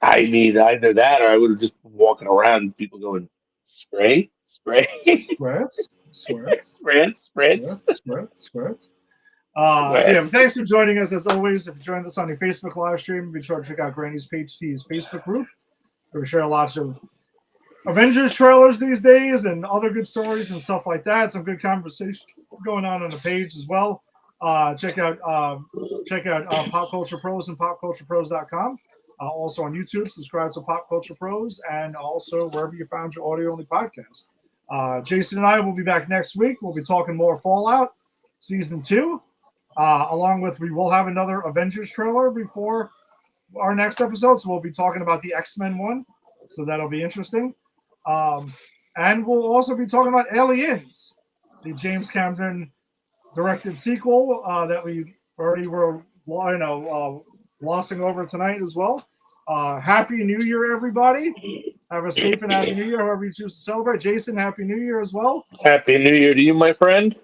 I need either that, or I would have just been walking around, people going, spray. Squirts. Thanks for joining us as always. If you joined us on your Facebook live stream, be sure to check out Granny's PhD's Facebook group. We share lots of Avengers trailers these days and other good stories and stuff like that. Some good conversation going on the page as well. Check out Pop Culture Pros and popculturepros.com. Also on YouTube, subscribe to Pop Culture Pros, and also wherever you found your audio-only podcast. Jason and I will be back next week. We'll be talking more Fallout Season 2. Along with, we will have another Avengers trailer before our next episode. So we'll be talking about the X-Men one. So that'll be interesting. And we'll also be talking about Aliens. the James Cameron directed sequel that we already were, glossing over tonight as well. Happy New Year, everybody. Have a safe and happy New Year, however you choose to celebrate. Jason, Happy New Year as well. Happy New Year to you, my friend.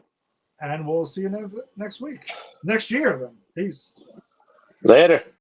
And we'll see you next week. Next year, then. Peace. Later.